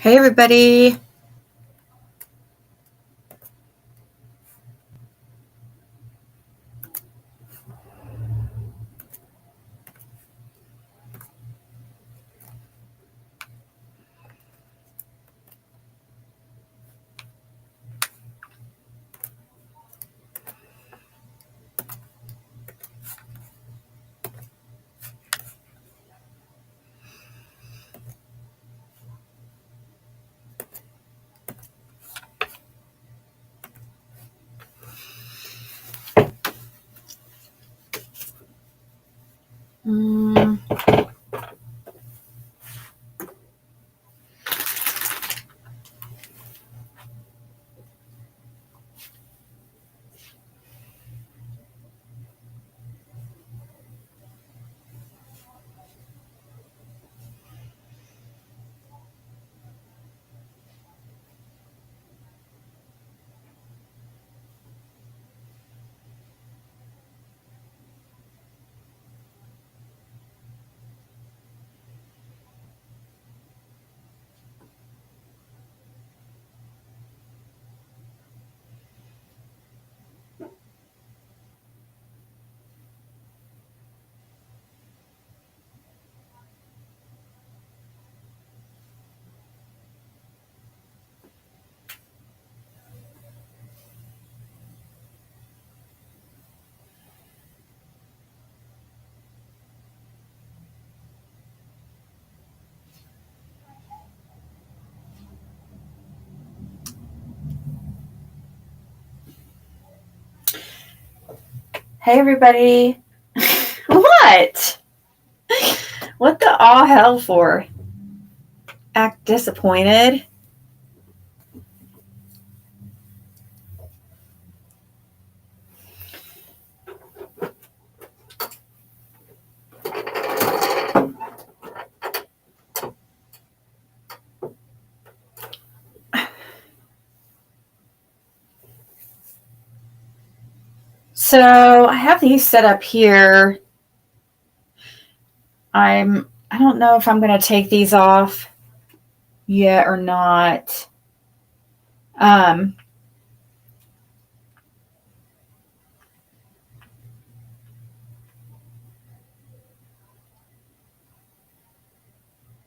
Hey everybody. Hey everybody. What? What the all hell for? Act disappointed? So I have these set up here. I don't know if I'm going to take these off yet or not.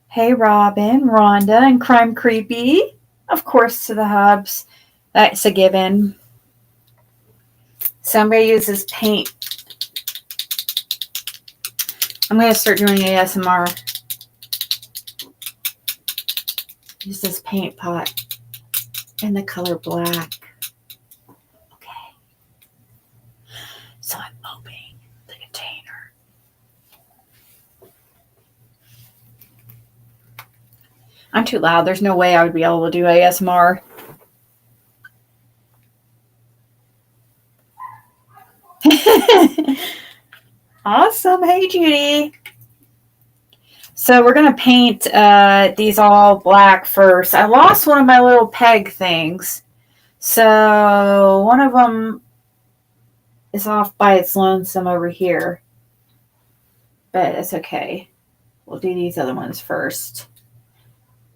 Hey Robin, Rhonda, and Crime Creepy. Of course to the hubs. That's a given. So I'm going to use this paint. I'm going to start doing ASMR. Use this paint pot in the color black. Okay. So I'm opening the container. I'm too loud. There's no way I would be able to do ASMR. Awesome. Hey, Judy. So we're going to paint these all black first. I lost one of my little peg things. So one of them is off by its lonesome over here. But it's okay. We'll do these other ones first.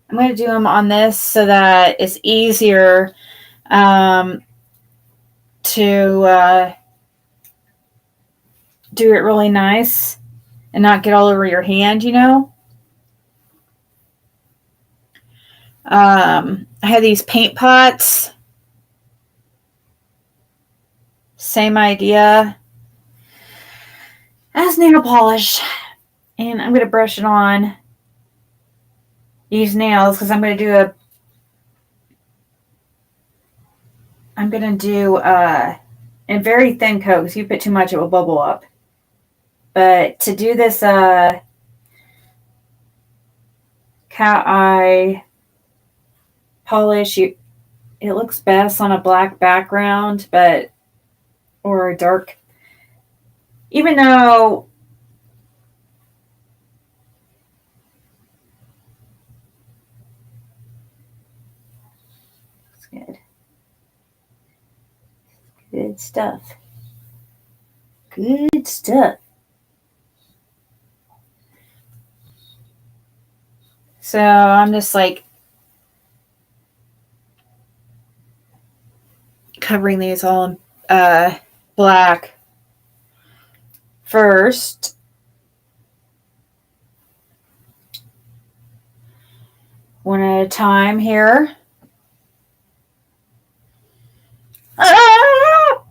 I'm going to do them on this so that it's easier to do it really nice and not get all over your hand, you know. I have these paint pots. Same idea as nail polish. And I'm going to brush it on. Use nails because I'm going to do a very thin coat because if you put too much it will bubble up. But to do this cat eye polish, it looks best on a black background, but or a dark. Even though it's good. Good stuff. Good stuff. So I'm just like covering these all in black first. One at a time here. Ah!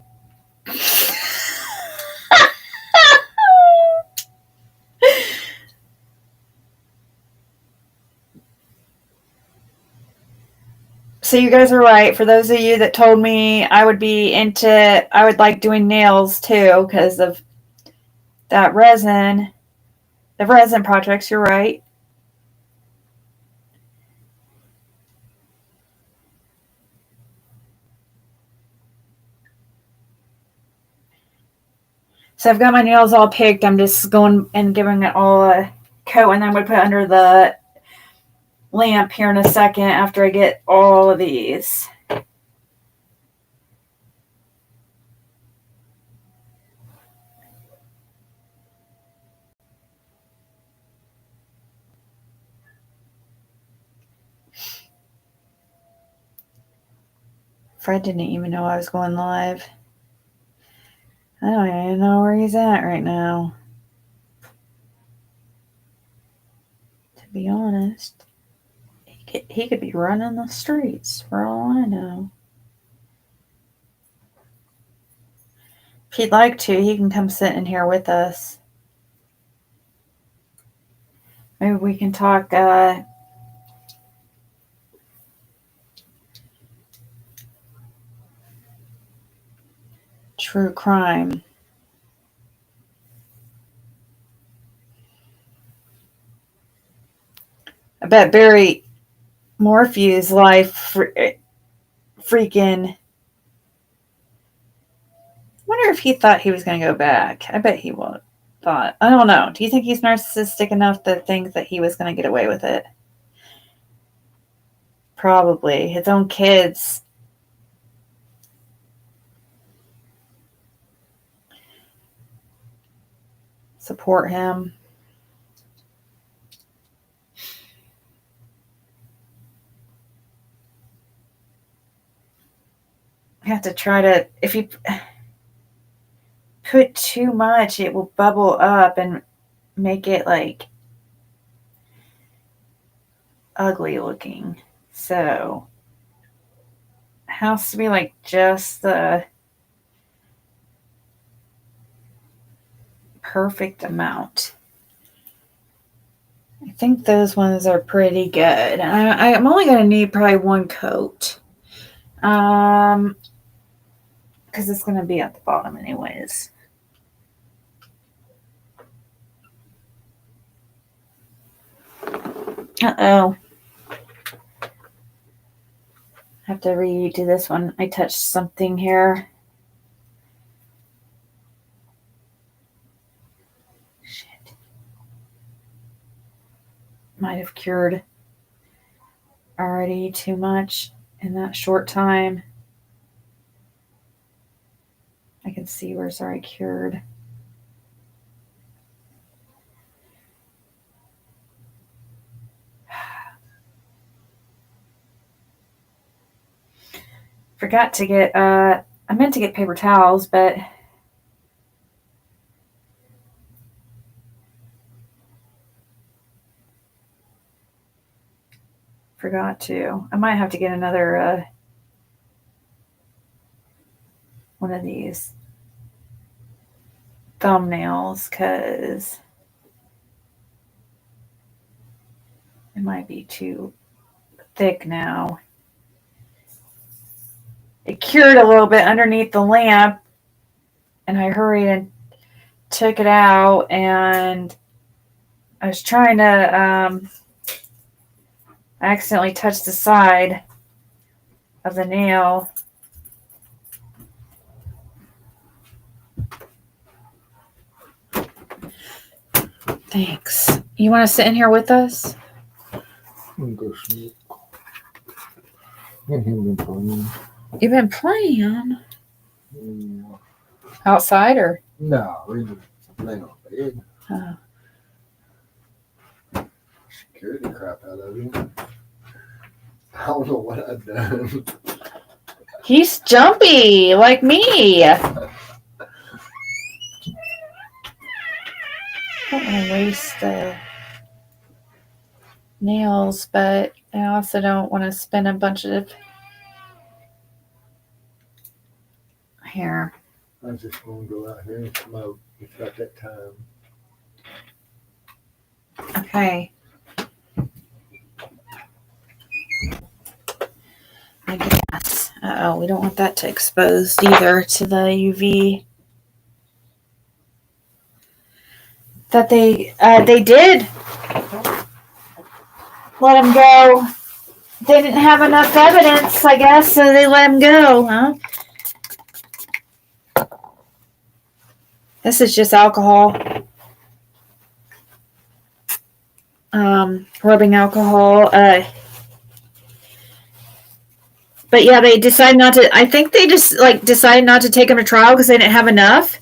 So you guys are right. For those of you that told me I would like doing nails too because of that resin, the resin projects, you're right. So I've got my nails all picked. I'm just going and giving it all a coat, and then I'm going to put it under the lamp here in a second after I get all of these. Fred didn't even know I was going live. I don't even know where he's at right now. To be honest, he could be running the streets for all I know. If he'd like to, he can come sit in here with us. Maybe we can talk true crime. I bet Barry Morphew's life freaking. I wonder if he thought he was going to go back. I bet he thought. I don't know. Do you think he's narcissistic enough to think that he was going to get away with it? Probably. His own kids. Support him. You have to try to, if you put too much, it will bubble up and make it like ugly looking. So it has to be like just the perfect amount. I think those ones are pretty good. I'm only going to need probably one coat. Because it's going to be at the bottom anyways. Uh-oh. I have to redo this one. I touched something here. Shit. Might have cured already too much in that short time. I can see where's already cured. Forgot to get, I meant to get paper towels, but forgot to. I might have to get another one of these thumbnails because it might be too thick now. It cured a little bit underneath the lamp, and I hurried and took it out, and I was trying to I accidentally touched the side of the nail. Thanks. You want to sit in here with us? Go smoke. You've been playing. You've been playing? Yeah. Outside or? No, we just lay on bed. Scared the crap out of you. I don't know what I've done. He's jumpy, like me. I don't want to waste the nails, but I also don't want to spend a bunch of hair. I just want to go out here and smoke. It's about that time. Okay. I guess. Uh-oh, we don't want that to expose either to the UV. That they did let him go. They didn't have enough evidence, I guess, so they let him go, huh? This is just alcohol. Rubbing alcohol. But yeah, they decided not to. I think they just decided not to take him to trial because they didn't have enough,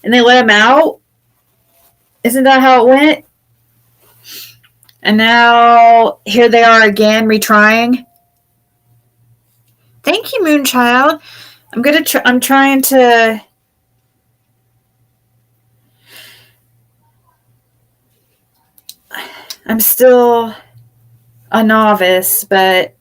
and they let him out. Isn't that how it went? And now here they are again, retrying. Thank you, Moonchild. I'm trying to. I'm still a novice, but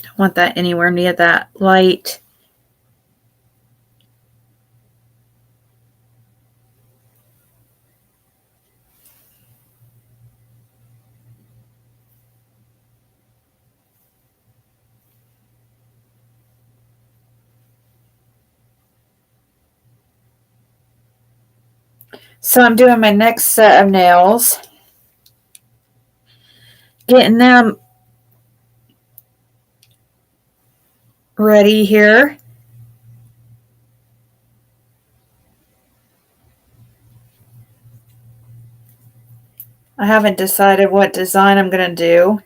don't want that anywhere near that light. So I'm doing my next set of nails. Getting them ready here. I haven't decided what design I'm going to do.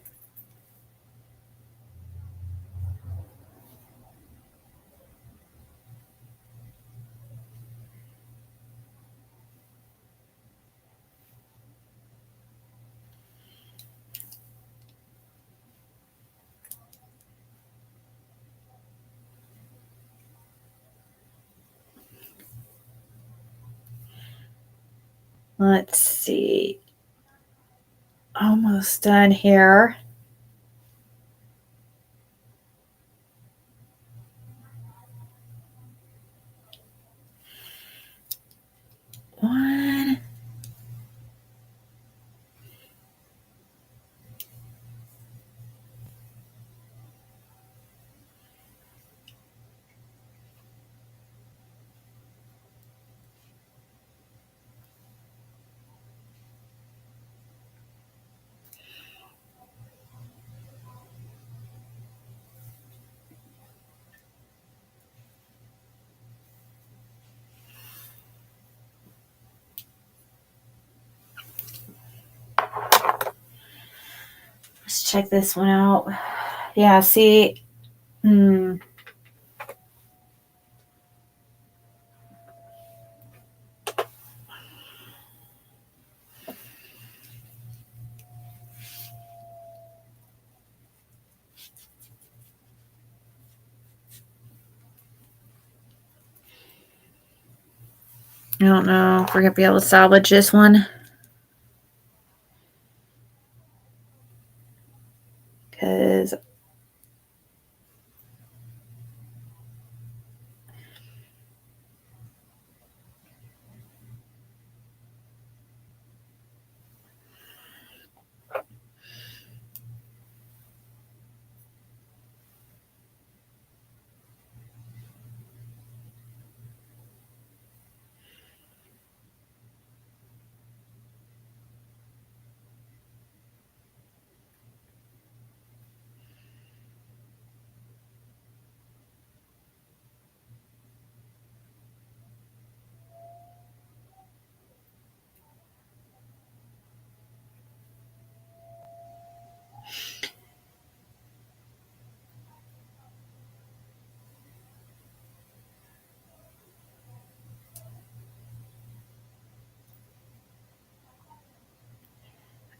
Let's see. Almost done here. One. Let's check this one out. Yeah, see. I don't know if we're going to be able to salvage this one. Because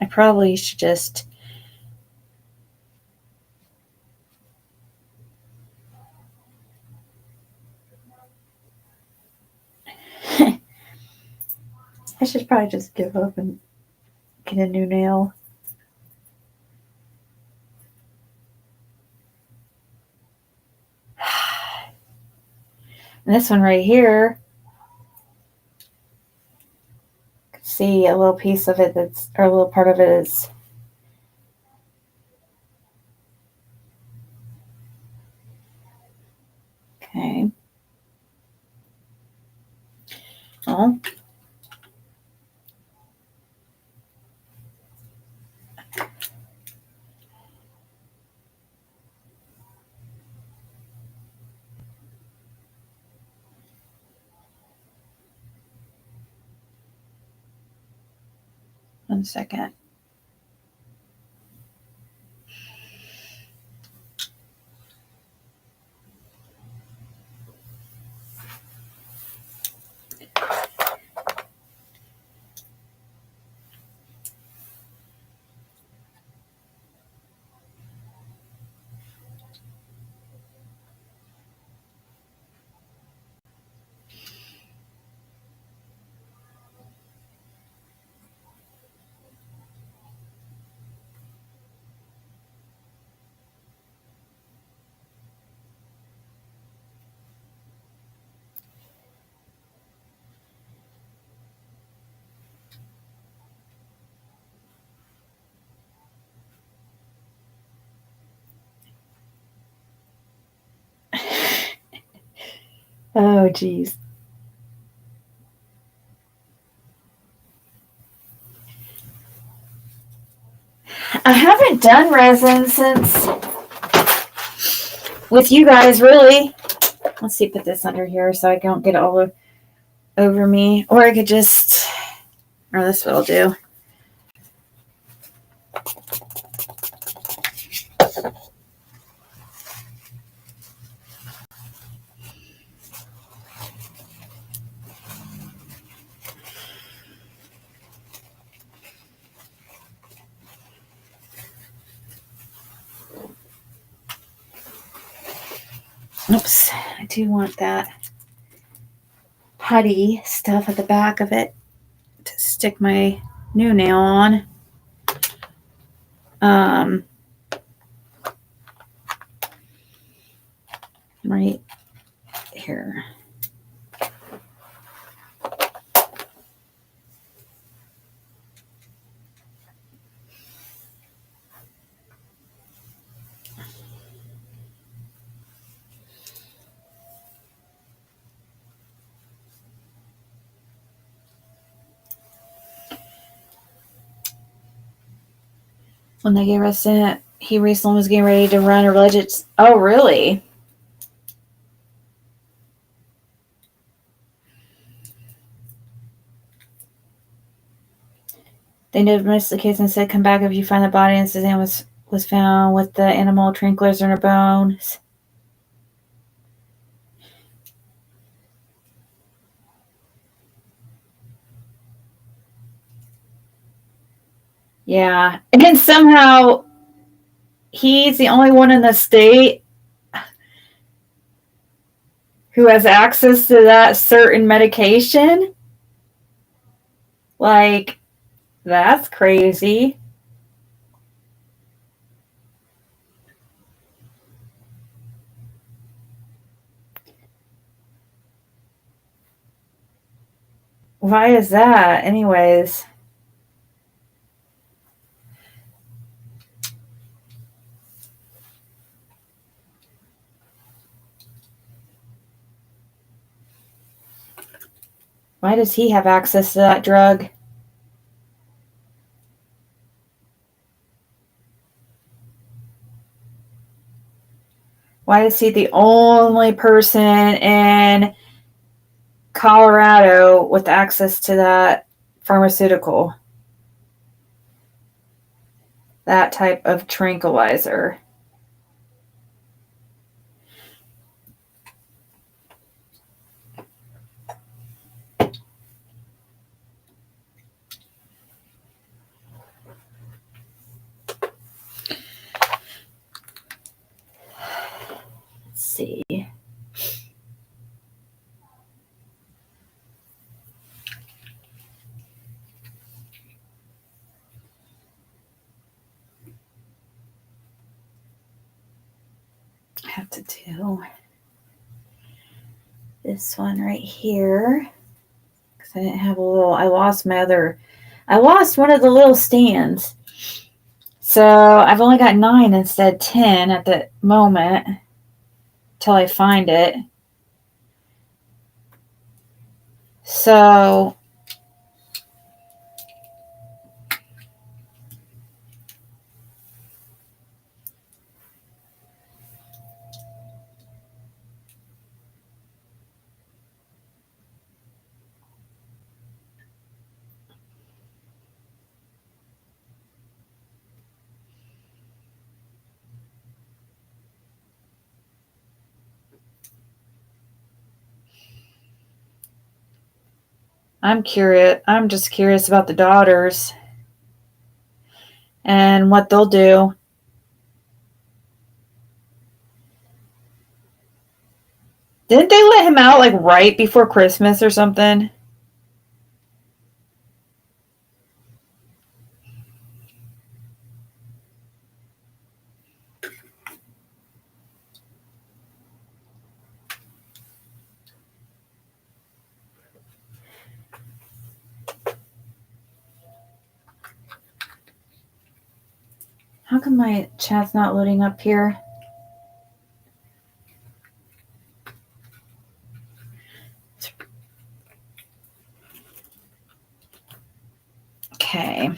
I probably should just... I should probably just give up and get a new nail. And this one right here, see a little piece of it that's, or a little part of it is okay. Oh. 1 second. Oh, geez. I haven't done resin since with you guys, really. Let's see, put this under here so I don't get it all over me. Or I could just, or this will do. Oops, I do want that putty stuff at the back of it to stick my new nail on. Right here. When they gave us it, he recently was getting ready to run a religion. Oh, really? They noted most of the case and said, "Come back if you find the body." And Suzanne was found with the animal trinklers in her bones. Yeah, and then somehow he's the only one in the state who has access to that certain medication. Like, that's crazy. Why is that, anyways? Why does he have access to that drug? Why is he the only person in Colorado with access to that pharmaceutical? That type of tranquilizer. see. I have to do this one right here because I didn't have I lost one of the little stands. So I've only got 9 instead of 10 at the moment till I find it. So I'm curious. I'm just curious about the daughters and what they'll do. Didn't they let him out like right before Christmas or something? How come my chat's not loading up here? Okay.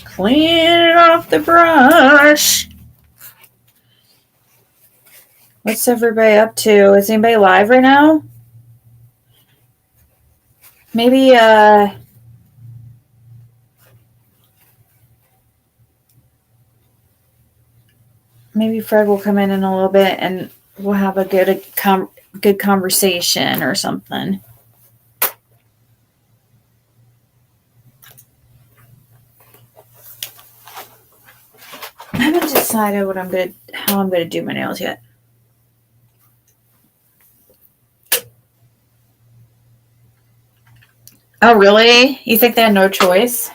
Clean it off the brush. What's everybody up to? Is anybody live right now? Maybe Fred will come in a little bit and we'll have a good conversation or something. I haven't decided how I'm gonna do my nails yet. Oh, really? You think they had no choice?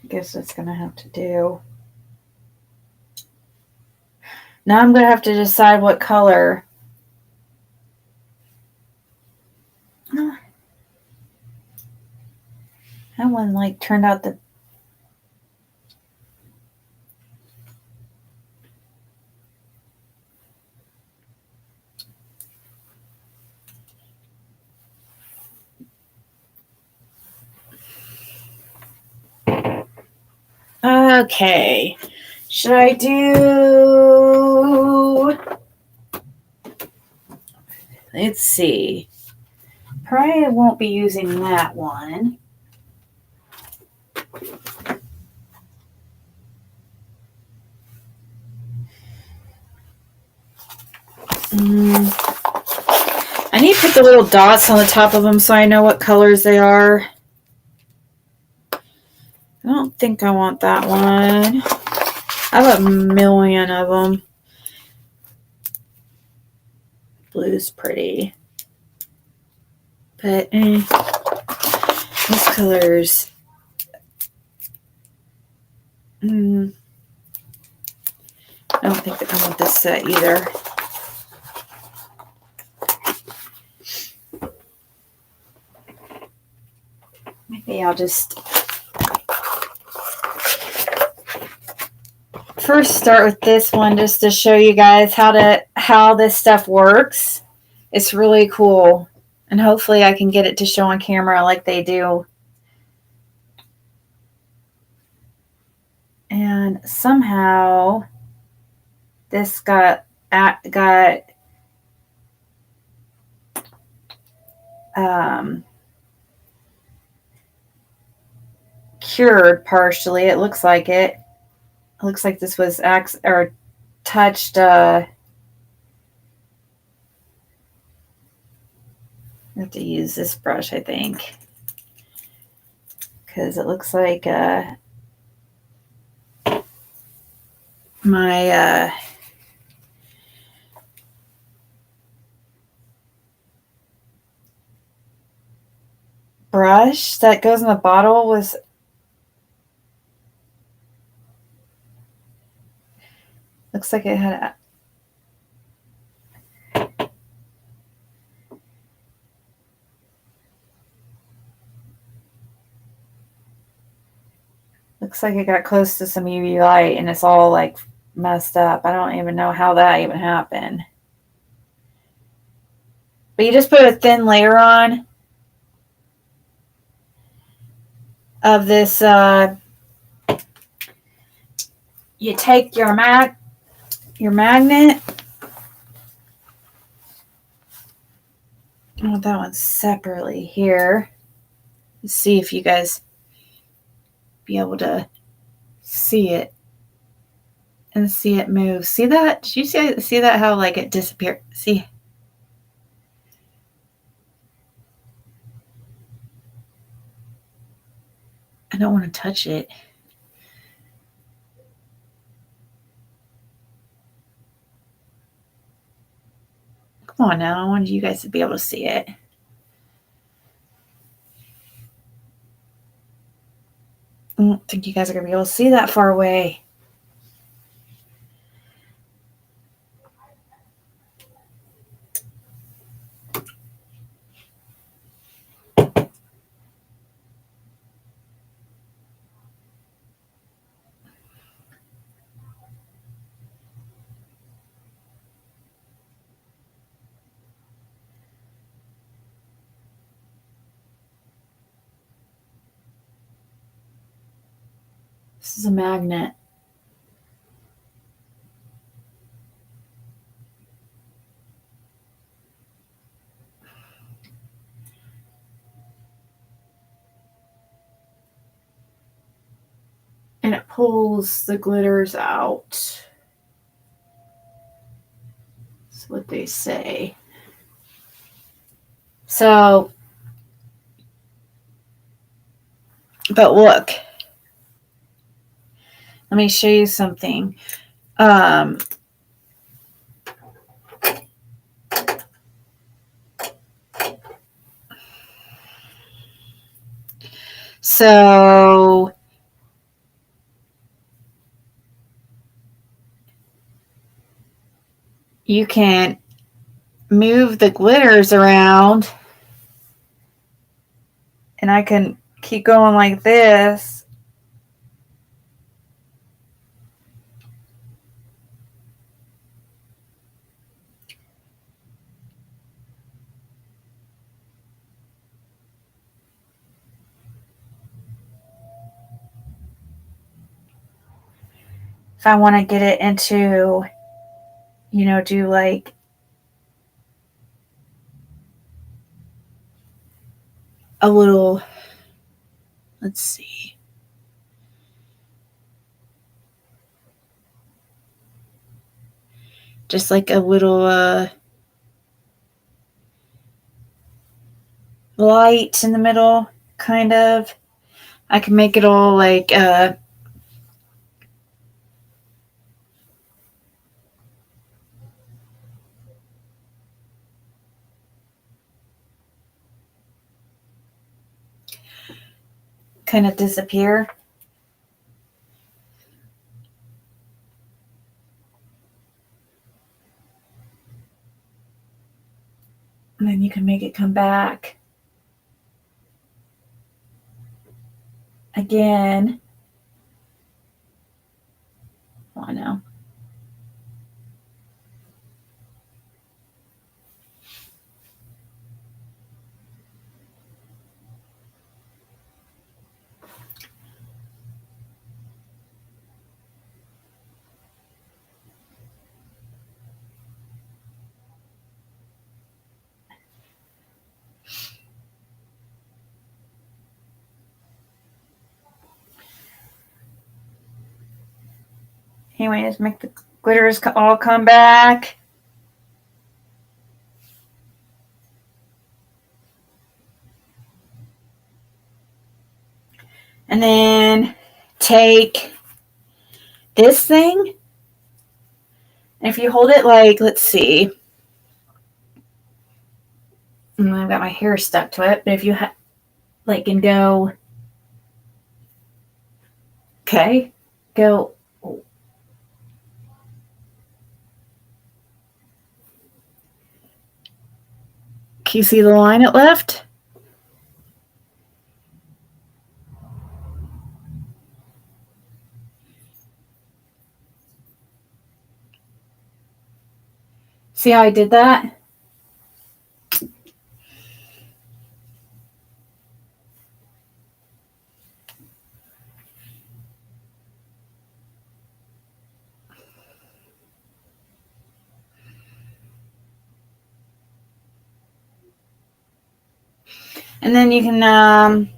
I guess that's gonna have to do. Now I'm gonna have to decide what color. That one turned out the. Okay. Should I do... Let's see. Probably won't be using that one. I need to put the little dots on the top of them so I know what colors they are. I don't think I want that one. I have a million of them. Blue's pretty. But, these colors. I don't think they come with this set either. Maybe I'll just first start with this one just to show you guys how this stuff works. It's really cool, and hopefully I can get it to show on camera like they do. And somehow this got cured partially. It looks like it. It looks like this was touched. I have to use this brush, I think, because it looks like my brush that goes in the bottle was looks like it had looks like it got close to some UV light and it's all like messed up. I don't even know how that even happened. But you just put a thin layer on of this. You take your magnet. Oh, that one's separately here. Let's see if you guys be able to see it and see it move. See that? Did you see that? How like it disappeared? See? I don't want to touch it. Come on now. I wanted you guys to be able to see it. I don't think you guys are going to be able to see that far away. This is a magnet. And it pulls the glitters out. That's what they say. So, but look. Let me show you something. So you can move the glitters around and I can keep going like this. If I want to get it into, do like a little, let's see. Just like a little light in the middle, kind of. I can make it all like kind of disappear. And then you can make it come back again. Oh, I know. Anyway, just make the glitters all come back. And then take this thing. And if you hold it like, let's see. I've got my hair stuck to it. But if you can go. Okay. Go. Can you see the line it left? See how I did that? And then you can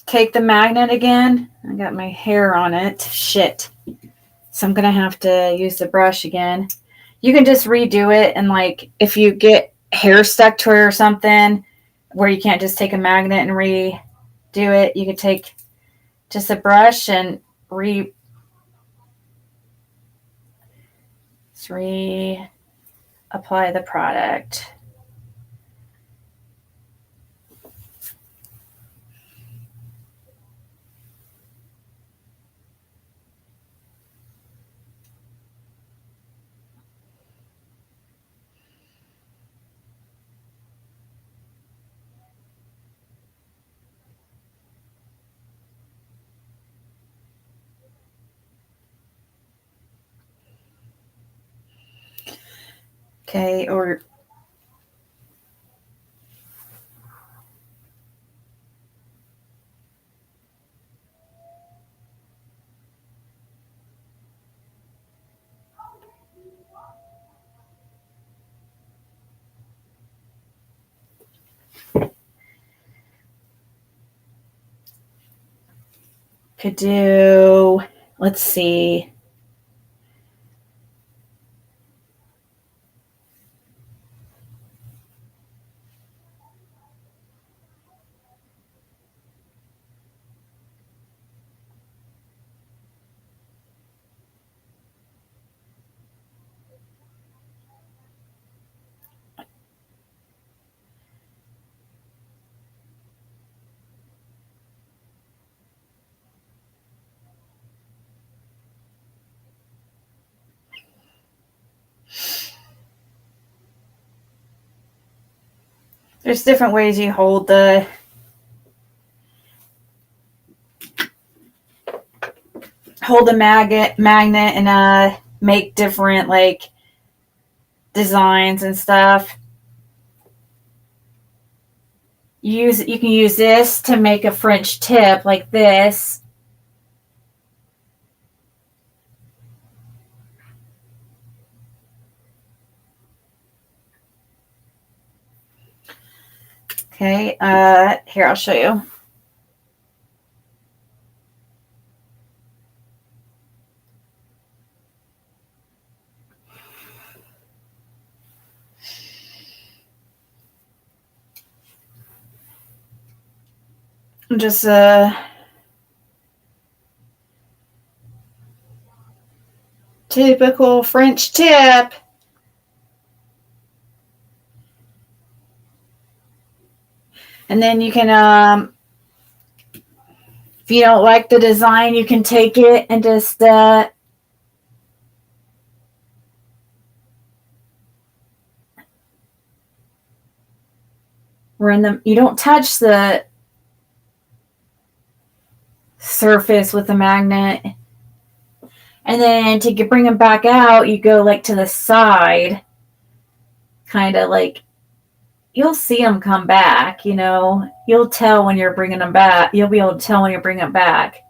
take the magnet again. I got my hair on it. Shit. So I'm going to have to use the brush again. You can just redo it. And like, if you get hair stuck to it or something where you can't just take a magnet and redo it, you could take just a brush and reapply the product. Okay, or could do, let's see. There's different ways you hold the magnet and make different like designs and stuff. You can use this to make a French tip like this. Okay, here I'll show you. Just typical French tip. And then you can, if you don't like the design, you can take it and just run them. You don't touch the surface with the magnet. And then to bring them back out, you go like to the side, kind of like, you'll see them come back, you know. You'll tell when you're bringing them back. You'll be able to tell when you're bringing them back.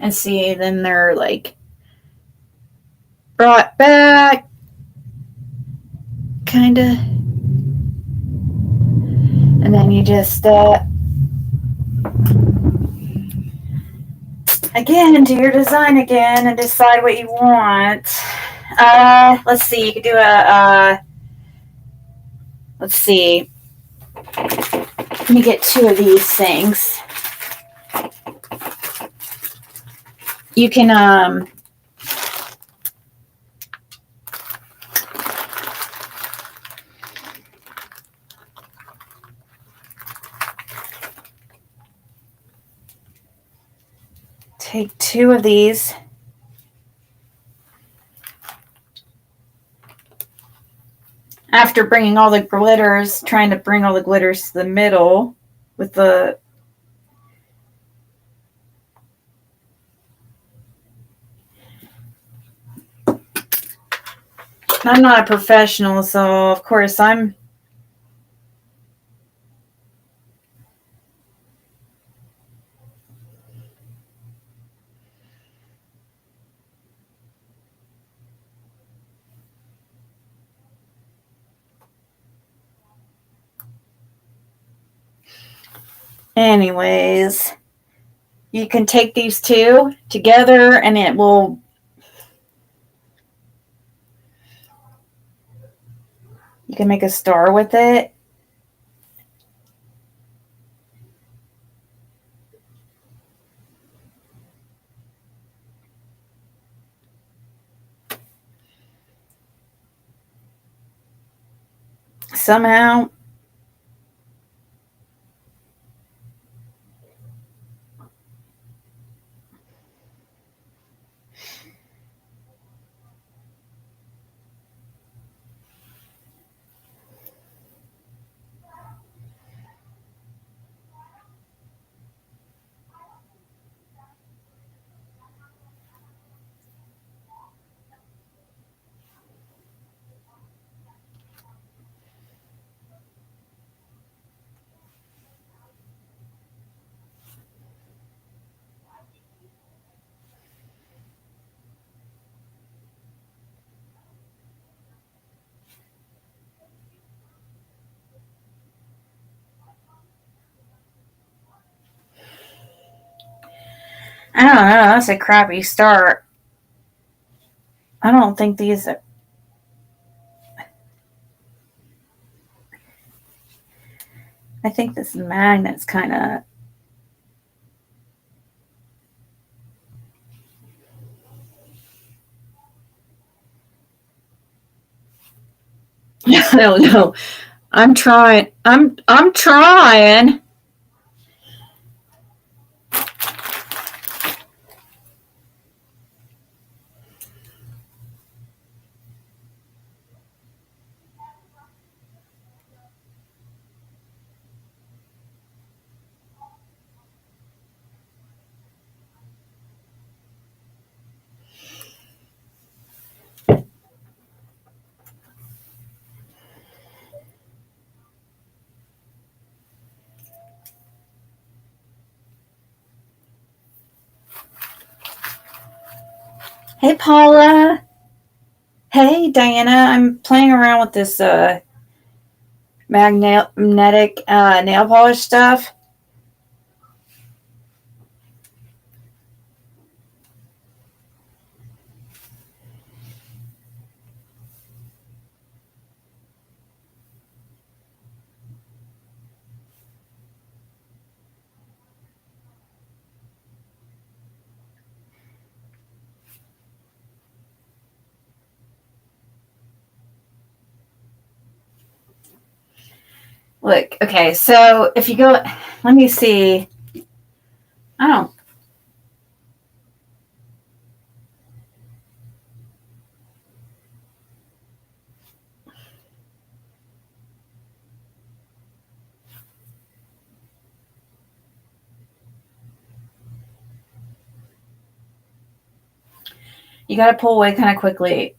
And see, then they're like brought back, kind of. And then you just, again, do your design again and decide what you want. Let's see, you could do let's see. Let me get 2 of these things. You can, take 2 of these. After bringing all the glitters, trying to bring all the glitters to the middle with the I'm not a professional, so of course I'm anyways. You can take these 2 together and it will you can make a star with it. Somehow. I don't know, that's a crappy start. I don't think these are, I think this magnet's kind of I don't know. I'm trying. I'm trying. Hey Paula. Hey Diana. I'm playing around with this magnetic nail polish stuff. Look, okay, so if you go, let me see. I don't. You got to pull away kind of quickly.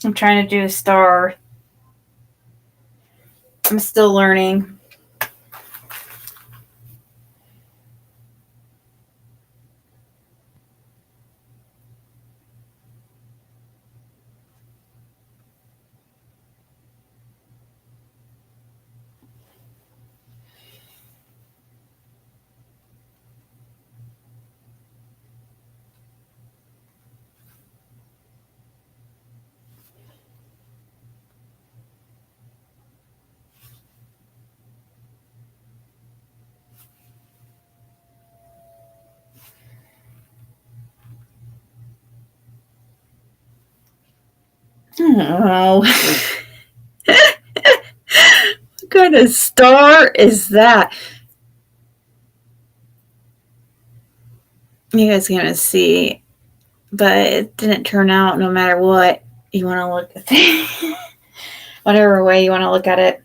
I'm trying to do a star. I'm still learning. Oh. What kind of star is that? You guys can't see, but it didn't turn out no matter what you want to look at it. Whatever way you want to look at it.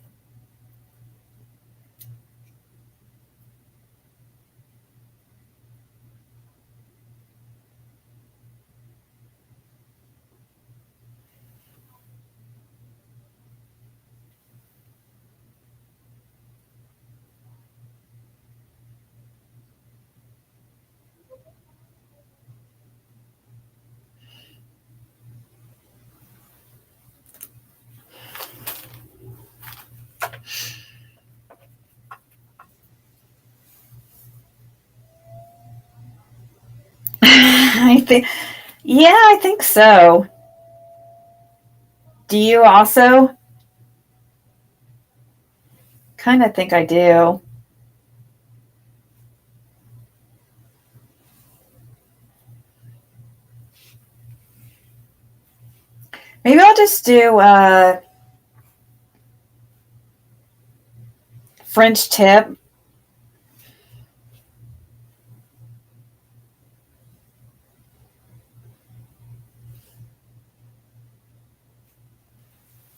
I think, yeah, I think so. Do you also? Kind of think I do. Maybe I'll just do French tip.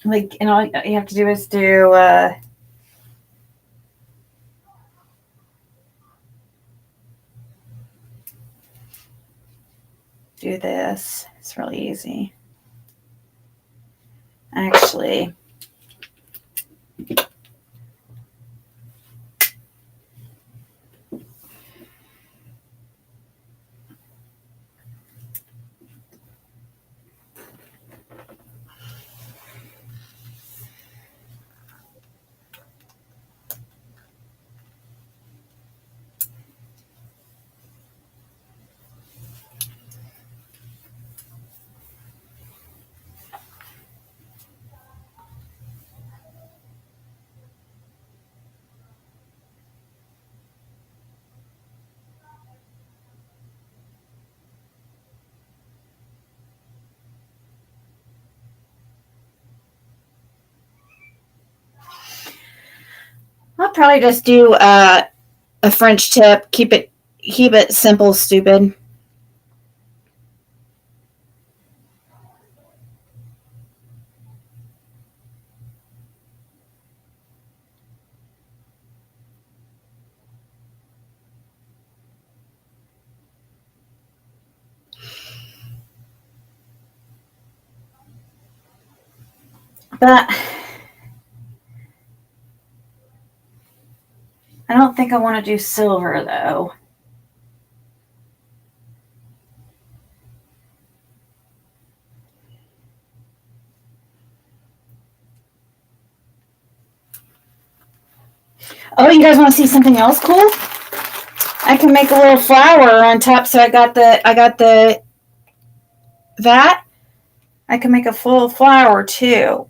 Like, and all you have to do is do this. It's really easy. Actually, I'll probably just do a French tip. Keep it simple, stupid. But I don't think I want to do silver though. Oh, you guys want to see something else cool? I can make a little flower on top. So I got the that. I can make a full flower too.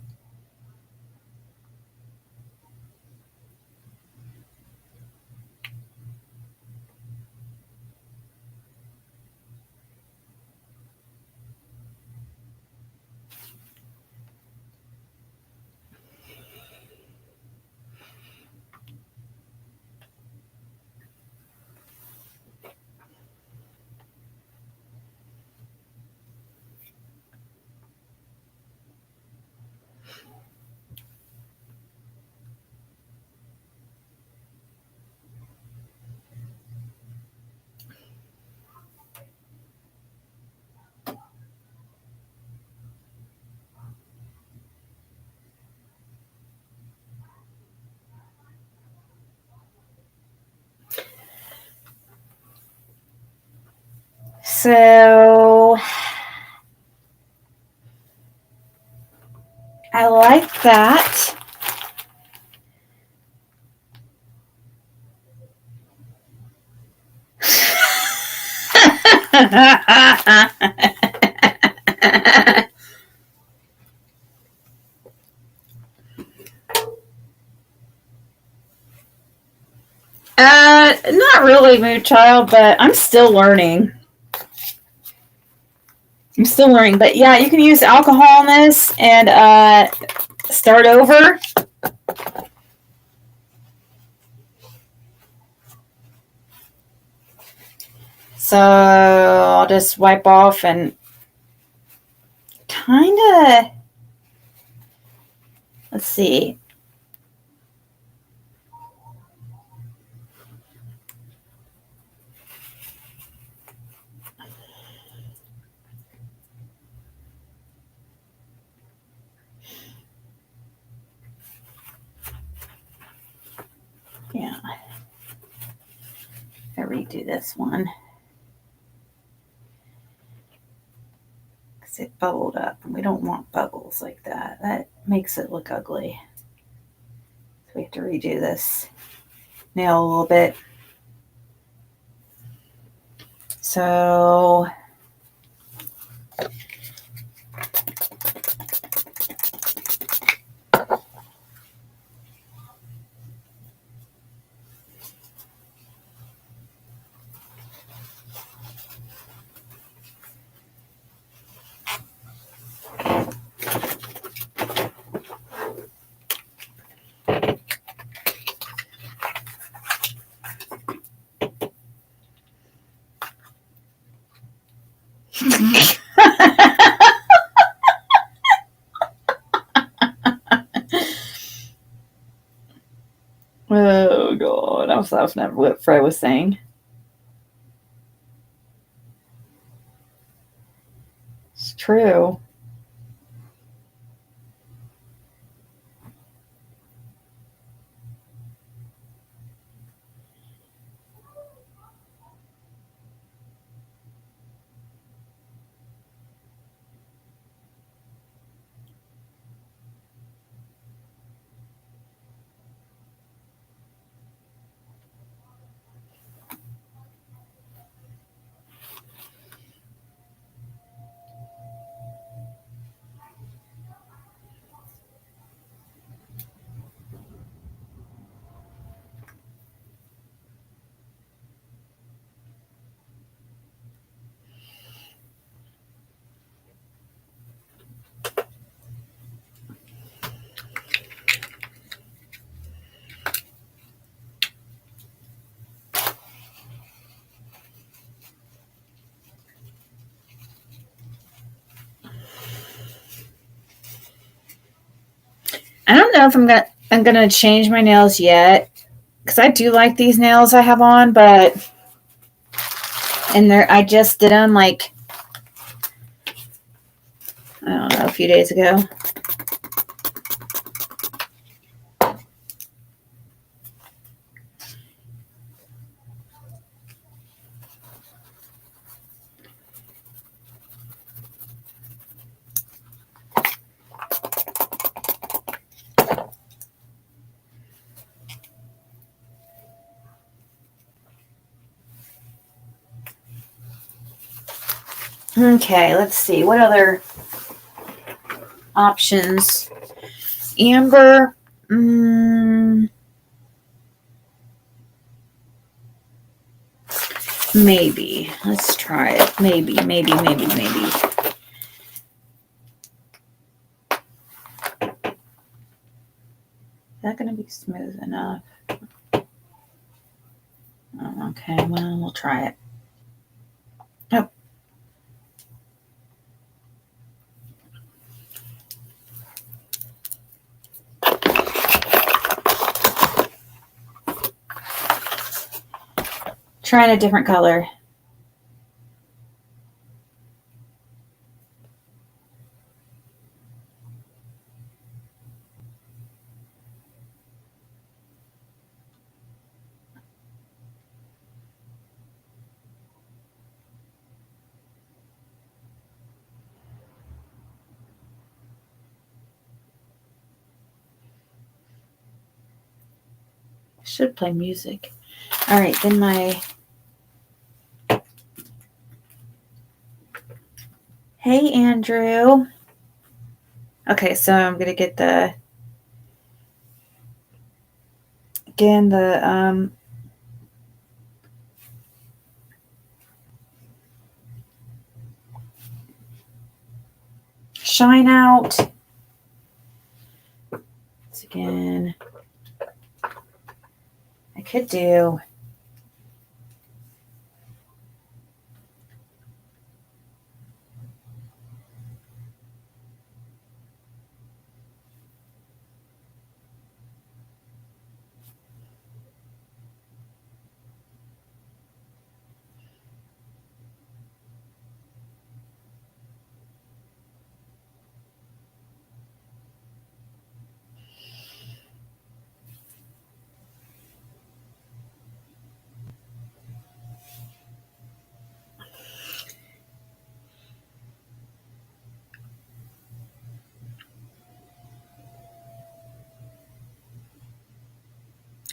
So I like that. Not really, mood child, but I'm still learning. But yeah, you can use alcohol in this and start over. So I'll just wipe off and kind of, let's see. Yeah. I redo this one. Because it bubbled up. And we don't want bubbles like that. That makes it look ugly. So we have to redo this nail a little bit. So oh god, I was laughing at what Fred was saying. It's true. I don't know if I'm gonna change my nails yet, because I do like these nails I have on, but I just did them like, I don't know, a few days ago. Okay, let's see. What other options? Amber. Maybe. Let's try it. Maybe. Is that going to be smooth enough? Oh, okay, well, we'll try it. Oh. Trying a different color. Should play music. All right, then my... Hey, Andrew. Okay, so I'm going to get the... Again, the... Shine out. Once again, I could do...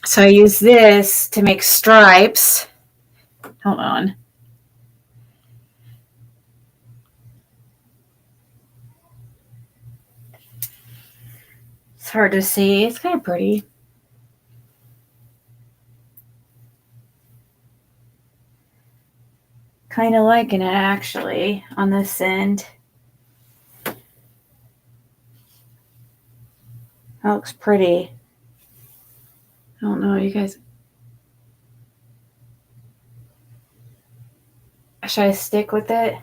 So I use this to make stripes. Hold on. It's hard to see. It's kind of pretty. Kind of liking it, actually, on this end. That looks pretty. I don't know, you guys... Should I stick with it?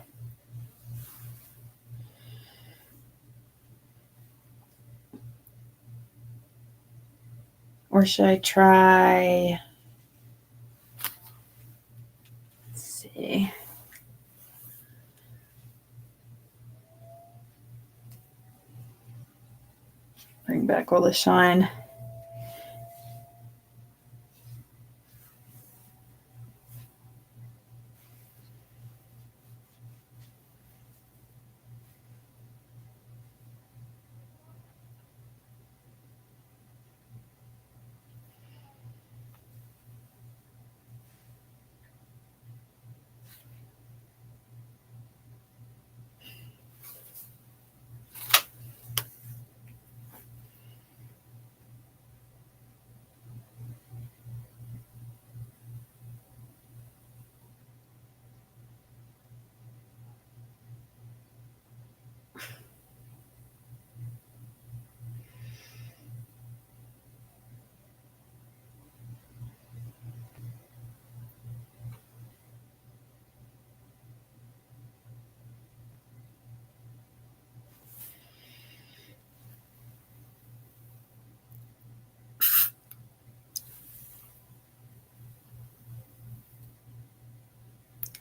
Or should I try... Let's see. Bring back all the shine.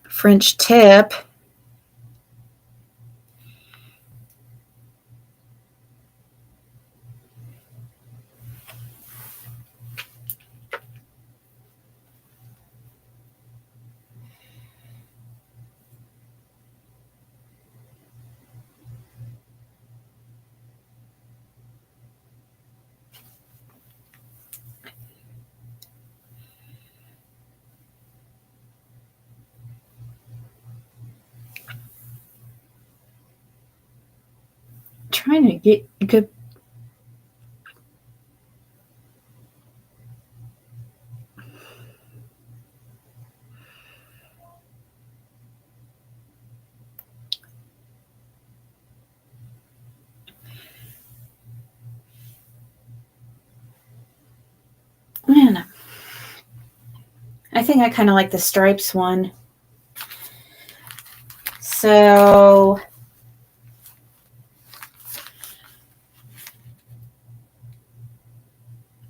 French tip. trying to get good. Man, I think I kind of like the stripes one. So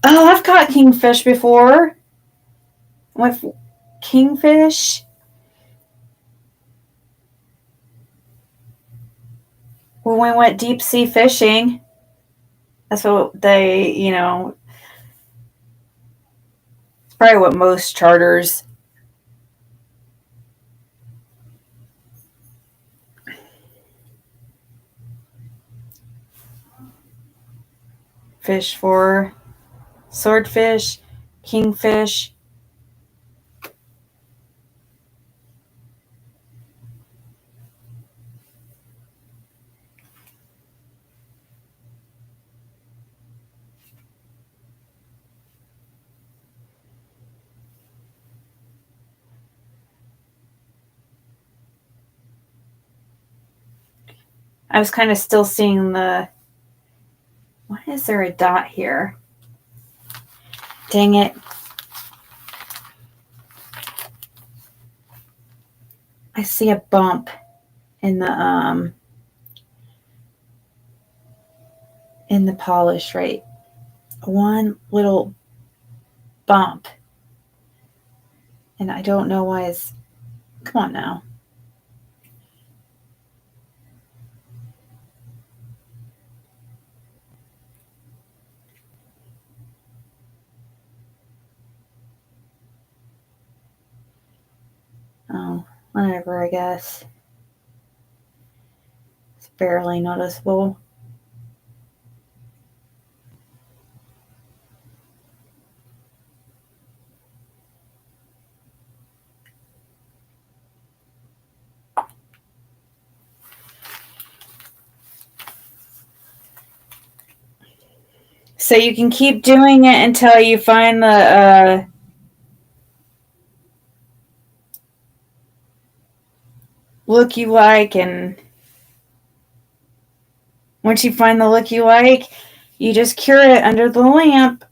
oh, I've caught kingfish before. With kingfish, when we went deep sea fishing, that's what they, it's probably what most charters fish for. Swordfish, kingfish. I was kind of still seeing the. Why is there a dot here? Dang it. I see a bump in the polish, right? One little bump. And I don't know why it's. Come on now. Oh, whatever, I guess. It's barely noticeable. So you can keep doing it until you find the look you like, and once you find the look you like, you just cure it under the lamp.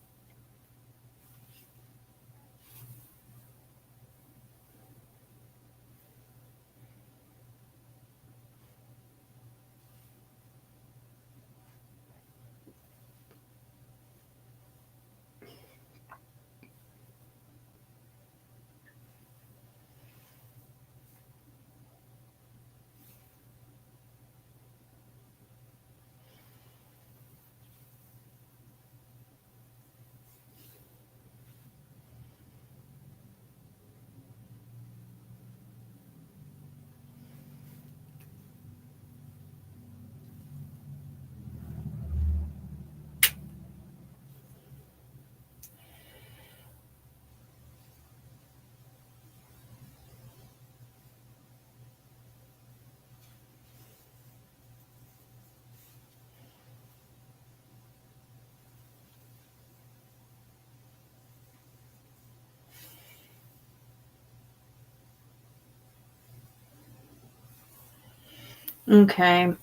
Okay.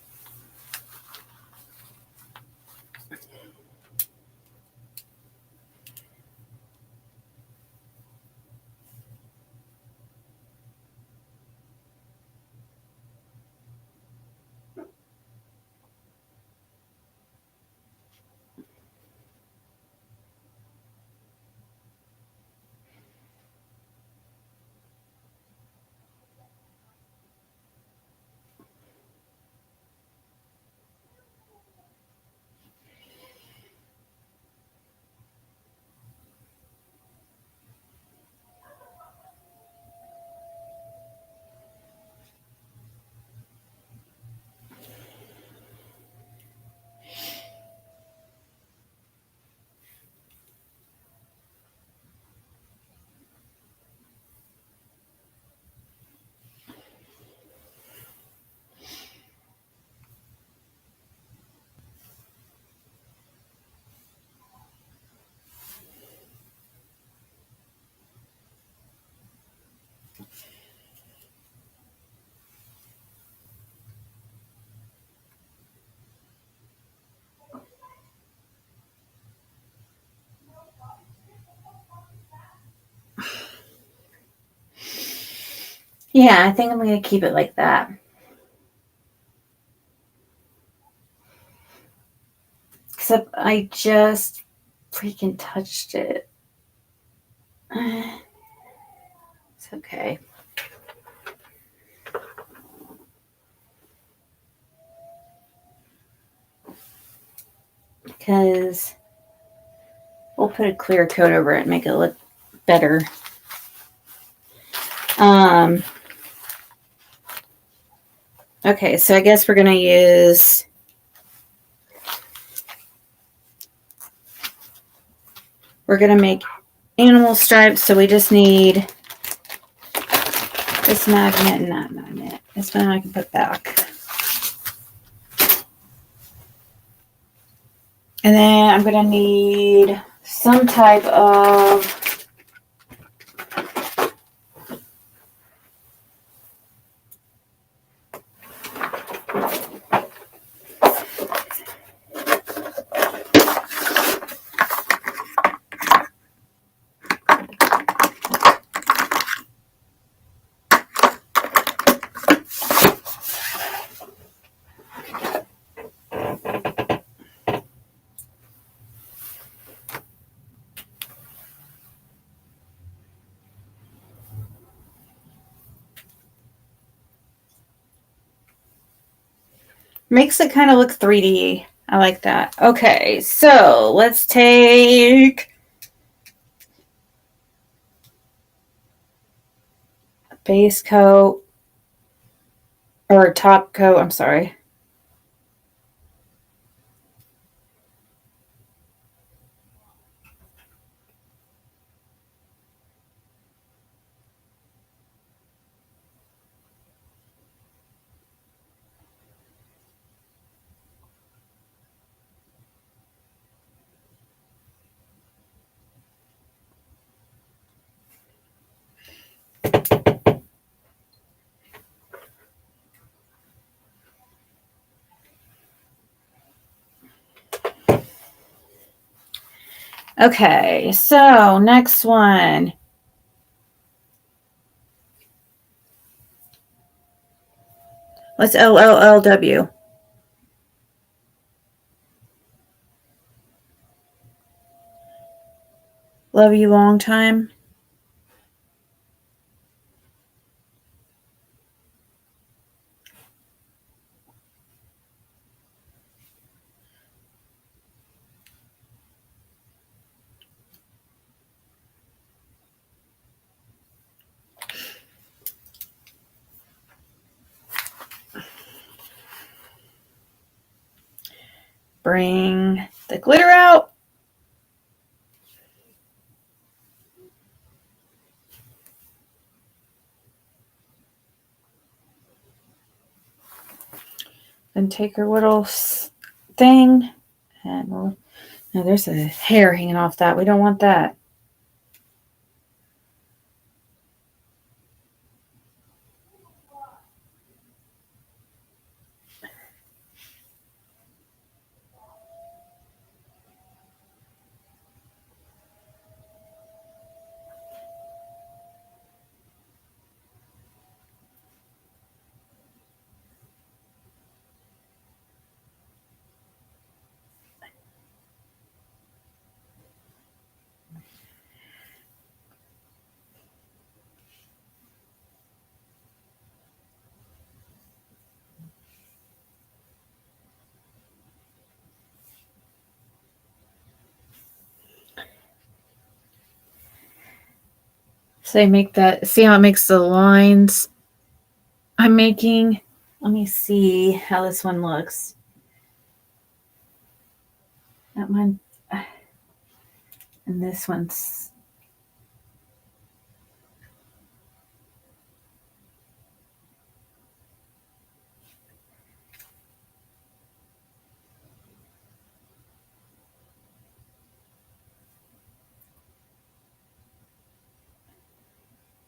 Yeah, I think I'm going to keep it like that. Except I just freaking touched it. It's okay. Because we'll put a clear coat over it and make it look better. Okay, so I guess we're going to use we're going to make animal stripes, so we just need this magnet and that magnet. This one I can put back. And then I'm going to need some type of makes it kind of look 3D. I like that. Okay, so let's take a base coat or a top coat. I'm sorry. Okay, so next one. Let's LLLW. Love you long time. Bring the glitter out. Then take her little thing and we'll, now there's a hair hanging off that. We don't want that. So I make that, see how it makes the lines I'm making? Let me see how this one looks. That one, and this one's.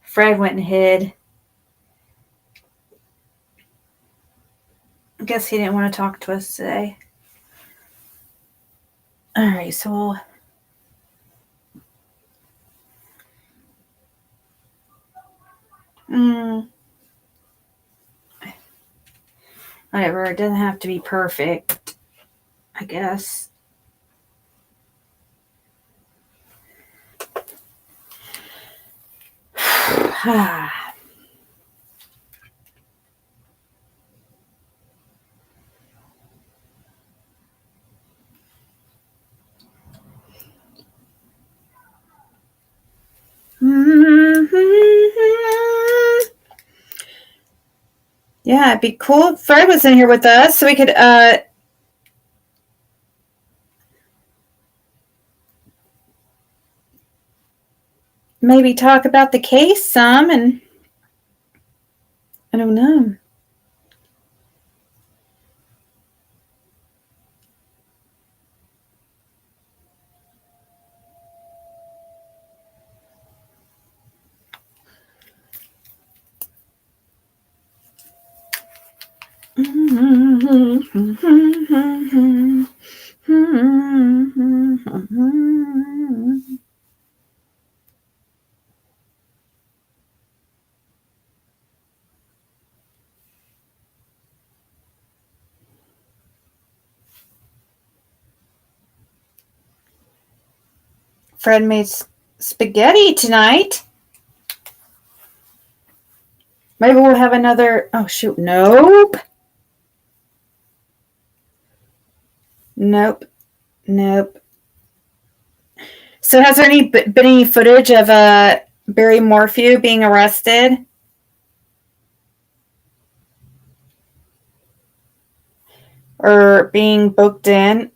Fred went and hid. I guess he didn't want to talk to us today. All right, so we'll. Whatever, it doesn't have to be perfect, I guess. Yeah, it'd be cool if Fred was in here with us so we could maybe talk about the case some, and I don't know. Fred made spaghetti tonight. Maybe we'll have another. Oh, shoot. Nope. Nope. Nope. So, has there been any footage of Barry Morphew being arrested? Or being booked in?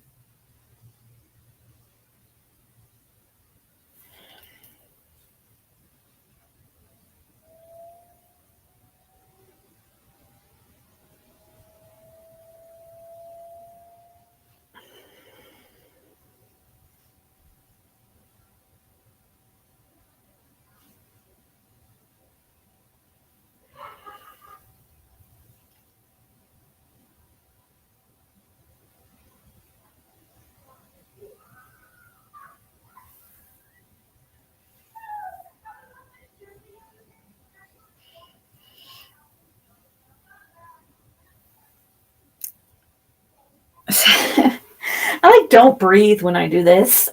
I don't breathe when I do this.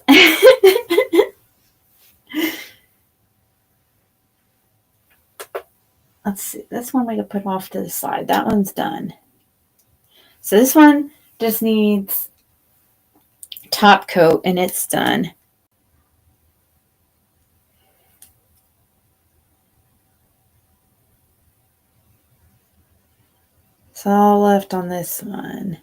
Let's see. This one we can put off to the side. That one's done. So this one just needs top coat and it's done. It's all left on this one.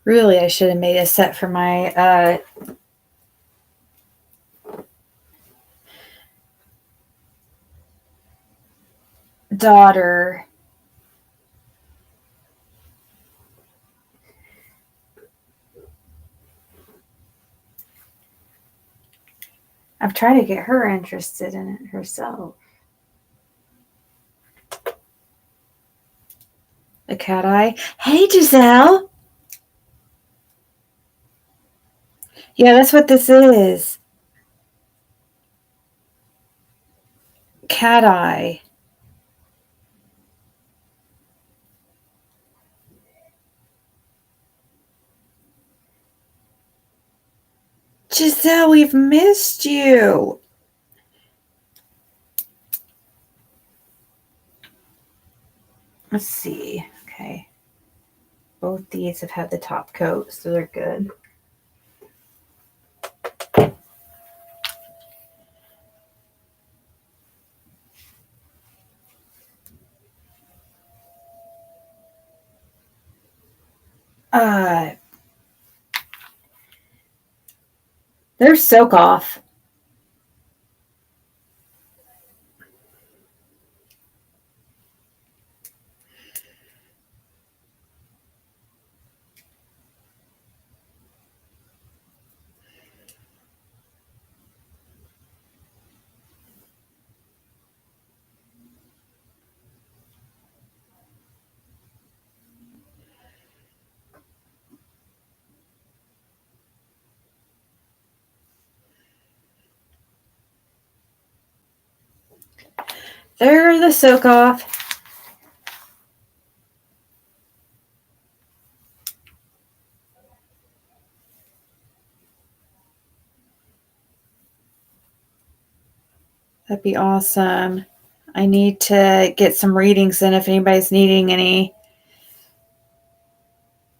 Really, I should have made a set for my daughter. I'm trying to get her interested in it herself. A cat eye. Hey, Giselle. Yeah, that's what this is. Cat eye. Giselle, we've missed you. Let's see. Okay. Both these have had the top coat, so they're good. They're soak off. There, the soak off. That'd be awesome. I need to get some readings in if anybody's needing any.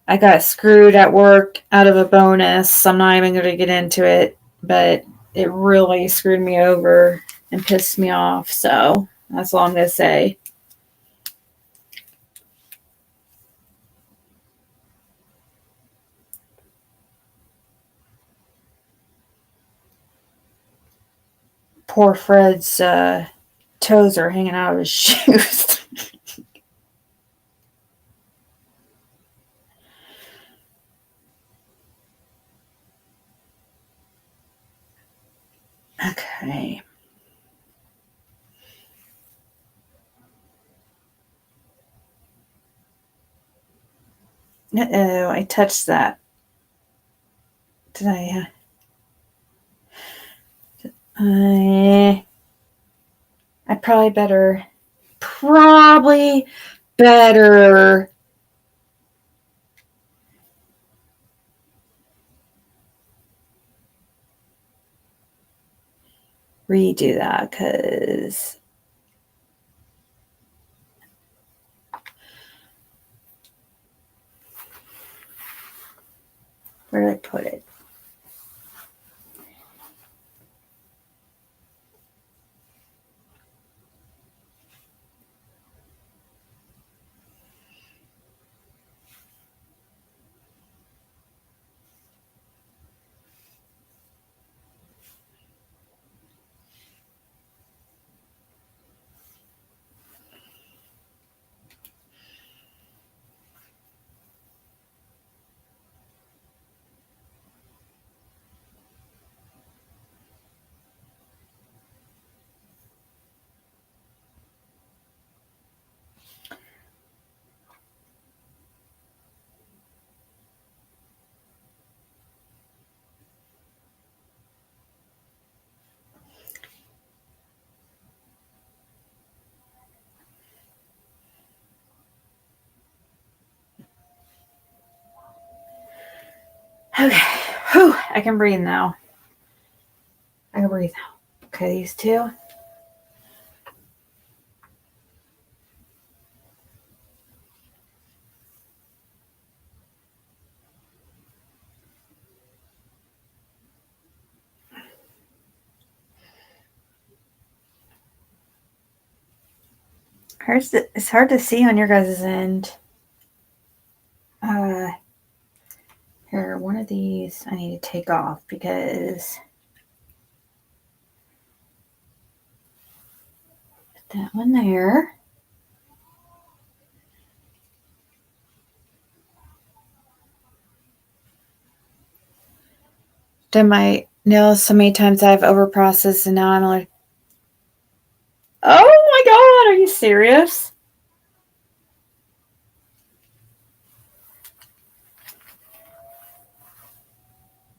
I got screwed at work out of a bonus. I'm not even going to get into it, but it really screwed me over and pissed me off. So that's all I'm going to say. Poor Fred's toes are hanging out of his shoes. Okay. Uh-oh, I touched that. Did I? I probably better redo that because where did I put it? Okay. Whew, I can breathe now. I can breathe now. Okay, these two. It's hard to see on your guys' end. Here, one of these I need to take off because put that one there. Done my nails so many times I've overprocessed and now I'm like, oh my god, are you serious?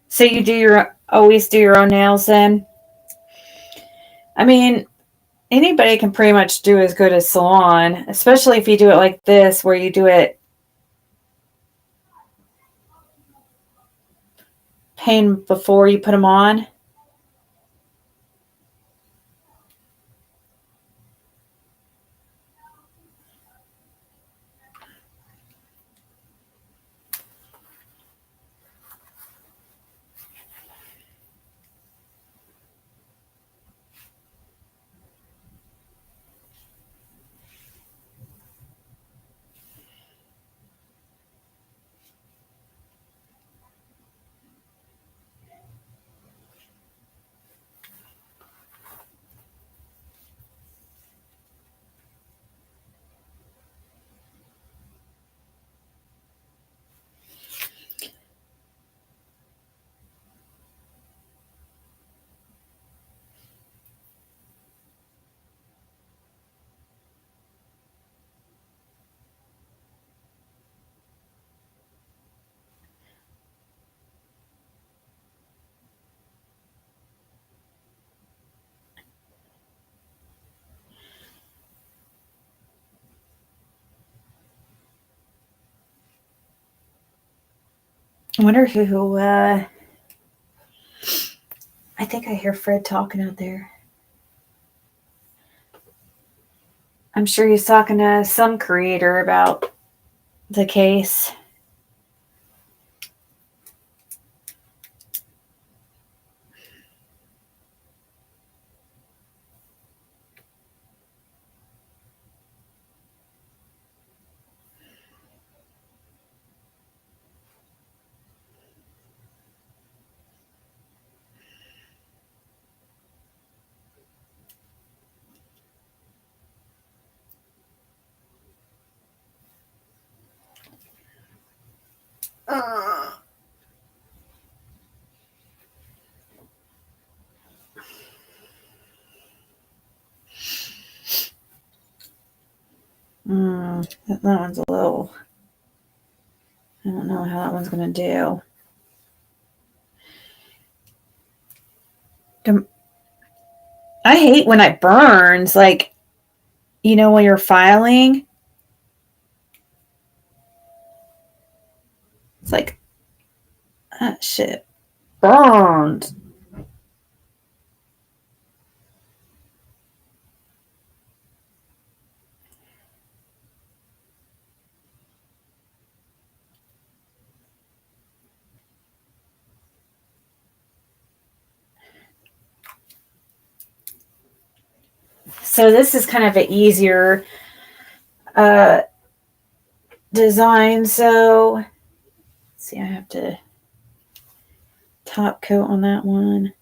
So you always do your own nails then? I mean, anybody can pretty much do as good as salon, especially if you do it like this, where you do it paint before you put them on. I wonder who, I think I hear Fred talking out there. I'm sure he's talking to some creator about the case. That one's a little. I don't know how that one's going to do. I hate when it burns, like, when you're filing. It's like, that shit burned. So this is kind of an easier design. So let's see, I have to top coat on that one.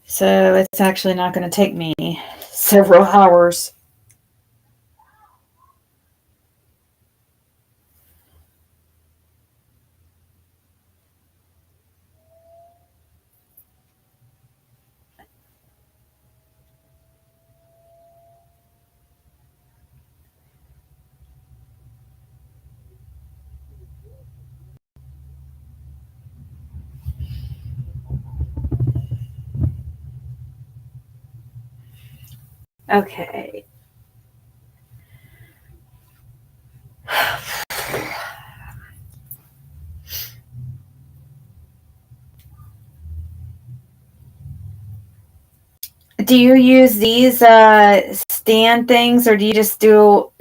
So it's actually not going to take me several hours. Okay. Do you use these stand things, or do you just do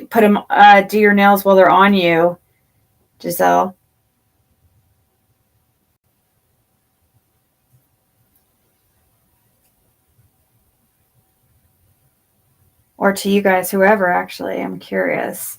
your nails while they're on you, Giselle? Or to you guys, whoever, actually. I'm curious.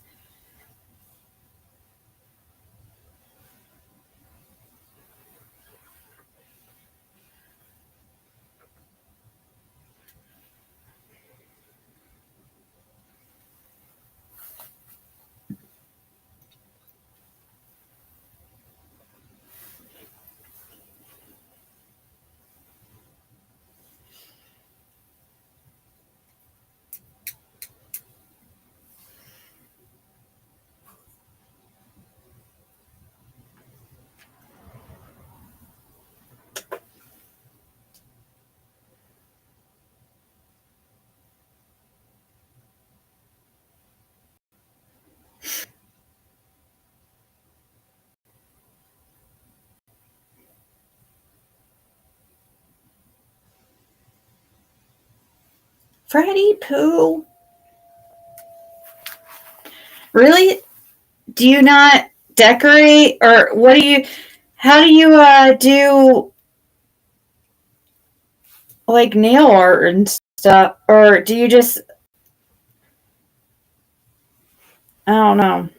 Freddie Pooh. Really? Do you not decorate, or how do you do like nail art and stuff, or do you just, I don't know.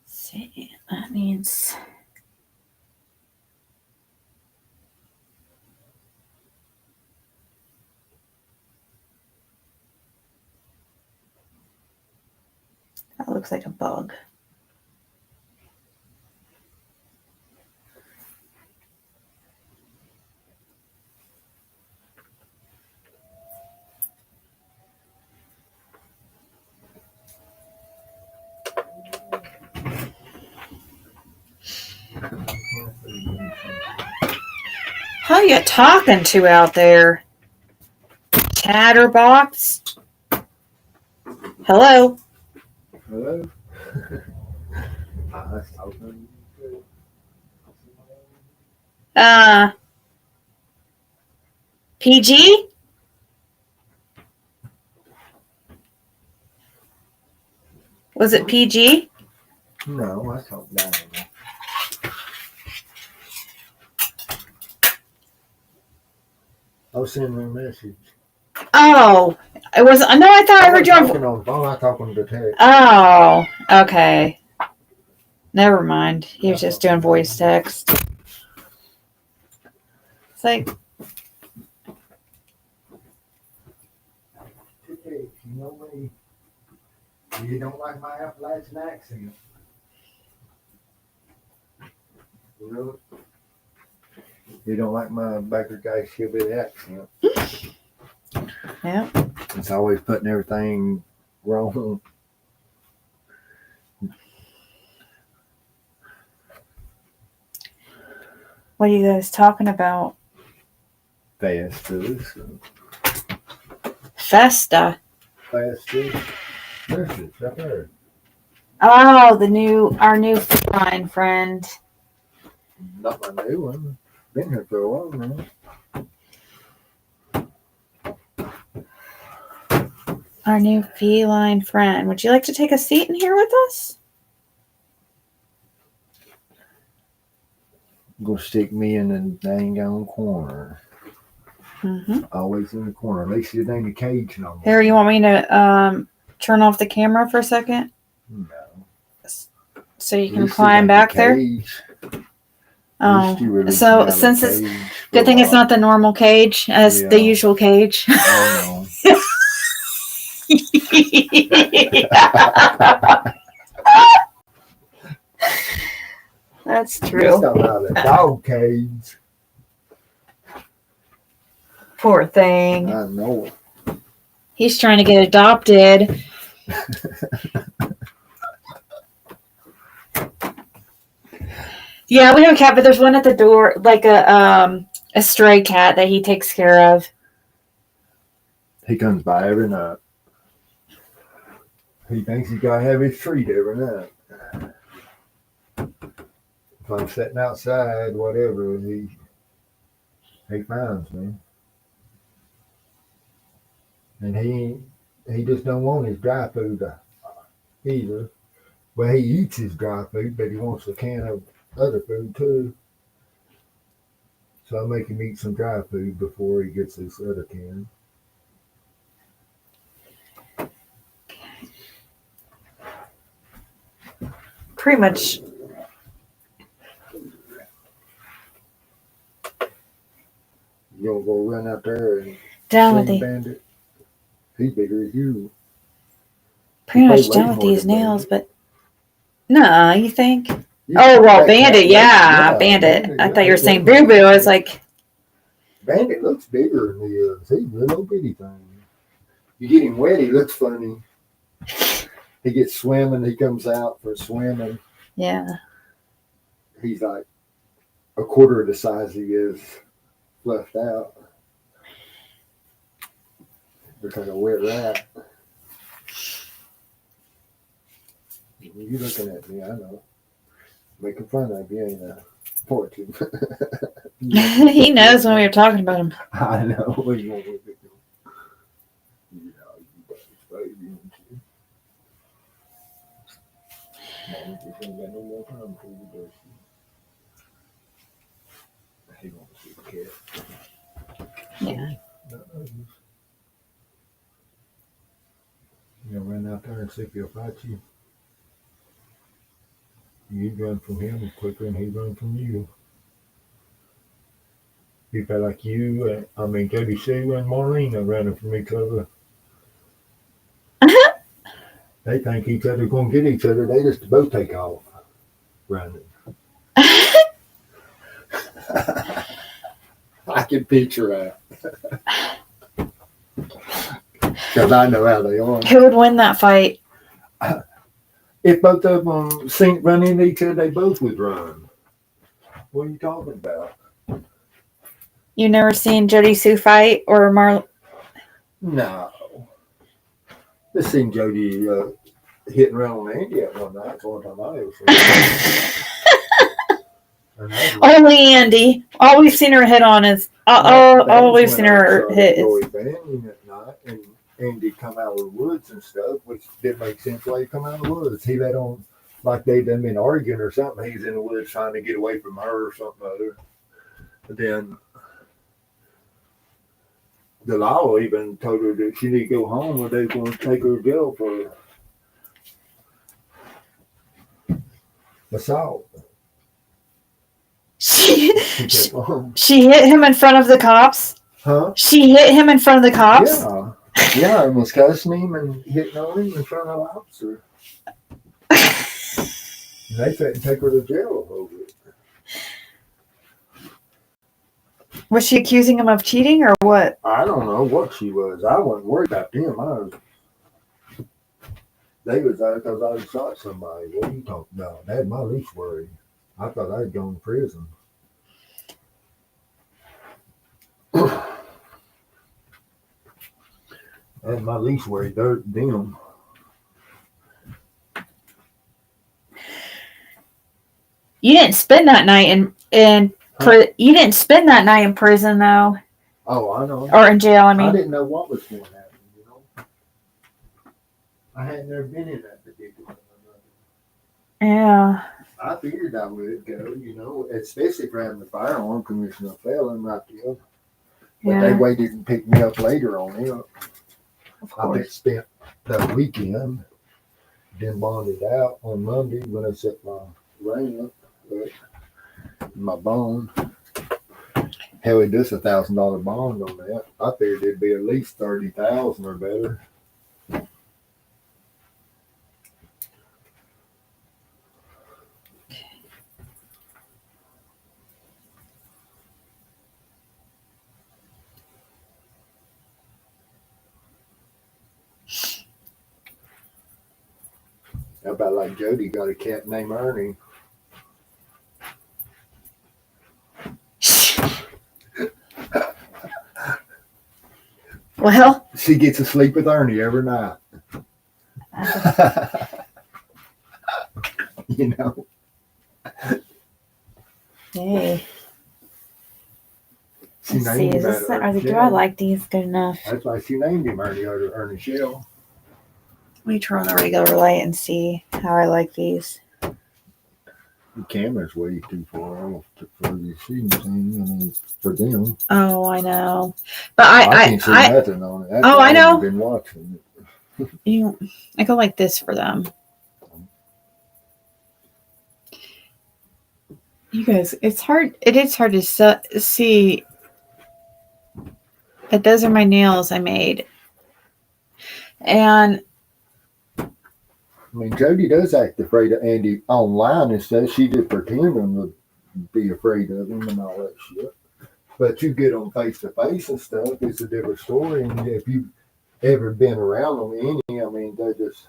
See, that means looks like a bug. Who you talking to out there? Chatterbox? Hello? Hello? I was talking to PG? Was it PG? No, I talked down. I was sending her a message. Oh, it was. No, I thought I heard you on. Talking on the phone. I talking to text. Oh, okay. Never mind. He was just doing voice text. It's like, You know me. You don't like my Appalachian accent. You know? You don't like my Baker guy shivvy accent. yeah. It's always putting everything wrong. What are you guys talking about? Festus. Festa. Festus. Festus, right there. Oh, our new fine friend. Not my new one. Been here for a while now. Our new feline friend. Would you like to take a seat in here with us? Go stick me in the dang on corner. Mm-hmm. Always in the corner. At least it ain't a cage no more. Here, you want me to turn off the camera for a second? No. So you can climb back there? Oh, so since it's good thing it's not the normal cage as the usual cage. I know. That's true. It's not like a dog cage. Poor thing. I know. He's trying to get adopted. Yeah, we have a cat, but there's one at the door, like a stray cat that he takes care of. He comes by every night. He thinks he's got to have his treat every night. If I'm sitting outside, whatever, he finds me. And he just don't want his dry food either. Well, he eats his dry food, but he wants a can of other food too. So I make him eat some dry food before he gets his other can. Pretty much. You gonna go run out there and Done with Bandit? He's bigger as you. Pretty much done with these nails, but no, you think? Oh well, Bandit, yeah, Bandit. I thought you were saying Boo Boo. I was like, Bandit looks bigger than he is. He's a little bitty thing. You get him wet, he looks funny. He gets swimming, he comes out for swimming. Yeah. He's like a quarter of the size he is fluffed out. Looks like a wet rat. You looking at me, I know. Making fun of you, ain't I? Poor kid. He knows when we were talking about him. I know. What do you want with it? Yeah, you got this baby, ain't you? Mom just ain't got no more time for you, does she? He wants to see the cat. Yeah. You know, run out there and see if he'll fight you. You run from him quicker than he run from you. You felt like you, Jody Sue and Maureen are running from each other. They think each other's going to get each other. They just both take off running. I can picture that. Because I know how they are. Who would win that fight? If both of them run into each other, they both would run. What are you talking about? You never seen Jody Sue fight or No. Just seen Jody hitting around on Andy at one night. It's the only time I ever seen her. Only Andy. All we've seen her hit on is all we've seen her hit is. At night, and Andy come out of the woods and stuff, which didn't make sense why he come out of the woods. He let on like they done been arguing or something. He's in the woods trying to get away from her or something other. But then Delilah even told her that she need to go home or they're going to take her to jail for assault. She hit him in front of the cops? Huh? She hit him in front of the cops? Yeah. Yeah, and was cussing him and hitting on him in front of the officer. And they threatened to take her to jail over it. Was she accusing him of cheating or what? I don't know what she was. I wasn't worried about them. They was there because I shot somebody. What are you talking about? That had my least worry. I thought I'd gone to prison. That's my least worry. They're them. You didn't spend that night you didn't spend that night in prison though. Oh, I know. Or in jail, I mean. I didn't know what was going to happen, you know. I had never been in that particular. Yeah. I figured I would go, you know, especially for having a firearm commission of felon right there. But they waited and picked me up later on it. I spent the weekend, then bonded out on Monday when I set my ring up, my bond. Hell, it does $1,000 bond on that. I figured it'd be at least 30,000 or better. How about like Jody got a cat named Ernie? Well, she gets to sleep with Ernie every night. You know. Hey. She named him do I like these good enough? That's why she named him Ernie Shell. Let me turn on the regular light and see how I like these. The camera's way too far off for the shooting thing. I mean, for them. Oh, I know. But I can't see nothing on it. That's I know. I've been watching it. I go like this for them. You guys, it's hard. It is hard to see. But those are my nails I made. And I mean, Jody does act afraid of Andy online and stuff. She just pretending to be afraid of him and all that shit. But you get on face to face and stuff, it's a different story. And if you've ever been around them, I mean, they just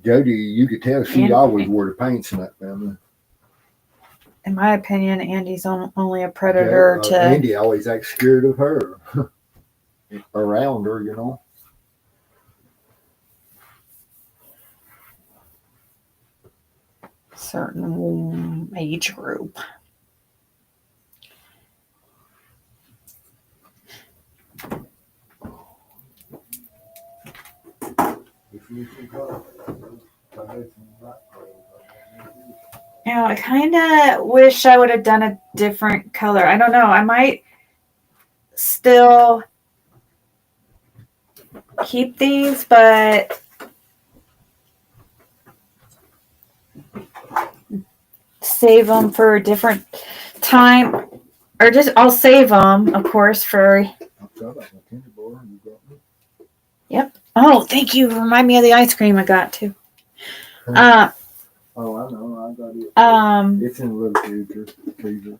Jody. You could tell she always wore the paints in that family. In my opinion, Andy's only a predator to. Andy always acts scared of her, around her, you know. Certain age group. Now, I kind of wish I would have done a different color. I don't know. I might still keep these, but save them for a different time. Or just, I'll save them, of course, for... Yep. Oh, thank you. Remind me of the ice cream I got too. Oh, I know. I got it. It's in a little freezer.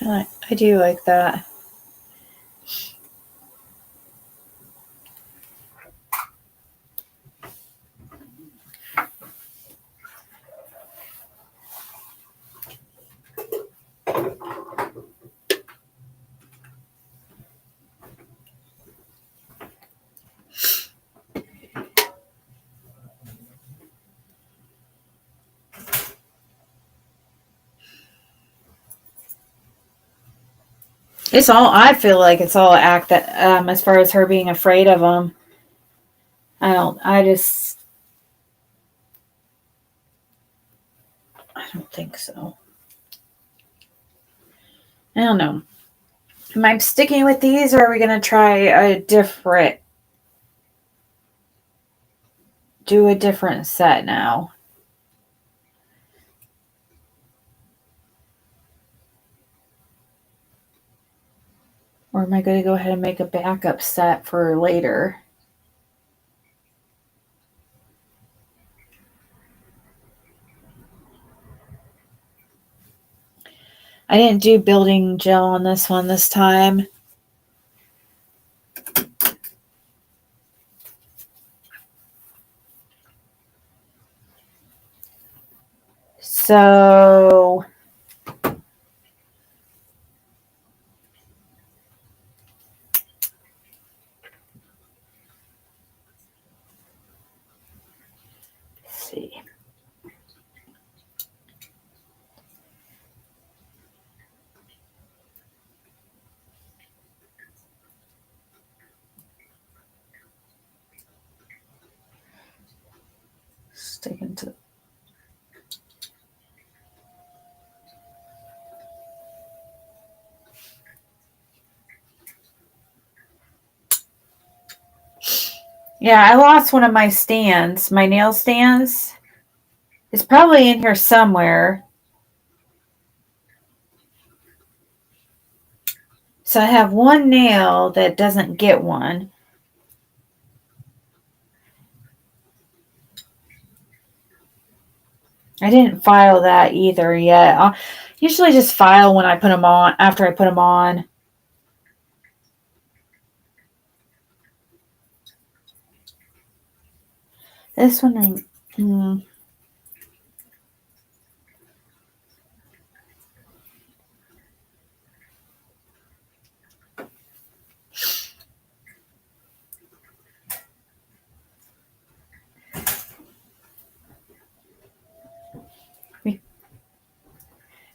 I do like that. It's all. I feel like it's all act that. As far as her being afraid of him, I don't. I don't think so. I don't know. Am I sticking with these, or are we gonna try a different? Do a different set now. Or am I going to go ahead and make a backup set for later? I didn't do building gel on this one this time. So let's see. Sticking to. Yeah, I lost one of my stands, my nail stands. It's probably in here somewhere. So I have one nail that doesn't get one. I didn't file that either yet. I'll usually just file when I put them on, after I put them on. This one,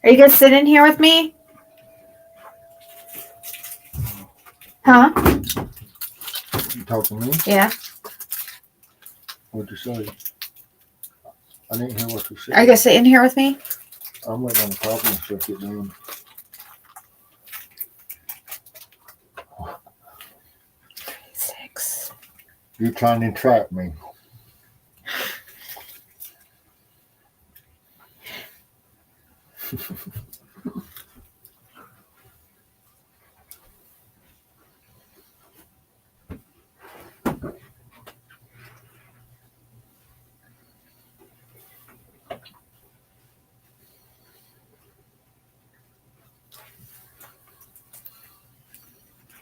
Are you guys sitting here with me? Huh? You talking to me? Yeah. What'd you say? I didn't hear what you said. Are you guys sitting here with me? I'm waiting on the coffee and stuff get done. Six. You're trying to entrap me.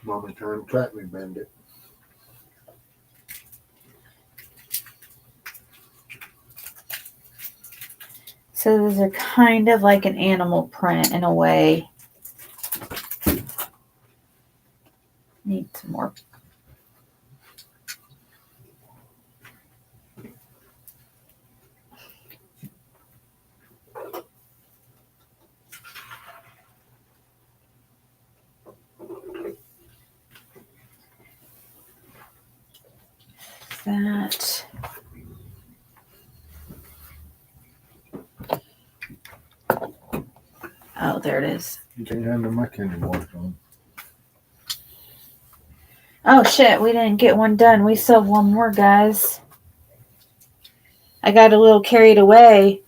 Mama trying to trap me, Bandit. So those are kind of like an animal print in a way. Need some more. That. there it is. You can't handle my candy bars on. Oh shit, we didn't get one done. We still have one more, guys. I got a little carried away.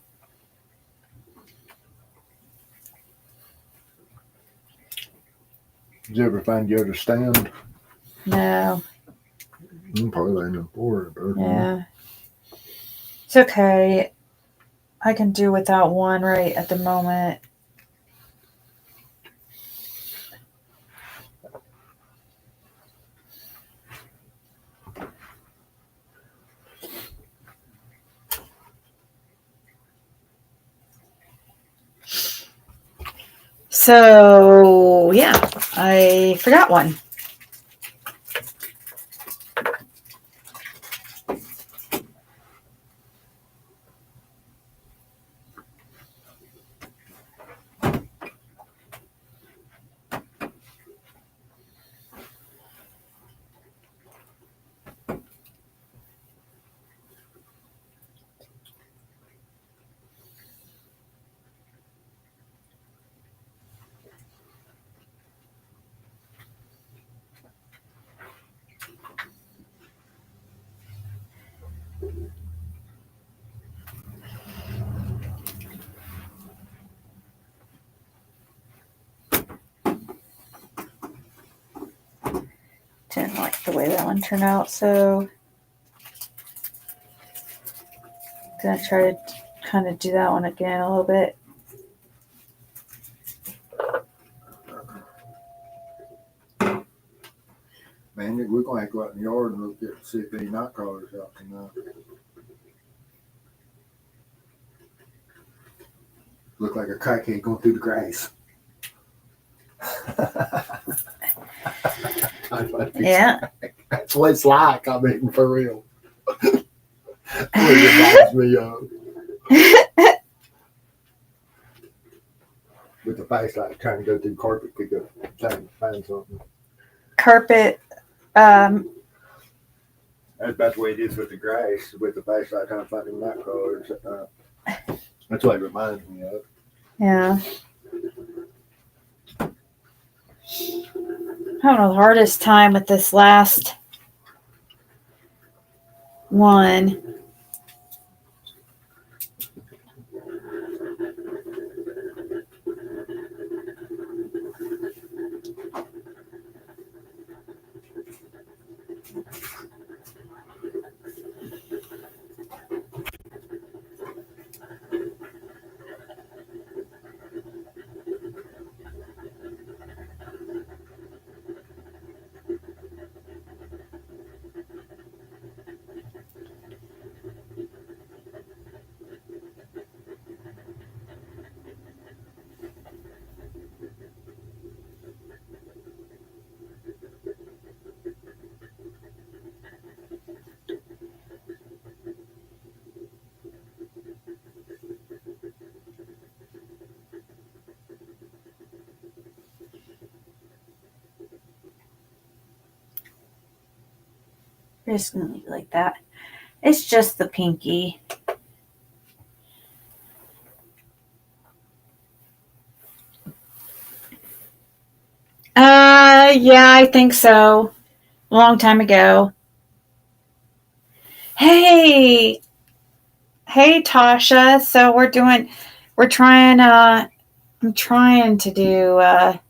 Did you ever find your other stand? No. Probably ain't no for it. Yeah. It's okay. I can do without one right at the moment. So, yeah, I forgot one. Didn't like the way that one turned out, so I'm gonna try to kind of do that one again a little bit. Man, we're gonna have to go out in the yard and look at see if any night crawlers out tonight. Look like a crackhead going through the grass. Yeah. That's what it's like. I mean, for real. What it reminds me of. With the flashlight trying to go through carpet, pick up, trying to find something. Carpet. That's about the way it is with the grass, with the flashlight trying to find them night crawlers. That's what it reminds me of. Yeah. I'm having the hardest time with this last one. We're just going to leave it like that. It's just the pinky. Yeah, I think so. A long time ago. Hey, Tasha. So I'm trying to do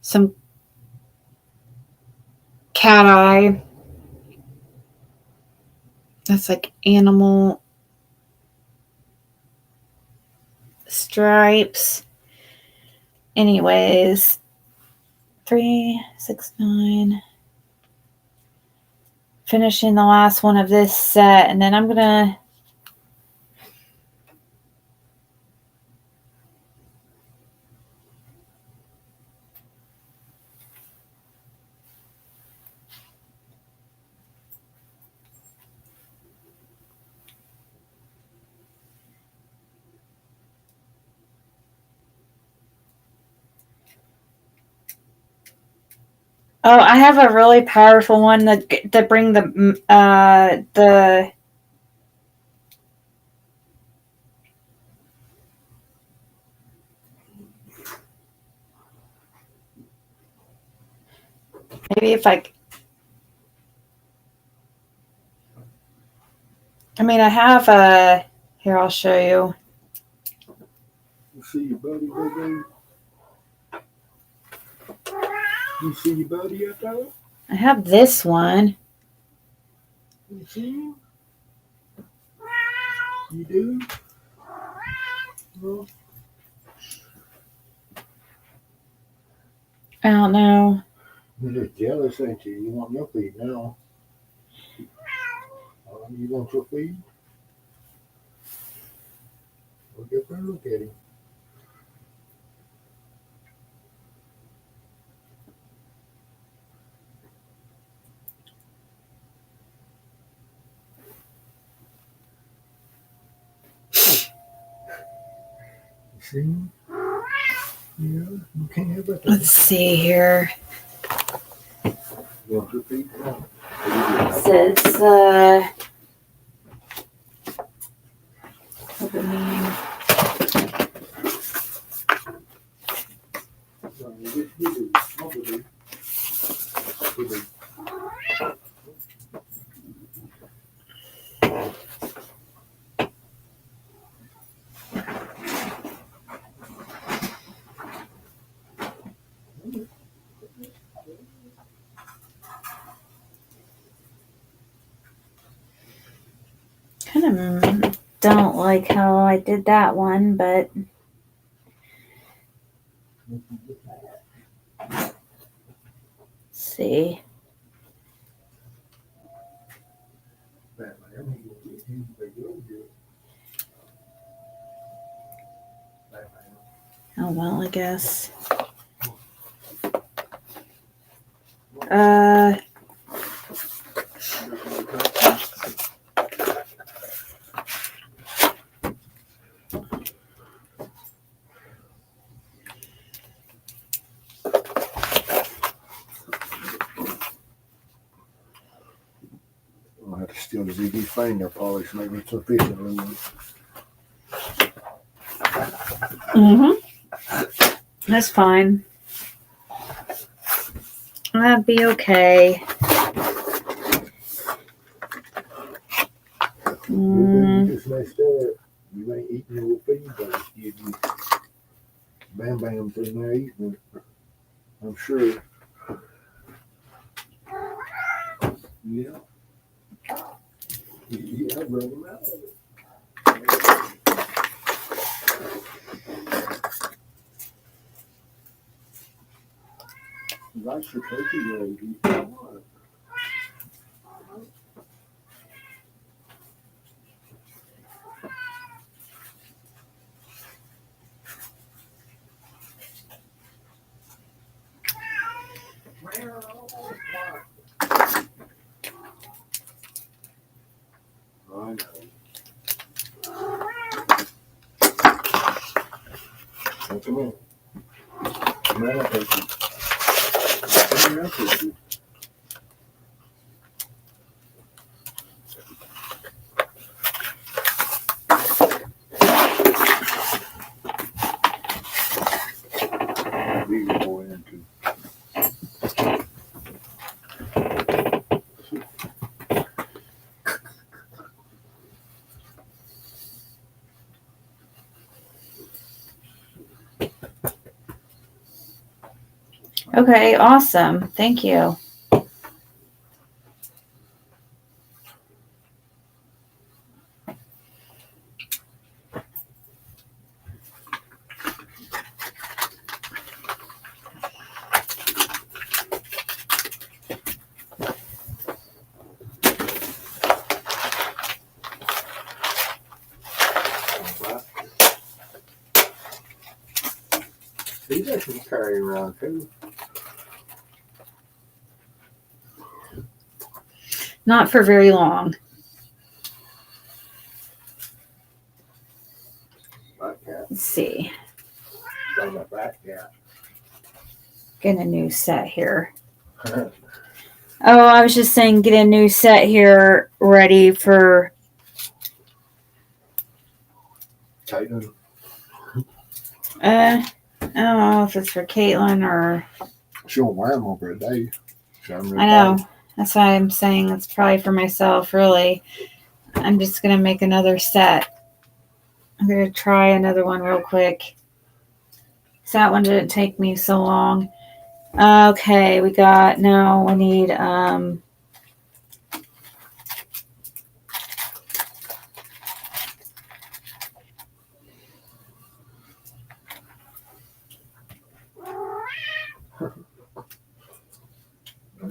some cat eye. That's like animal stripes. Anyways, 3, 6, 9. Finishing the last one of this set, and then I'm gonna Oh, I have a really powerful one that bring the Maybe if I I have a. Here, I'll show you. You see your buddy, baby? You see your buddy up there? I have this one. You see him? You do? Well, I don't know. you're just jealous, ain't you? You want your feed now. You want your feed? Well, get there and look at him. You see him? Yeah, you can't have that. Let's see here. You want your feed now? It says, opening. Kind of don't like how I did that one, but let's see. Oh well, I guess. I'll have to steal the ZD finger polish, make me sufficient. That's fine. That'd be okay. You just messed up. You ain't eating your feed, but you Bam Bam's in there eating it. I'm sure. Yeah. Yeah, I brought him out of it. That's your turkey gravy. I know. Come on. Come on, I'll take you. Come on, I'll take you. Bigger boy into. Okay, awesome. Thank you. These I can carry around too. Not for very long. Black cat. Let's see. Got my black cat. Get a new set here. Oh, I was just saying get a new set here ready for Caitlin. I don't know if it's for Caitlin or She'll wear them over a day. I know. That's why I'm saying it's probably for myself, really. I'm just going to make another set. I'm going to try another one real quick. So that one didn't take me so long. Okay, we need,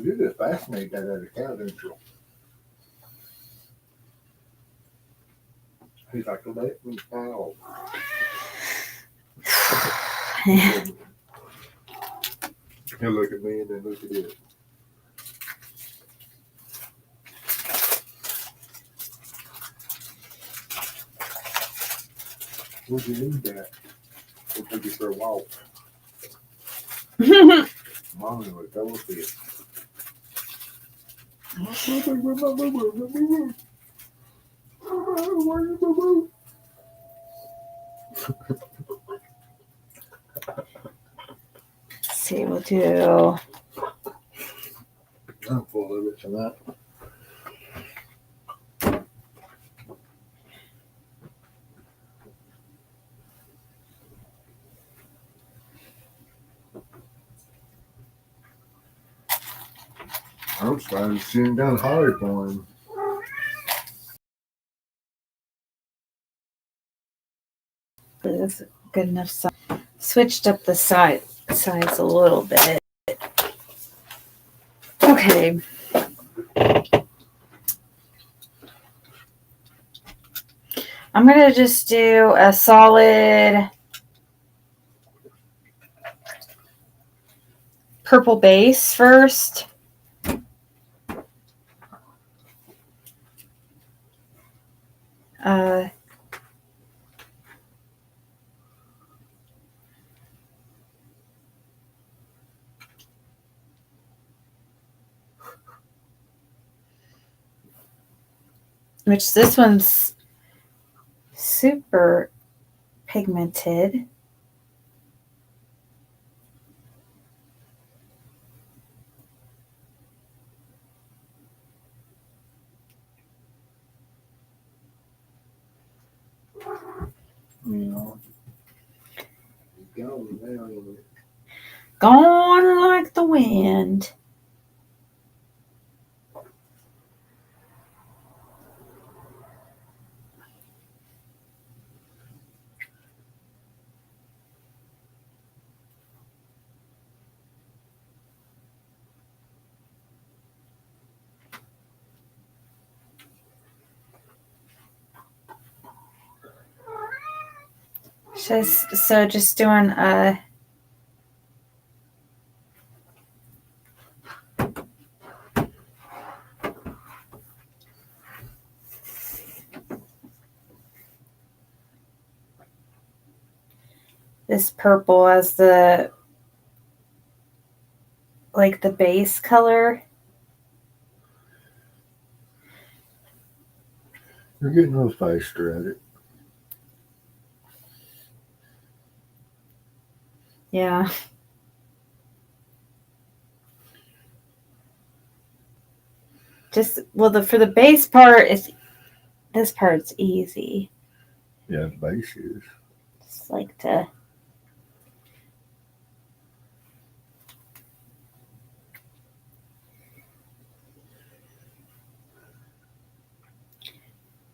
You just fascinate that other cow, don't you? He's like, let me out. He'll look at me and then look at it. Would you need that? We'll take you for a walk. Mommy would go with it. let's see, we'll do. I'm full of it tonight. I'm starting sitting down hard for him. That's good enough size. Switched up the size a little bit. Okay. I'm going to just do a solid purple base first. Which this one's super pigmented. You know, Gone like the wind. Just doing this purple as the base color. You're getting a little faster at it. Yeah. For the base part, this part's easy. Yeah, the base is. Just like to.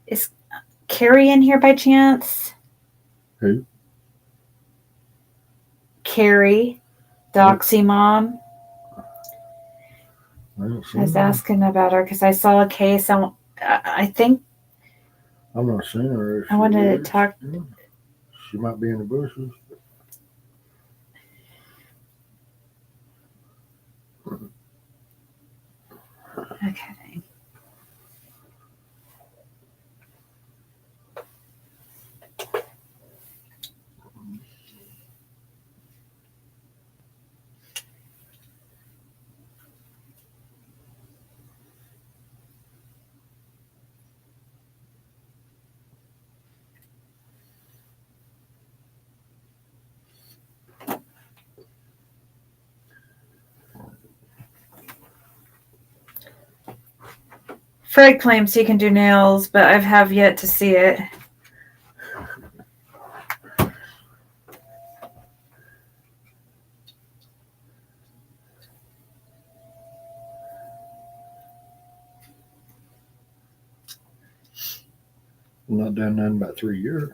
Is Carrie in here by chance? Who? Carrie, Doxy Mom. I was asking about her because I saw a case. I think. I'm not seeing her. I wanted to talk. She might be in the bushes. Okay. Fred claims he can do nails, but I have yet to see it. I'm not done nothing about 3 years.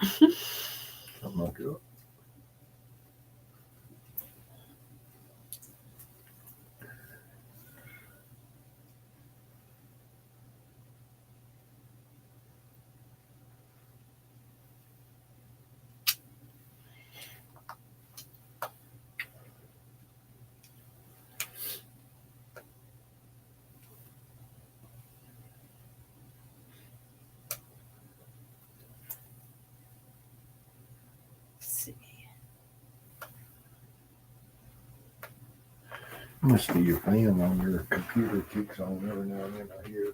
Something like that. Must be your fan on your computer kicks on every now and then. I hear.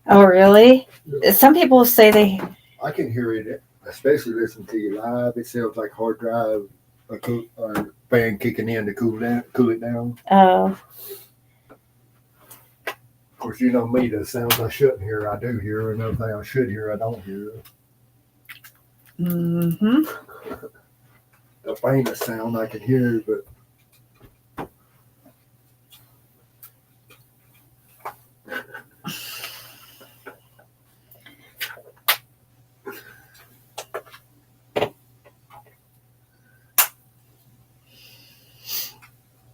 Oh, really? Yeah. Some people say they. I can hear it, especially listening to you live. It sounds like hard drive, a fan kicking in to cool it down. Oh. Of course, you know me. The sounds I shouldn't hear, I do hear, and everything I should hear, I don't hear. Mm-hmm. The faintest sound I can hear, but.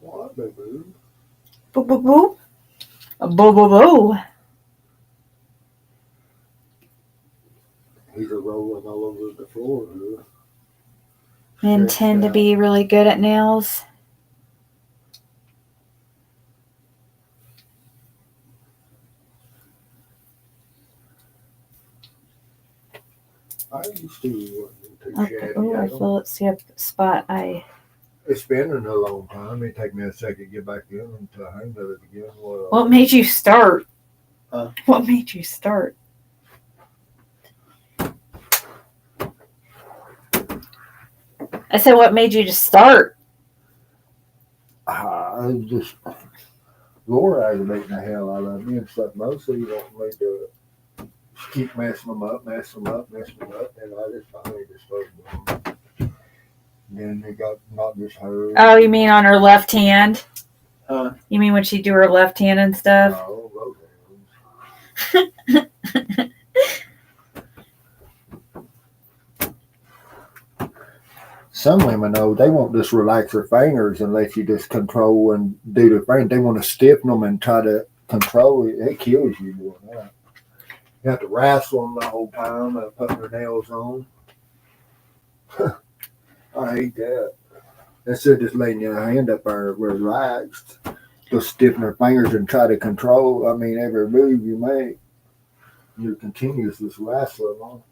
What, boo-boo? Boo-boo-boo? Boo-boo-boo. He's rolling all over the floor. Men tend to be really good at nails. I used to. Okay. Oh, I feel let's see a spot. It's been in a long time. It take me a second to get back in until I hang of it again. What made you start? Huh? What made you start? I said, what made you just start? I just Laura aggravating the hell out of me and stuff. Mostly want me to keep messing them up, and I just finally just started doing them. Then it got not just her. Oh, you mean on her left hand? Huh? You mean when she do her left hand and stuff? No, both hands. Some women, though, they won't just relax their fingers and let you just control and do their thing. They want to stiffen them and try to control it. It kills you doing that. You have to wrestle them the whole time and put their nails on. I hate that. Instead of just letting your hand up there relaxed, just stiffen their fingers and try to control, every move you make. You're continuous just wrestling on.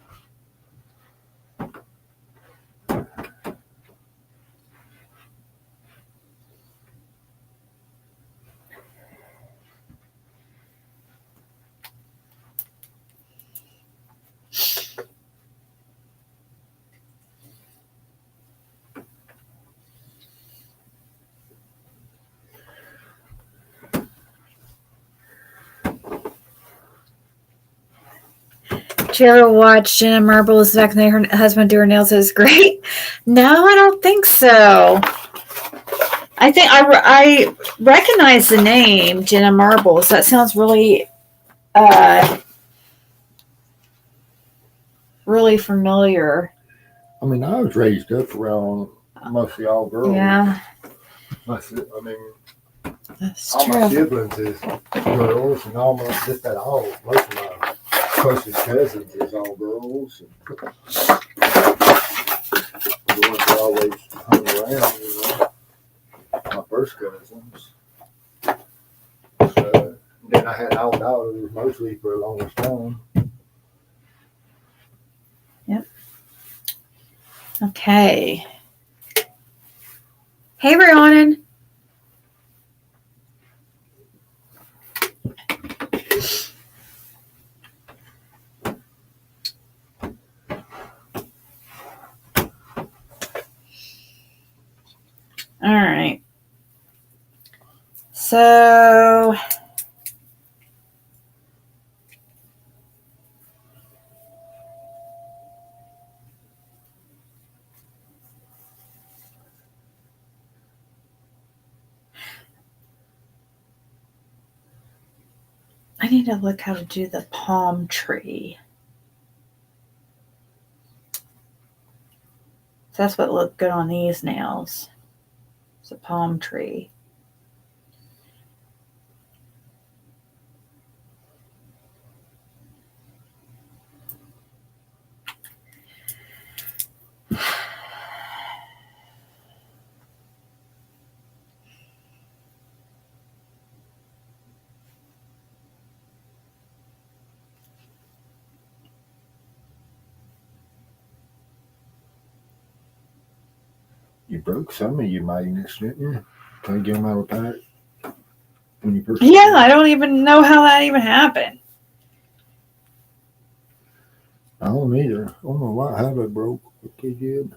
Did you ever watch Jenna Marbles back when her husband do her nails? It was great. No, I don't think so. I think I recognize the name Jenna Marbles. That sounds really, really familiar. I was raised up around mostly all girls. Yeah. That's That's all true. my siblings is girls, and most of my closest cousins is all girls. And the ones that always hung around, my first cousins. Then I had all daughters mostly for the longest time. Yep. Okay. Hey, Rhiannon. All right. So I need to look how to do the palm tree. So that's what looked good on these nails. It's a palm tree. You broke some of your magnets, didn't you? Can't get them out of the pack. When you first Yeah, I don't even know how that even happened. I don't either. I don't know why how they broke. What they did.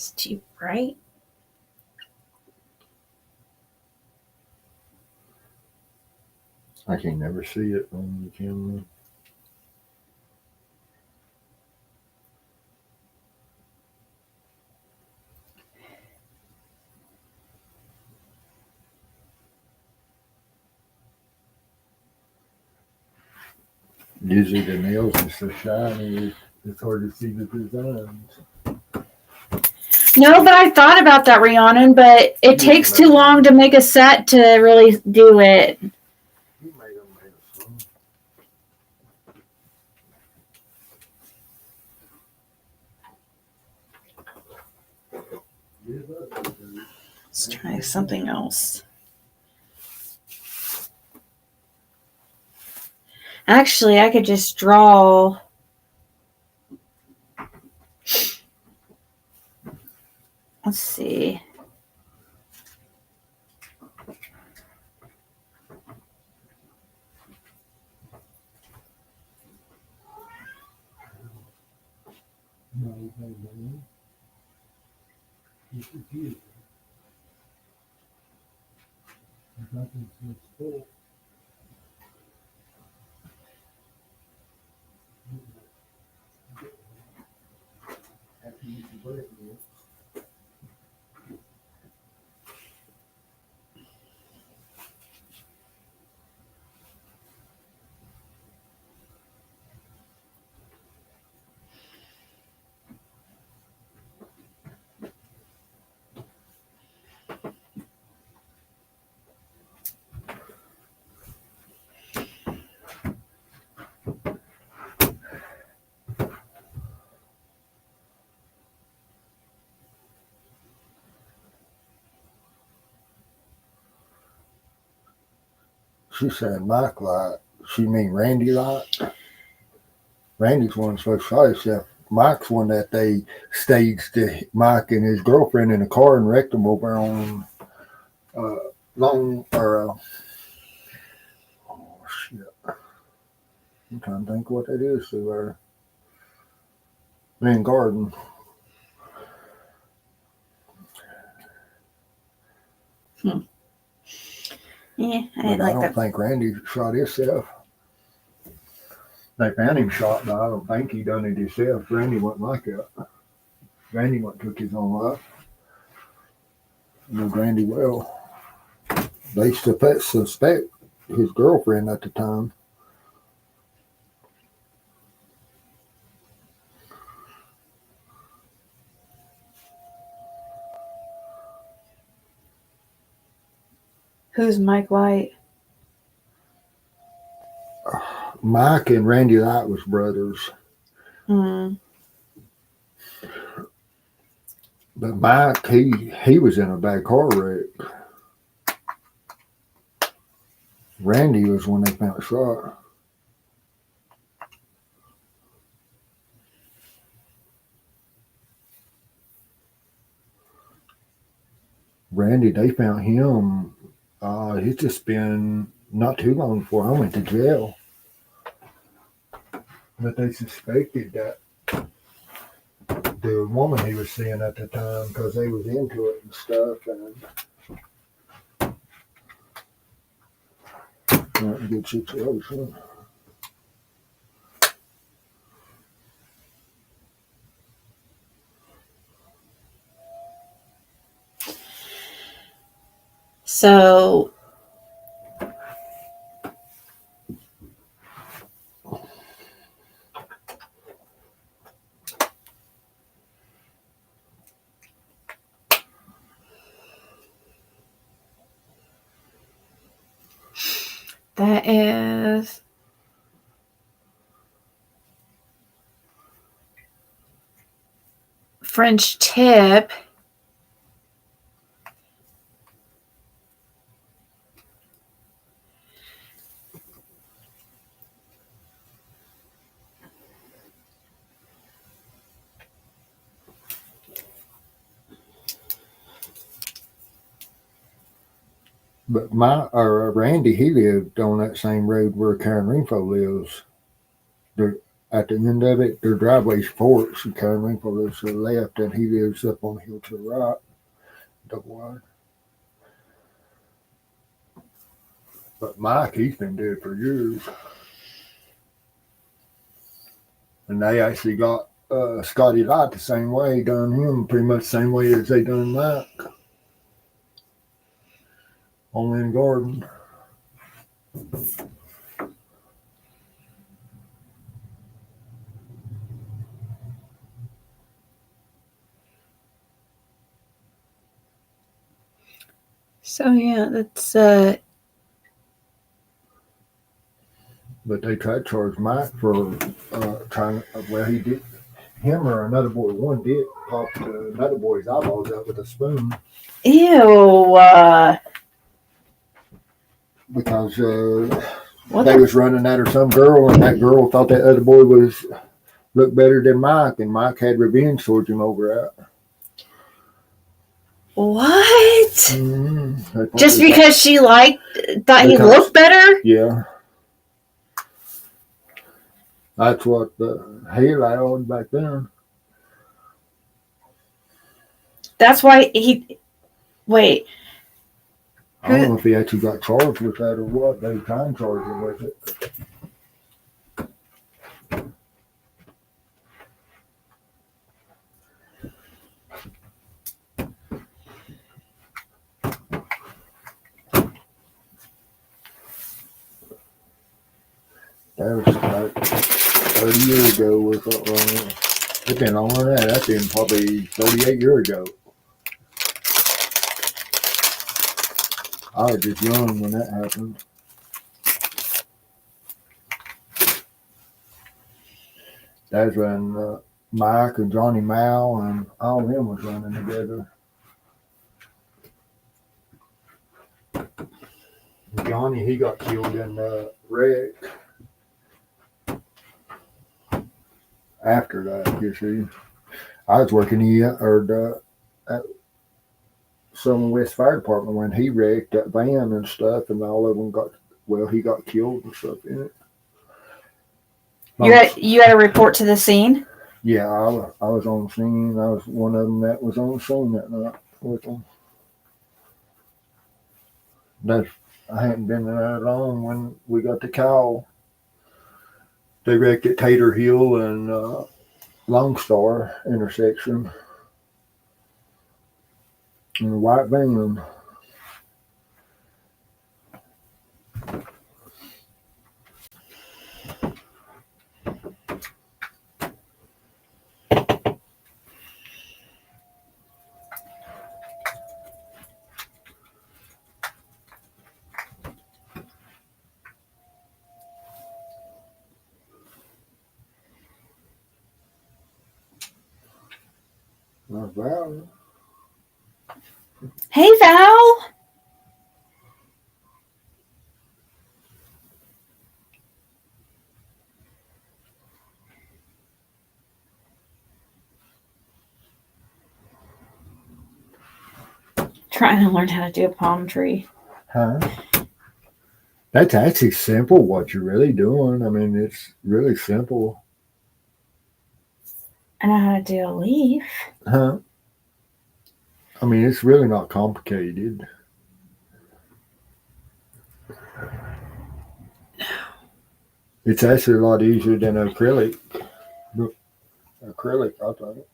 It's too bright. I can never see it on the camera. Usually the nails are so shiny, it's hard to see the designs. No, but I thought about that, Rhiannon, but it takes too long to make a set to really do it. You made them handsome. Let's try something else. Actually, I could just draw. Let's see. She said Mike Light. She mean Randy Light? Randy's one supposed to say stuff. Mike's one that they staged Mike and his girlfriend in a car and wrecked them over on oh shit. I'm trying to think what that is through there. Main Garden. Yeah, I But didn't I like don't that. think Randy shot himself. They found him shot, but I don't think he done it himself. Randy wasn't like that. Randy went took his own life. I know Randy well. They suspect his girlfriend at the time. Who's Mike White? Mike and Randy Light was brothers. Hmm. But Mike, he was in a bad car wreck. Randy was when they found shot. Randy, they found him. He's just been not too long before I went to jail. But they suspected that the woman he was seeing at the time, because they was into it and stuff, and not a good situation. So that is French tip. But Randy, he lived on that same road where Karen Ringfo lives. They're, at the end of it, their driveway's forks, and Karen Ringfo lives to the left, and he lives up on the hill to the right, double wide. But Mike, he's been dead for years. And they actually got Scotty Light the same way, done him pretty much the same way as they done Mike. Only in Garden. So yeah, that's But they tried to charge Mike for trying. Well, he did. Him or another boy. One did pop another boy's eyeballs out with a spoon. ew. Because they was running at her some girl, and that girl thought that other boy looked better than Mike, and Mike had revenge towards him over that. What? Mm-hmm. Just because she thought he looked better? Yeah. That's what he allowed back then. That's why he. Wait. I don't know if he actually got charged with that or what. They were trying to charge him with it. That was like 30 years ago or something. It's been longer than that. That's been probably 38 years ago. I was just young when that happened. That's when Mike and Johnny Mao and all of them was running together. Johnny, he got killed in the wreck. After that, you see, I was working at some West Fire Department when he wrecked that van and stuff, and all of them he got killed and stuff in it. You had a report to the scene? Yeah, I was on scene. I was one of them that was on scene that night with them. I hadn't been there that long when we got the call. They wrecked at Tater Hill and Lone Star intersection in a white van. Val. Hey, Val. trying to learn how to do a palm tree. Huh? That's actually simple what you're really doing. I mean, it's really simple. I know how to do a leaf. Huh? I mean, it's really not complicated. It's actually a lot easier than acrylic. Acrylic, I think.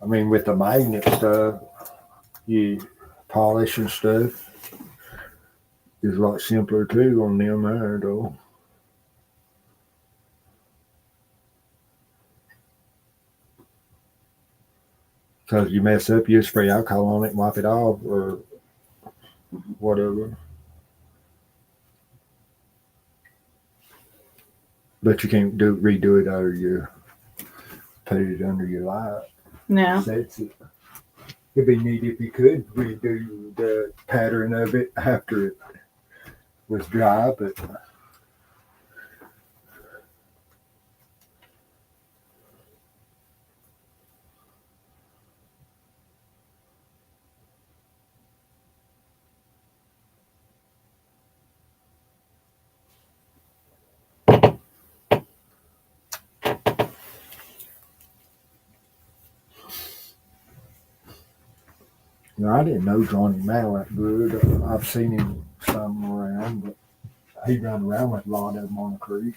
I mean, with the magnet stuff, you polish and stuff is a lot simpler too on them there, though. Because you mess up, you spray alcohol on it and wipe it off or whatever. But you can't redo it or you put it under your light. No. Sets it. It'd be neat if you could redo the pattern of it after it was dry, but I didn't know Johnny Mallett good. I've seen him some around, but he run around with a lot of them on the creek.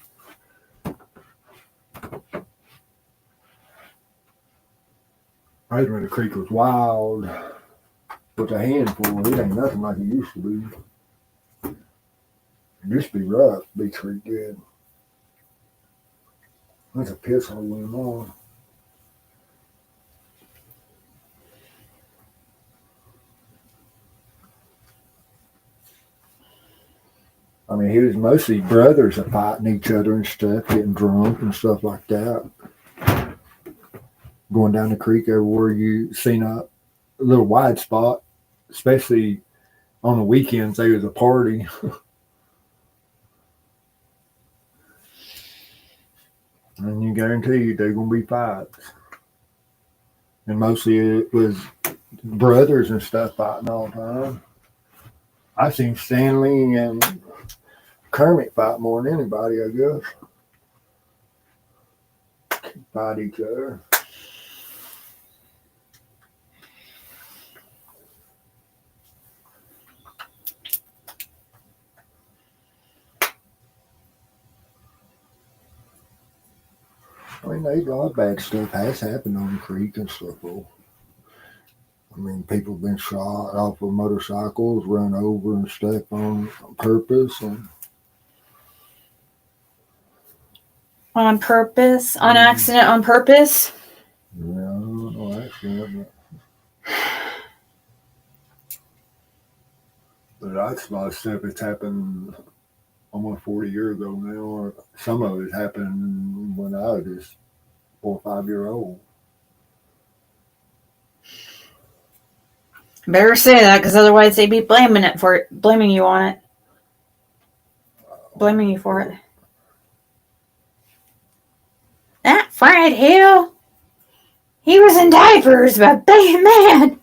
Right when the creek was wild, with a handful, it ain't nothing like it used to be. It used to be rough, Beach Creek did. That's a piss hole in them on. I mean, he was mostly brothers that fighting each other and stuff, getting drunk and stuff like that. Going down the creek everywhere you seen a little wide spot, especially on the weekends, there was a party. And you guarantee you they're going to be fights. And mostly it was brothers and stuff fighting all the time. I've seen Stanley and Kermit fight more than anybody, I guess. Fight each other. I mean, a lot of bad stuff has happened on the creek and stuff, though. I mean, people have been shot off of motorcycles, run over and stuff on purpose. And On purpose? On accident, on purpose? yeah, I don't know accident, but that's a lot of stuff that's happened almost 40 years ago now. Some of it happened when I was just 4 or 5 years old. Better say that, because otherwise they'd be blaming you on it. Blaming you for it. That Fred Hill, he was in diapers, but big man.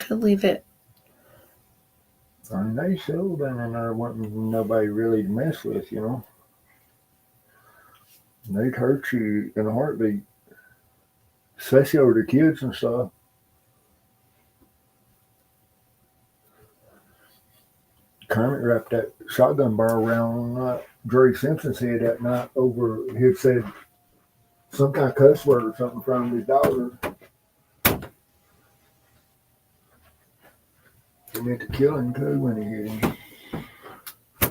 Believe it. I mean, they still been in there wanting nobody really to mess with, you know. They'd hurt you in a heartbeat, especially over the kids and stuff. Kermit wrapped that shotgun barrel around Dre Simpson's head that night over, he said some kind of cuss word or something from his daughter. He meant to kill him too when he hit him.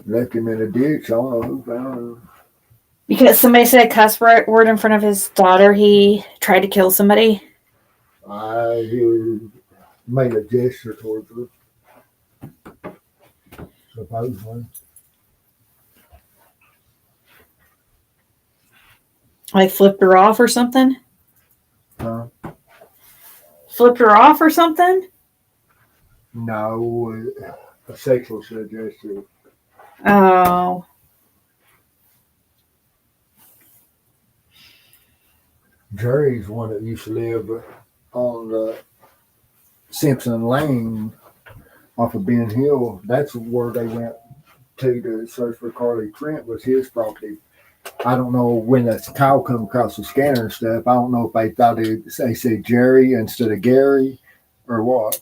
Left him in a ditch. I don't know who found him. Because somebody said a cuss word in front of his daughter, he tried to kill somebody. He made a gesture towards her. Supposedly. Like flipped her off or something? Huh? Flipped her off or something? No, a sexual suggestion. Oh. Jerry's one that used to live on Simpson Lane off of Ben Hill. That's where they went to search for Carly Trent, was his property. I don't know when that cow come across the scanner and stuff. I don't know if they thought they said Jerry instead of Gary or what.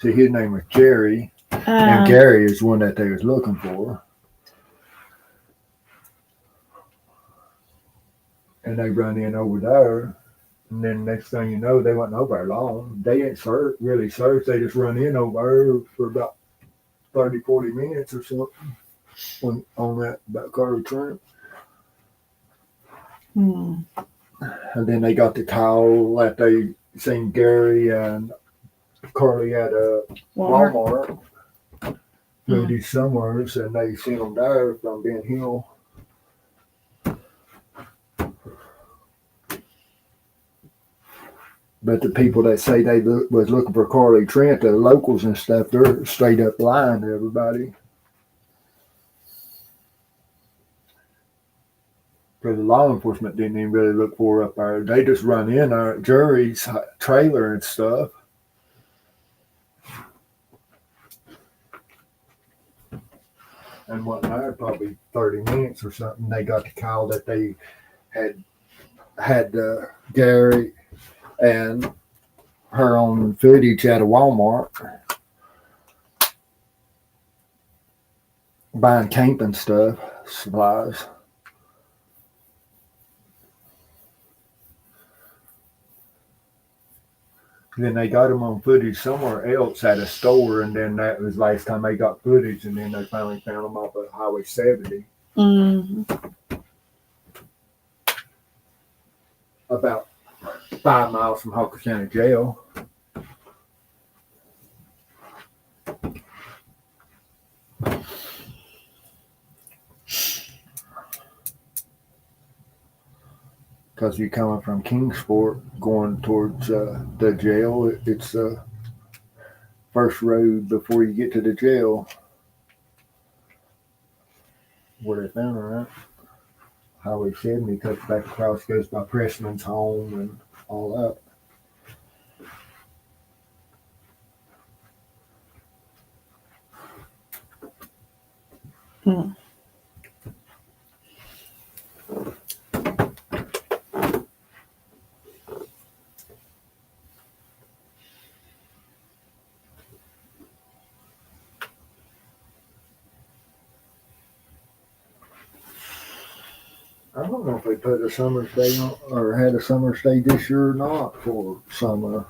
See, his name was Jerry, and Gary is one that they was looking for. And they run in over there, and then next thing you know, they wasn't over there long. They didn't really search. They just run in over there for about 30, 40 minutes or something on that about Carly Trent. And then they got the call that they seen Gary and Carly at a Walmart. Maybe somewhere, and they seen them there from Ben Hill. But the people that say they was looking for Carly Trent, the locals and stuff, they're straight up lying to everybody. Because the law enforcement didn't even really look for her up there. They just run in our Jerry's trailer and stuff. And wasn't there probably 30 minutes or something. They got the call that they had Gary and her on footage at a Walmart buying camping stuff, supplies. Then they got him on footage somewhere else at a store, and then that was the last time they got footage, and then they finally found him off at Highway 70. About 5 miles from Hawker County Jail. Because you're coming from Kingsport going towards the jail, it's the first road before you get to the jail where they found her at. Highway 70 cuts back across, goes by Pressman's home and all that. I don't know if they put a summer stay on or had a summer stay this year or not for summer.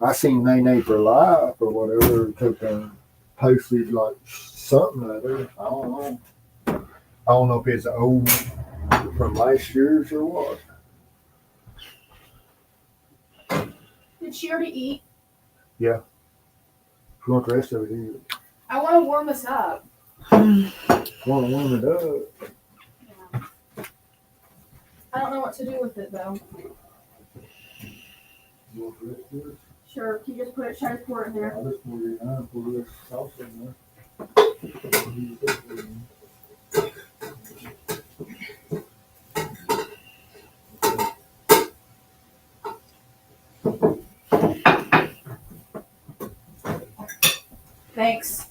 I seen Nene for Life or whatever took a postage like something other. I don't know. I don't know if it's old from last year's or what. Did she already eat? Yeah. If you want the rest of it, eat it. I want to warm this up. Want to warm it up? I don't know what to do with it though. You want the rest of it? Sure, can you just put it, try to pour it in there? I'll just pour this sauce in there. Thanks.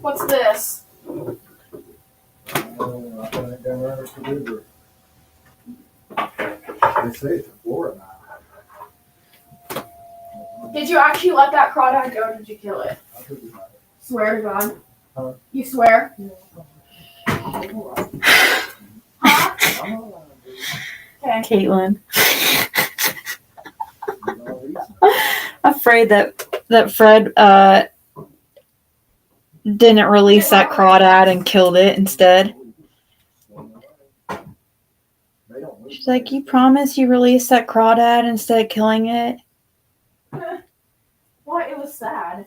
What's this? I think down there at the river. They say it's a Florida. Did you actually let that crawdad go or did you kill it? I could be right. Swear to God. Huh? You swear? Okay. Caitlin. Afraid that Fred didn't release that crawdad and killed it instead. They don't She's like, you promise you released that crawdad instead of killing it? What? It was sad.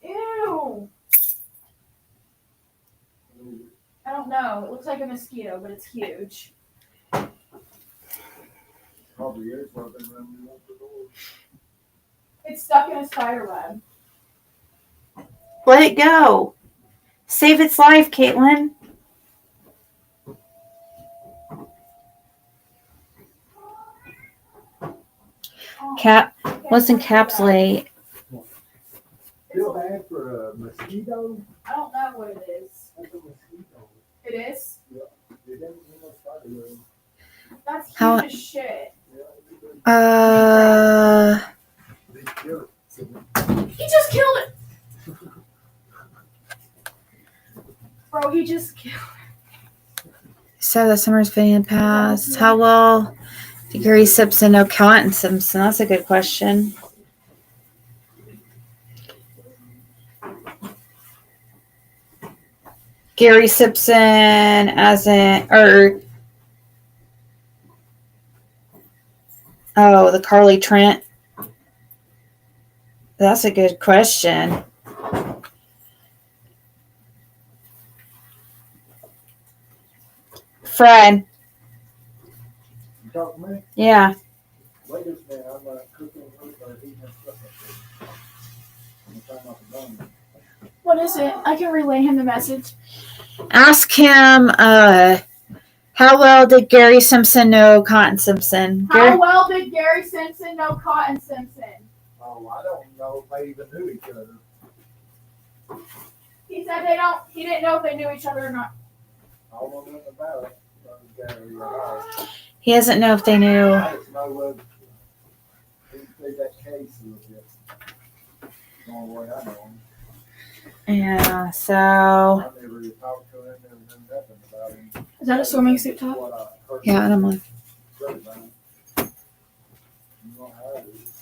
Ew. I don't know. It looks like a mosquito, but it's huge. Probably is. I've been running up the door. It's stuck in a spider web. Let it go. Save its life, Caitlin. Let's encapsulate. Feel bad for a mosquito? I don't know what it is. That's a mosquito. It is? Yeah. It doesn't even look spider web. That's huge How- as shit. They kill it. He just killed it! Bro, he just killed it. So the summer's fading past. How well did Gary Simpson know Cotton Simpson? That's a good question. Gary Simpson as in, the Carly Trent. That's a good question. Fred. You talking to me? Yeah. Wait a minute. I'm cooking or eating stuff up there. I'm trying not to burn it. What is it? I can relay him the message. Ask him, how well did Gary Simpson know Cotton Simpson? How well did Gary Simpson know Cotton Simpson? Oh, I don't know if they even knew each other. He said he didn't know if they knew each other or not. I don't know nothing about it. He doesn't know if they knew. I just know what that case was. The only way I know him. Yeah, so. I never really talked to him, never knew nothing about him. Is that a swimming suit top? What I heard Yeah, I'm like. about him. You know how it is.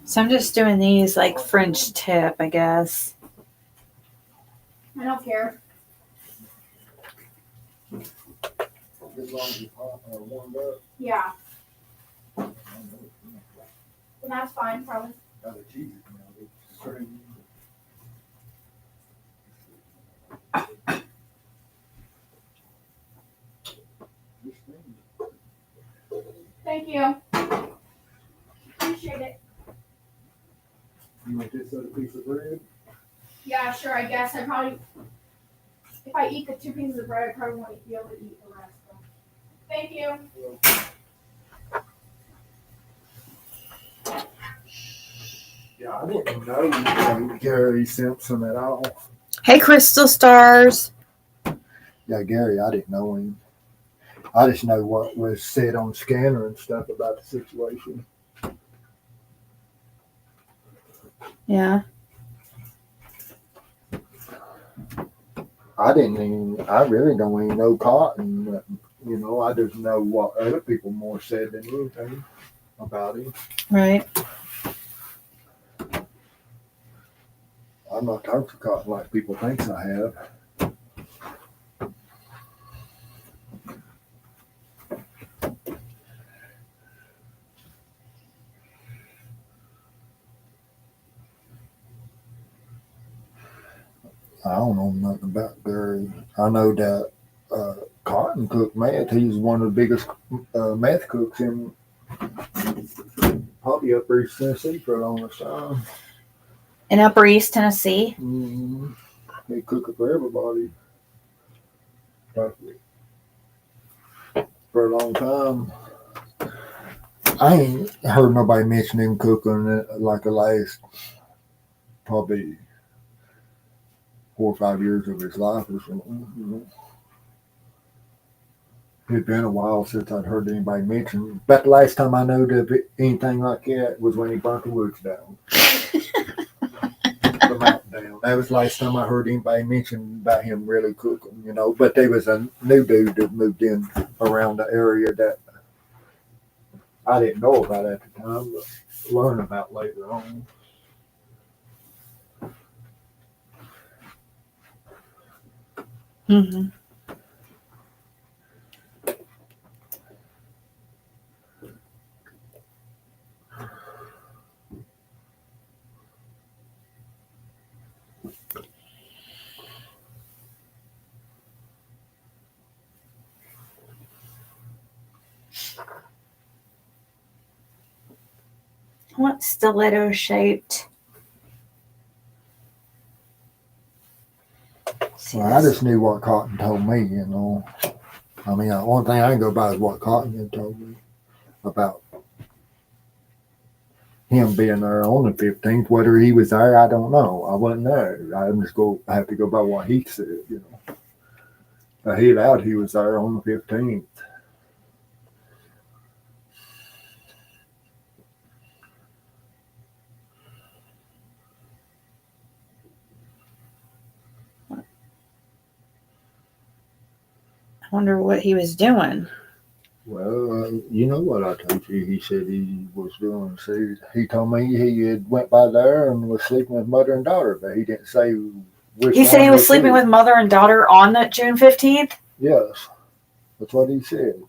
So I'm just doing these like French tip, I guess. I don't care. As long as it's hot or warmed up. Yeah. I don't know. And that's fine, probably. Got a cheese now. It's string. This thing. Thank you. Appreciate it. You want this other piece of bread? Yeah, sure, I guess. I probably, if I eat the 2 pieces of bread, I probably won't be able to eat the rest. So. Thank you. Yeah, I didn't know Gary Simpson at all. Hey, Crystal Stars. Yeah, Gary, I didn't know him. I just know what was said on scanner and stuff about the situation. Yeah. I really don't even know Cotton. You know, I just know what other people more said than anything about him. Right. I'm not talked to Cotton like people think I have. I don't know nothing about Gary. I know that Cotton cooked meth. He's one of the biggest meth cooks in probably Upper East Tennessee for a long time. In Upper East Tennessee. Mm-hmm. He cooked it for everybody. For a long time. I ain't heard nobody mention him cooking it like the last probably 4 or 5 years of his life or something. It'd been a while since I'd heard anybody mention. But the last time I know that anything like that was when he burnt the woods down. The mountain down. That was the last time I heard anybody mention about him really cooking, you know. But there was a new dude that moved in around the area that I didn't know about at the time, but learn about later on. Mm-hmm. What stiletto shaped? Well, I just knew what Cotton told me, you know. I mean, one thing I can go by is what Cotton had told me about him being there on the 15th. Whether he was there, I don't know. I wasn't there. I have to go by what he said, you know. He allowed he was there on the 15th. I wonder what he was doing. Well, you know what I told you. He said he was doing. See, he told me he had went by there and was sleeping with mother and daughter, but he didn't say which. He said he was sleeping with mother and daughter on that June 15th? Yes, that's what he said.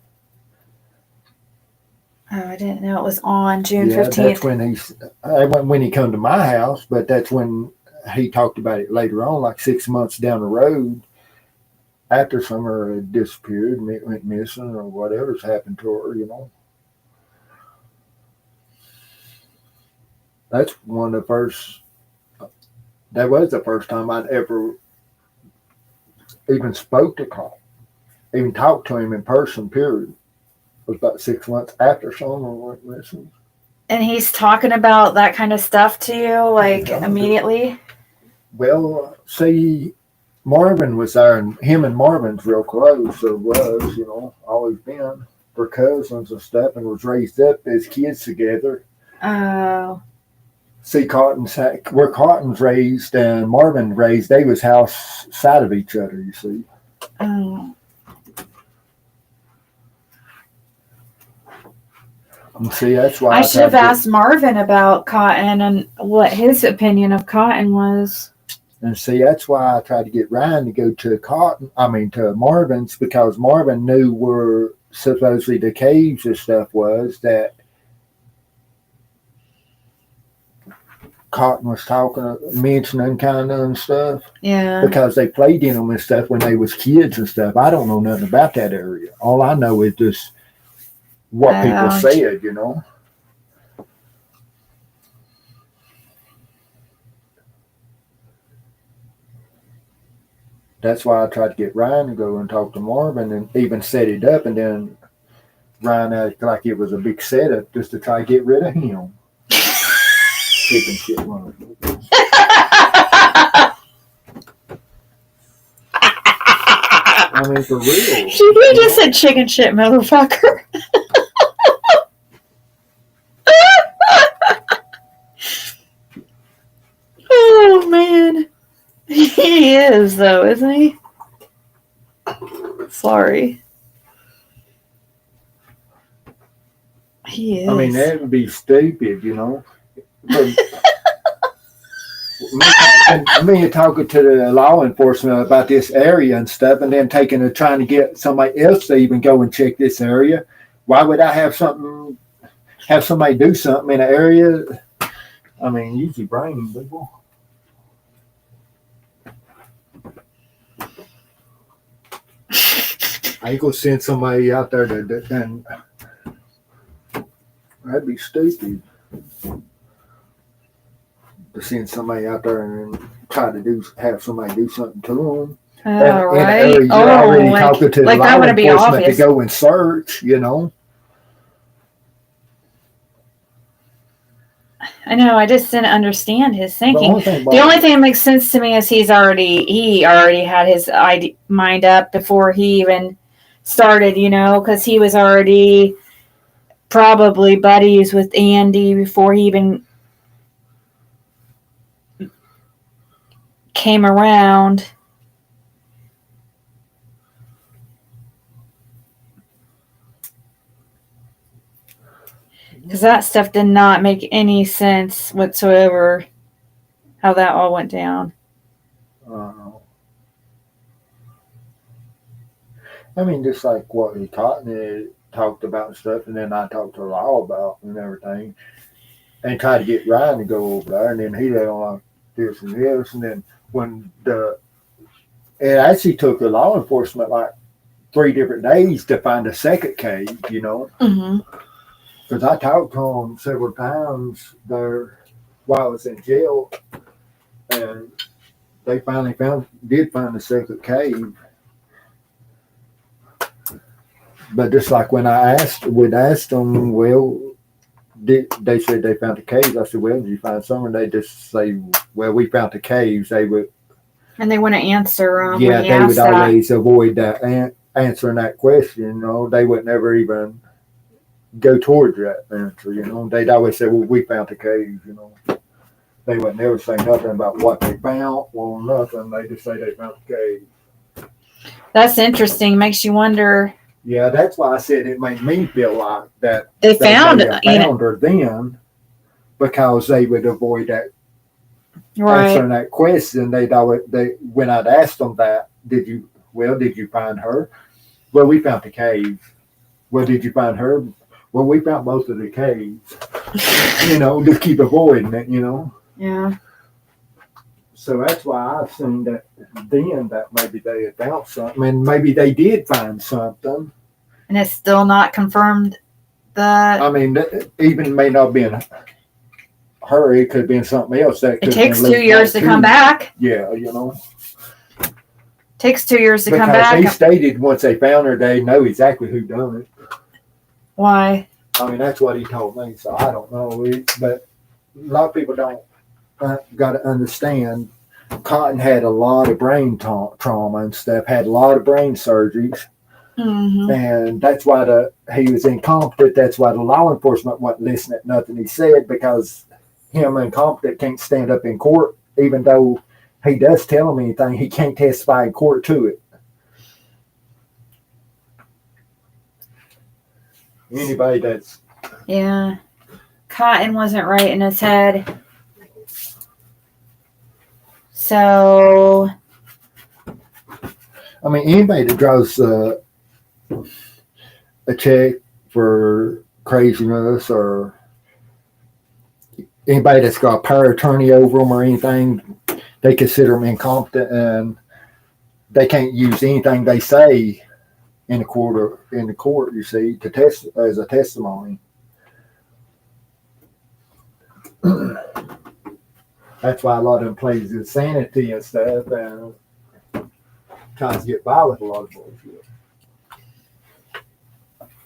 Oh, I didn't know it was on June 15th. That's when he come to my house, but that's when he talked about it later on, like 6 months down the road. After Summer had disappeared and it went missing or whatever's happened to her, you know. That was the first time I'd ever even spoke to Carl, even talked to him in person, period. It was about 6 months after Summer went missing. And he's talking about that kind of stuff to you, like, immediately? Well, see, Marvin was there, and him and Marvin's real close, or was, you know, always been. They're cousins and stuff, and was raised up as kids together. Oh. See, where Cotton's raised and Marvin raised, they was house side of each other, you see. Oh. And see, that's why I should have asked Marvin about Cotton and what his opinion of Cotton was. And see, that's why I tried to get Ryan to go to Marvin's, because Marvin knew where supposedly the caves and stuff was that Cotton was mentioning kind of and stuff. Yeah. Because they played in them and stuff when they was kids and stuff. I don't know nothing about that area. All I know is just what people said, you know. That's why I tried to get Ryan to go and talk to Marvin and even set it up, and then Ryan acted like it was a big setup just to try to get rid of him. Chicken shit motherfucker. I mean, for real. You just said chicken shit motherfucker. Oh, man. He is, though, isn't he? Sorry. He is. I mean, that would be stupid, you know. Me talking to the law enforcement about this area and stuff, and then trying to get somebody else to even go and check this area. Why would I have somebody do something in an area? I mean, use your brain, people. I ain't gonna send somebody out there and that'd be stupid. To send somebody out there and try to have somebody do something to them. Oh, right. You're already talking to the law that would be enforcement obvious. to go and search, you know. I know. I just didn't understand his thinking. The only thing that makes sense to me is he already had his mind up before he even started, you know, because he was already probably buddies with Andy before he even came around. Because that stuff did not make any sense whatsoever, how that all went down. I mean, just like what he taught me, talked about and stuff, and then I talked to Law about and everything, and tried to get Ryan to go over there, and then he let on like this and this, and then when it actually took the law enforcement like 3 different days to find a second cage, you know. Because I talked to him several times there while I was in jail, and they finally did find a second cave. But just like when we'd asked them, well, they said they found the caves. I said, well, did you find some? And they just say, well, we found the caves. They would, and they wouldn't answer. Yeah, they would always avoid that answering that question. You know, they would never even go towards that answer. You know, they'd always say, well, we found the caves. You know, they would never say nothing about what they found or nothing. They just say they found the caves. That's interesting. Makes you wonder. Yeah, that's why I said it made me feel like that they found her then, because they would avoid that answering that question. When I'd asked them that, did you find her? Well, we found the cave. Well, did you find her? Well, we found most of the caves. You know, just keep avoiding it. You know. Yeah. So that's why I've seen that then that maybe they had found something, and maybe they did find something. And it's still not confirmed that. I mean, even may not have been her. It could have been something else. It takes 2 years to come back. Yeah, you know. Takes 2 years to come back. He stated once they found her, they know exactly who done it. Why? I mean, that's what he told me, so I don't know. But a lot of people don't got to understand. Cotton had a lot of brain trauma and stuff, had a lot of brain surgeries. And that's why he was incompetent. That's why the law enforcement wasn't listening to nothing he said, because him incompetent can't stand up in court, even though he does tell them anything. He can't testify in court to it. Anybody that's... Yeah. Cotton wasn't right in his head. So... I mean, anybody that draws a check for craziness, or anybody that's got a power attorney over them or anything, they consider them incompetent, and they can't use anything they say in the court, you see, to test as a testimony. That's why a lot of them plays insanity and stuff, and tries to get by with a lot of bullshit.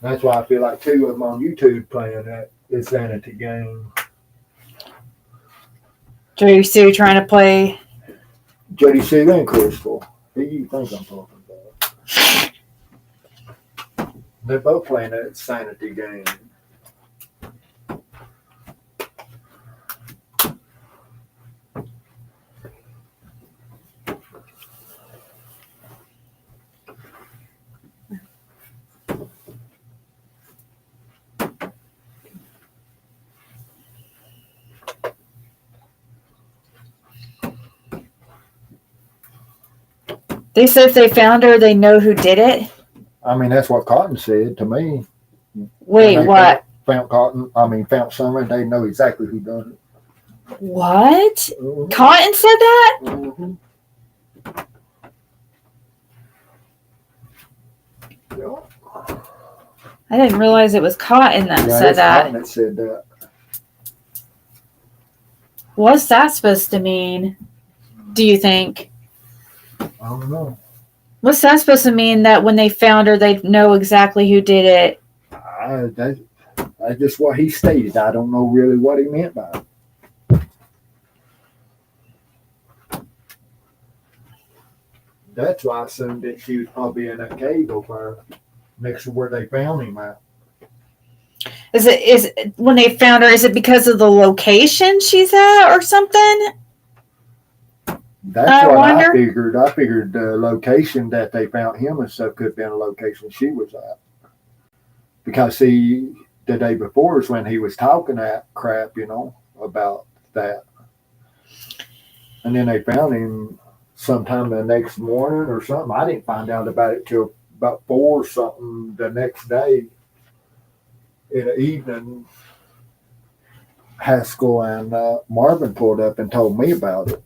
That's why I feel like 2 of them on YouTube playing that insanity game. Jody Sue trying to play. Jody Sue and Crystal. Who do you think I'm talking about? They're both playing that insanity game. They said if they found her, they know who did it. I mean, that's what Cotton said to me. Wait, what? Found Summer, they know exactly who done it. What? Mm-hmm. Cotton said that? Mm-hmm. Yeah. I didn't realize it was Cotton that said that. Cotton that said that. What's that supposed to mean? Do you think? I don't know. What's that supposed to mean, that when they found her, they know exactly who did it? That's just what he stated. I don't know really what he meant by it. That's why I assumed that she was probably in that cave over next to where they found him at. Is it when they found her, is it because of the location she's at or something? That's I what wonder. I figured. I figured the location that they found him and stuff could have been a location she was at. Because see, the day before is when he was talking that crap, about that. And then they found him sometime the next morning or something. I didn't find out about it till about 4 or something the next day in the evening. Haskell and Marvin pulled up and told me about it.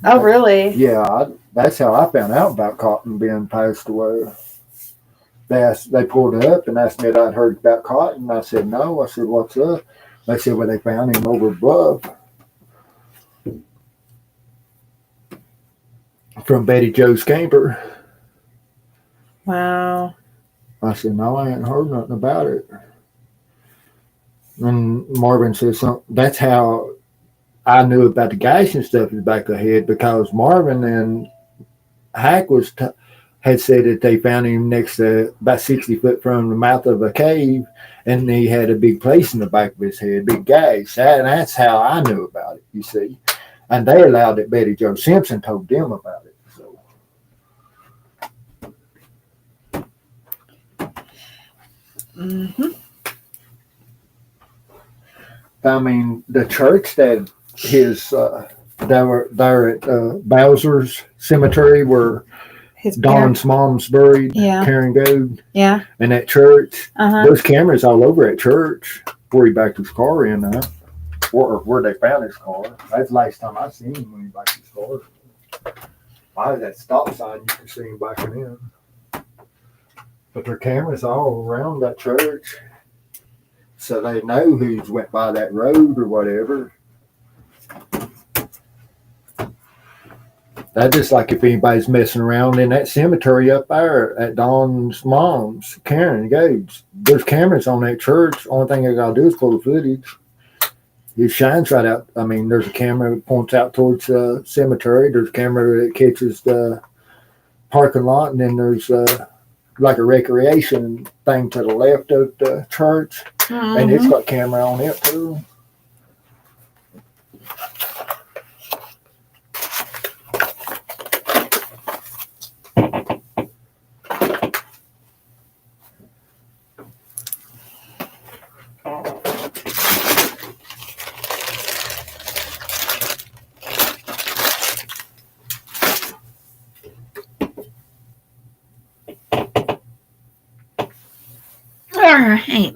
Oh, really? Yeah, that's how I found out about Cotton being passed away. They pulled up and asked me if I'd heard about Cotton. I said no. I said, what's up? They said, well, they found him over above from Betty Jo's camper. Wow. I said, no, I ain't heard nothing about it. And Marvin said something. That's how I knew about the gash and stuff in the back of the head, because Marvin and Hack had said that they found him next to about 60 foot from the mouth of a cave, and he had a big place in the back of his head, big gash. And that's how I knew about it, you see. And they allowed that Betty Jo Simpson told them about it. So. Mm-hmm. I mean, the church that they were there at Bowser's Cemetery where Dawn's mom's buried, Yeah. Karen Goad. Yeah. And that church, Uh-huh. there's cameras all over that church where he backed his car in, or where they found his car. That's the last time I seen him when he backed his car. I had that stop sign, you could see him backing in. But there are cameras all around that church, so they know who's went by that road or whatever. That's just like if anybody's messing around in that cemetery up there at Dawn's mom's, Karen Gates. There's cameras on that church. Only thing they gotta do is pull the footage. It shines right out. I mean, there's a camera that points out towards the cemetery. There's a camera that catches the parking lot, and then there's like a recreation thing to the left of the church, and it's got camera on it too. Alright.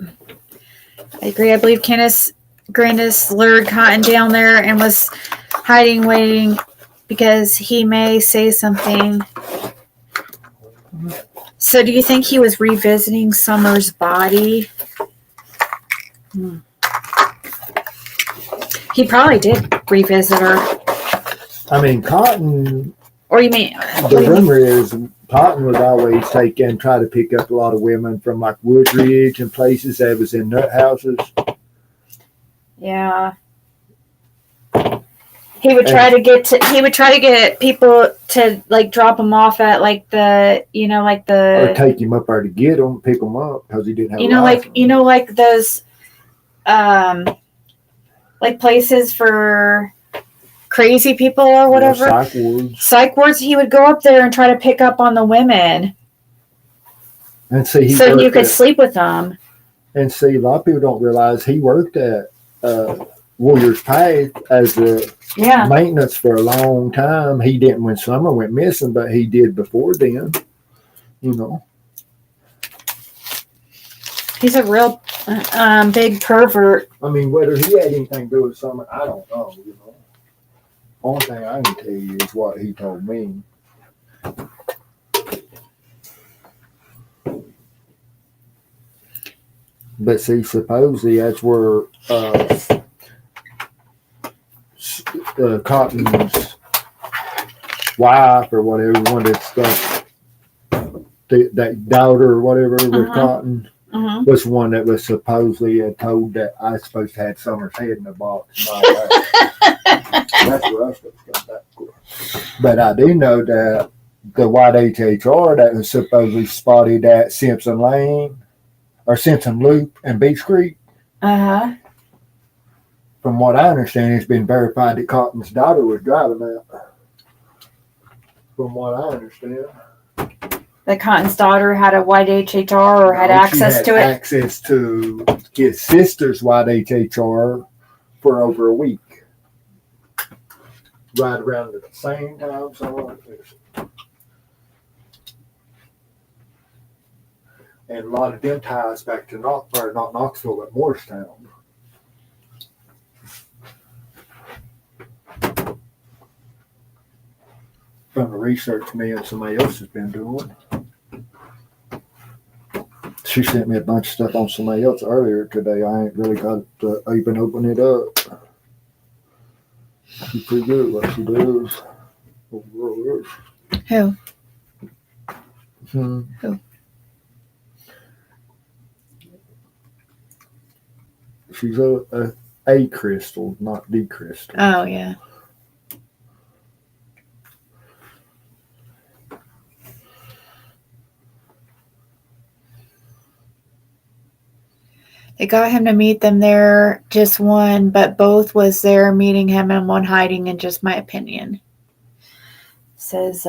I agree. I believe Grandis lured Cotton down there and was hiding, waiting, because he may say something. So do you think he was revisiting Summer's body? He probably did revisit her. I mean, Cotton. Or you mean The rumor is Cotton would always take and try to pick up a lot of women from like Woodridge and places that was in nut houses. Yeah. He would try to get people to like drop him off at like the or take him up there to get them, pick them up because he didn't have like those like places for crazy people or whatever. Psych wards. He would go up there and try to pick up on the women. And see, so you could sleep with them. And see, a lot of people don't realize he worked at Warriors Path as a maintenance for a long time. He didn't when Summer went missing, but he did before then. He's a real big pervert. I mean, whether he had anything to do with Summer, I don't know. Only thing I can tell you is what he told me. But see, supposedly that's where Cotton's wife or whatever, one of that stuff, that daughter or whatever with Cotton, was one that was supposedly told that I was supposed to have Summer's head in the box. That's where I got that for. But I do know that the white HHR that was supposedly spotted at Simpson Lane or Simpson Loop and Beach Creek. from what I understand, it's been verified that Cotton's daughter was driving that. From what I understand. That Cotton's daughter had a white HHR or had No, she access had to it? access to his sister's white HHR for over a week. Right around at the same time, something like this. And a lot of them ties back to not Knoxville, but Morristown. From the research me and somebody else has been doing. She sent me a bunch of stuff on somebody else earlier today. I ain't really got to even open it up. She's pretty good at what she does. Who? Hmm. Who? She's a crystal, not the crystal. Oh, yeah. They got him to meet them there, just one, but both was there meeting him and one hiding, in just my opinion. Says,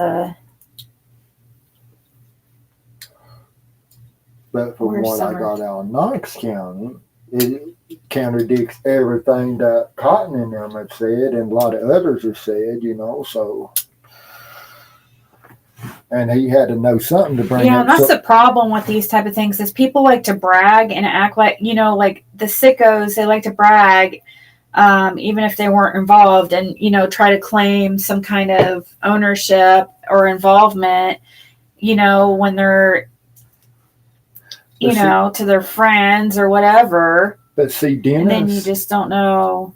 But from Where's what Summer? I got out of Knox County, it contradicts everything that Cotton and them have said and a lot of others have said, so. And he had to know something to bring yeah, up. that's the problem with these type of things is people like to brag and act like, like the sickos, they like to brag, even if they weren't involved and, try to claim some kind of ownership or involvement, when they're, to their friends or whatever. But see, Dennis. And then you just don't know.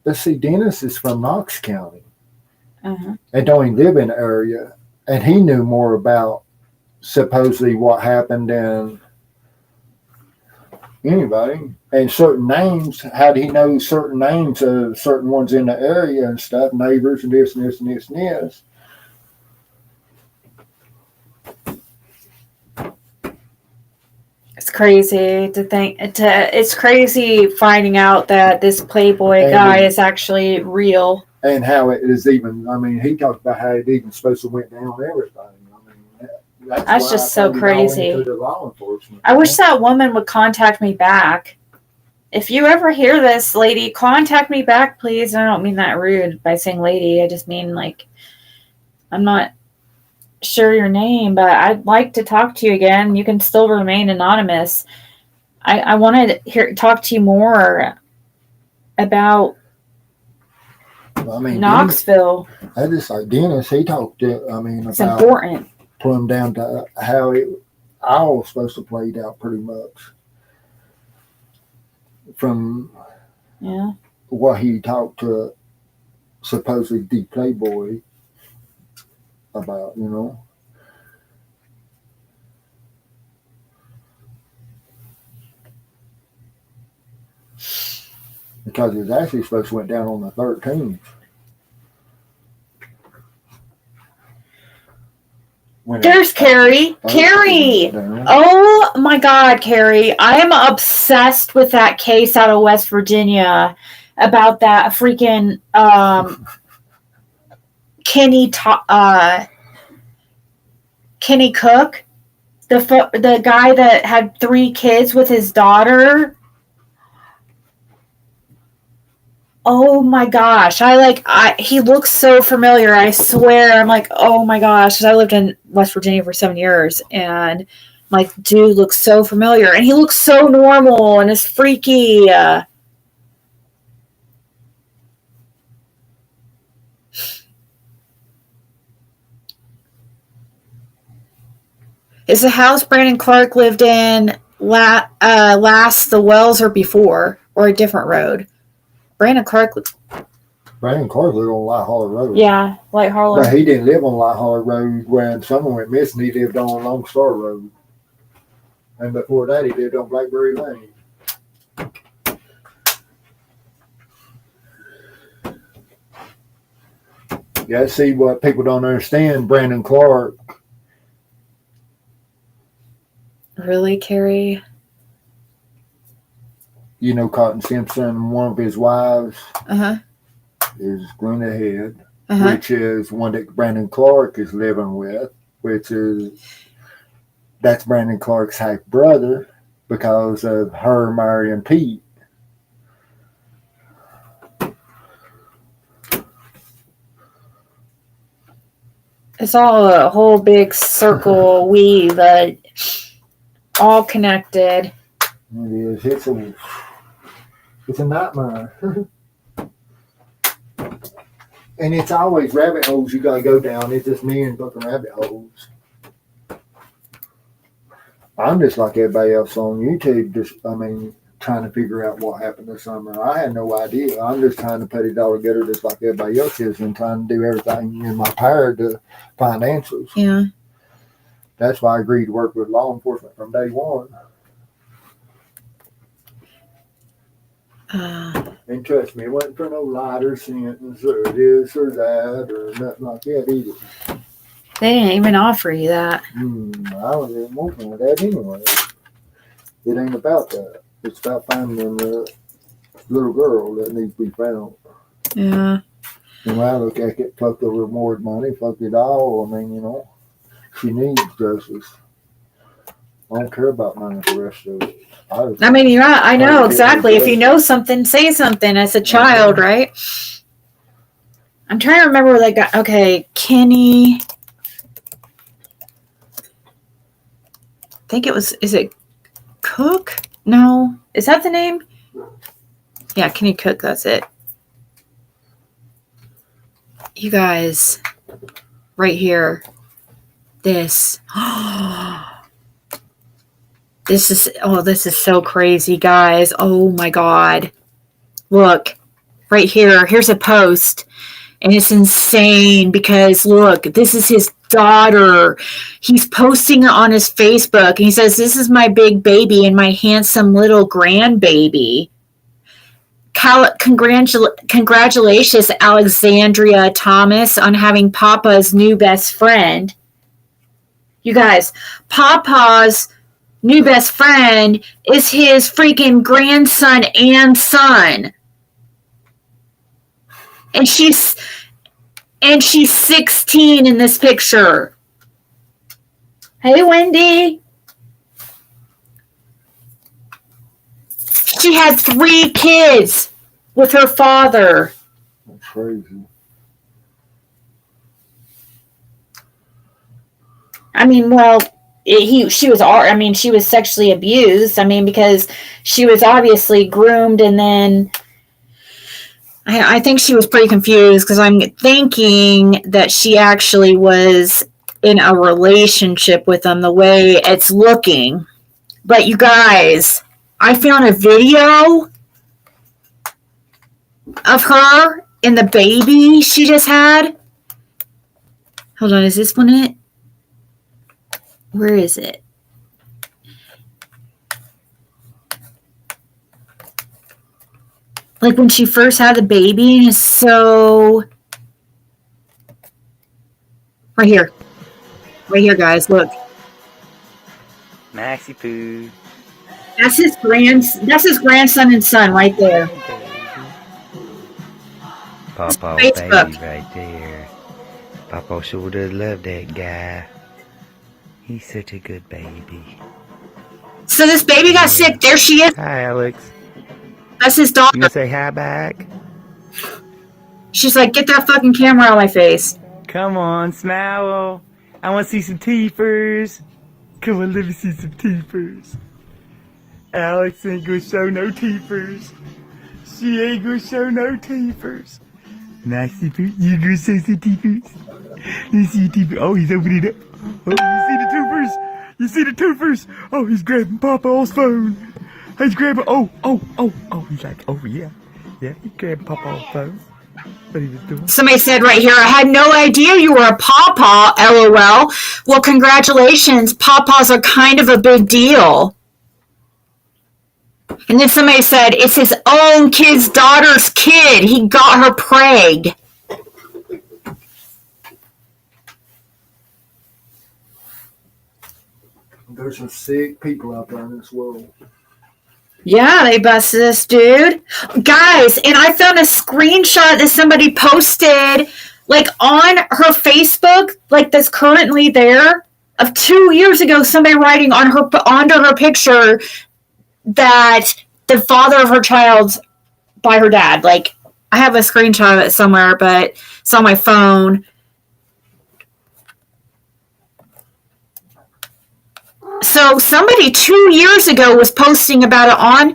But see, Dennis is from Knox County. Uh-huh. And don't even live in the area. And he knew more about supposedly what happened than anybody. And certain names, how did he know certain names of certain ones in the area and stuff, neighbors and this and this and this and this. It's crazy to think. It's crazy finding out that this Playboy guy is actually real. And how it is even. He talked about how it even supposed to went down and everything. That's just so crazy. I wish that woman would contact me back. If you ever hear this, lady, contact me back, please. I don't mean that rude by saying lady. I just mean I'm not sure your name, but I'd like to talk to you again. You can still remain anonymous. I want to talk to you more about Knoxville. I just like Dennis. He talked to. It's about important. Plumb down to how it all was supposed to play out, pretty much. From what he talked to supposedly the Playboy about, because it was actually supposed to went down on the 13th. There's Carrie. Carrie! Oh my God, Carrie. I am obsessed with that case out of West Virginia about that freaking Kenny Cook, the guy that had 3 kids with his daughter. Oh my gosh. He looks so familiar. I swear. I'm like, oh my gosh. I lived in West Virginia for 7 years and I'm like, dude looks so familiar. And he looks so normal and is freaky. Is the house Brandon Clark lived in last the Wells or before, or a different road? Brandon Clark lived on Light Holler Road. Yeah, Light Holler. But he didn't live on Light Holler Road when someone went missing. He lived on Lone Star Road. And before that, he lived on Blackberry Lane. Yeah, see what people don't understand. Brandon Clark. Really, Carrie? you know, Cotton Simpson, and one of his wives Uh-huh. is Glenda Head, Uh-huh. which is one that Brandon Clark is living with, that's Brandon Clark's half brother because of her marrying Pete. It's all a whole big circle weave, all connected. It is. It's a nightmare. And it's always rabbit holes you gotta go down. It's just me and fucking rabbit holes. I'm just like everybody else on YouTube, trying to figure out what happened this summer. I had no idea. I'm just trying to put it all together just like everybody else is and trying to do everything in my power to find answers. Yeah. That's why I agreed to work with law enforcement from day one. And trust me, it wasn't for no lighter sentence or this or that or nothing like that either. They didn't even offer you that. I was even working with that anyway. It ain't about that. It's about finding the little girl that needs to be found. Yeah. And when I look at it, fuck the reward money, fuck it all. I mean, you know, she needs justice. I don't care about money for the rest of it. I mean, you're right. I know exactly. If you know something, say something as a child, right? I'm trying to remember where they got. Okay, Kenny. I think it was. Is it Cook? No. Is that the name? Yeah, Kenny Cook. That's it. You guys, right here. This. This is so crazy, guys. Oh my God. Look, right here. Here's a post. And it's insane because look, this is his daughter. He's posting it on his Facebook. And he says, "This is my big baby and my handsome little grandbaby. Congratulations, Alexandria Thomas, on having Papa's new best friend." You guys, Papa's new best friend is his freaking grandson and son. And she's 16 in this picture. Hey, Wendy. She had 3 kids with her father. That's crazy. I mean, well, she was sexually abused. I mean, because she was obviously groomed, and then I think she was pretty confused because I'm thinking that she actually was in a relationship with him the way it's looking. But you guys, I found a video of her and the baby she just had. Hold on, is this one it? Where is it? Like when she first had the baby, and it's so... Right here. Right here, guys, look. Maxi Poo. That's his grandson and son right there. Papa Facebook. baby right there. Papa sure does love that guy. He's such a good baby. So this baby got sick. There she is. Hi, Alex. That's his daughter. You gonna say hi back? She's like, "Get that fucking camera out of my face." Come on, smile. I want to see some teethers. Come on, let me see some teethers. Alex ain't gonna show no teethers. She ain't gonna show no teethers. Nice teethers. You gonna show some teethers? Let me see your teethers. Oh, he's opening it up. Oh, you see the teethers? You see the teethers? Oh, he's grabbing Papa's phone. He's grabbing. Oh. He's like, oh yeah, he grabbed Papa's phone. What he was doing. Somebody said right here, "I had no idea you were a pawpaw, LOL. Well, congratulations. Pawpaws are kind of a big deal." And then somebody said, "It's his own kid's daughter's kid. He got her pregged." There's some sick people out there in this world. Yeah, they busted this dude. Guys, and I found a screenshot that somebody posted like on her Facebook, like that's currently there, of 2 years ago, somebody writing on her onto her picture that the father of her child's by her dad. Like I have a screenshot of it somewhere, but it's on my phone. So somebody 2 years ago was posting about it on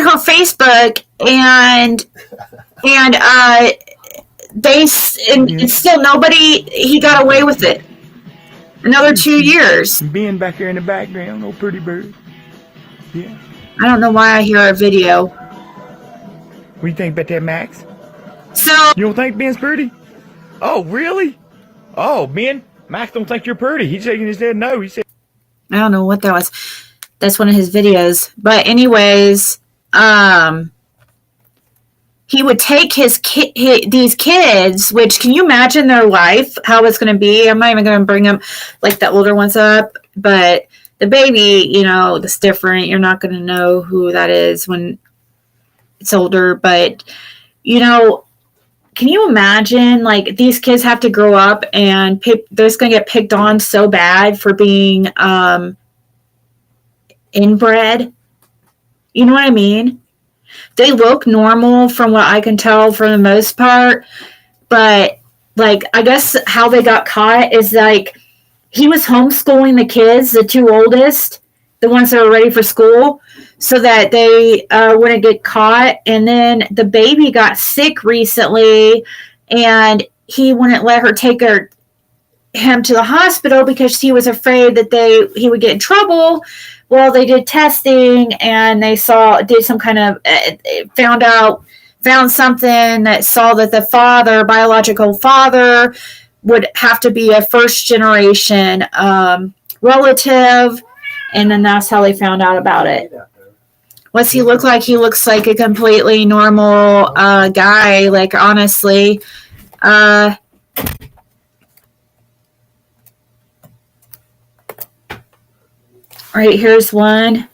her Facebook, and and still nobody. He got away with it. Another 2 years. Ben back here in the background, old pretty bird. Yeah. I don't know why I hear a video. What do you think about that, Max? So You don't think Ben's pretty? Oh, really? Oh, Ben, Max don't think you're pretty. He's shaking his head no. He said, I don't know what that was. That's one of his videos. But anyways, he would take these kids, which can you imagine their life, how it's going to be? I'm not even going to bring them like the older ones up, but the baby, you know, it's different. You're not going to know who that is when it's older, but you know, can you imagine like these kids have to grow up and they're just going to get picked on so bad for being inbred? You know what I mean? They look normal from what I can tell for the most part, but like I guess how they got caught is like he was homeschooling the kids, the two oldest, the ones that were ready for school, so that they wouldn't get caught. And then the baby got sick recently, and he wouldn't let her take him to the hospital because he was afraid that he would get in trouble. Well, they did testing, and they did some kind of found something that saw that the biological father, would have to be a first generation relative, and then that's how they found out about it. What's he look like? He looks like a completely normal guy, like honestly. Right, here's one.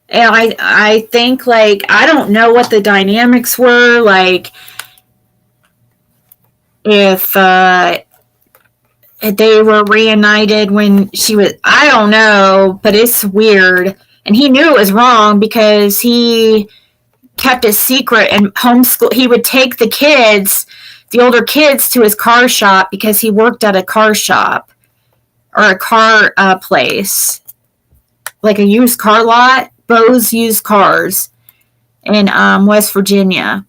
And I think, like, I don't know what the dynamics were, like, if they were reunited when she was, I don't know, but it's weird. And he knew it was wrong because he kept it secret and homeschool. He would take the older kids, to his car shop because he worked at a car shop or a car place, like a used car lot, Bose Used Cars in West Virginia.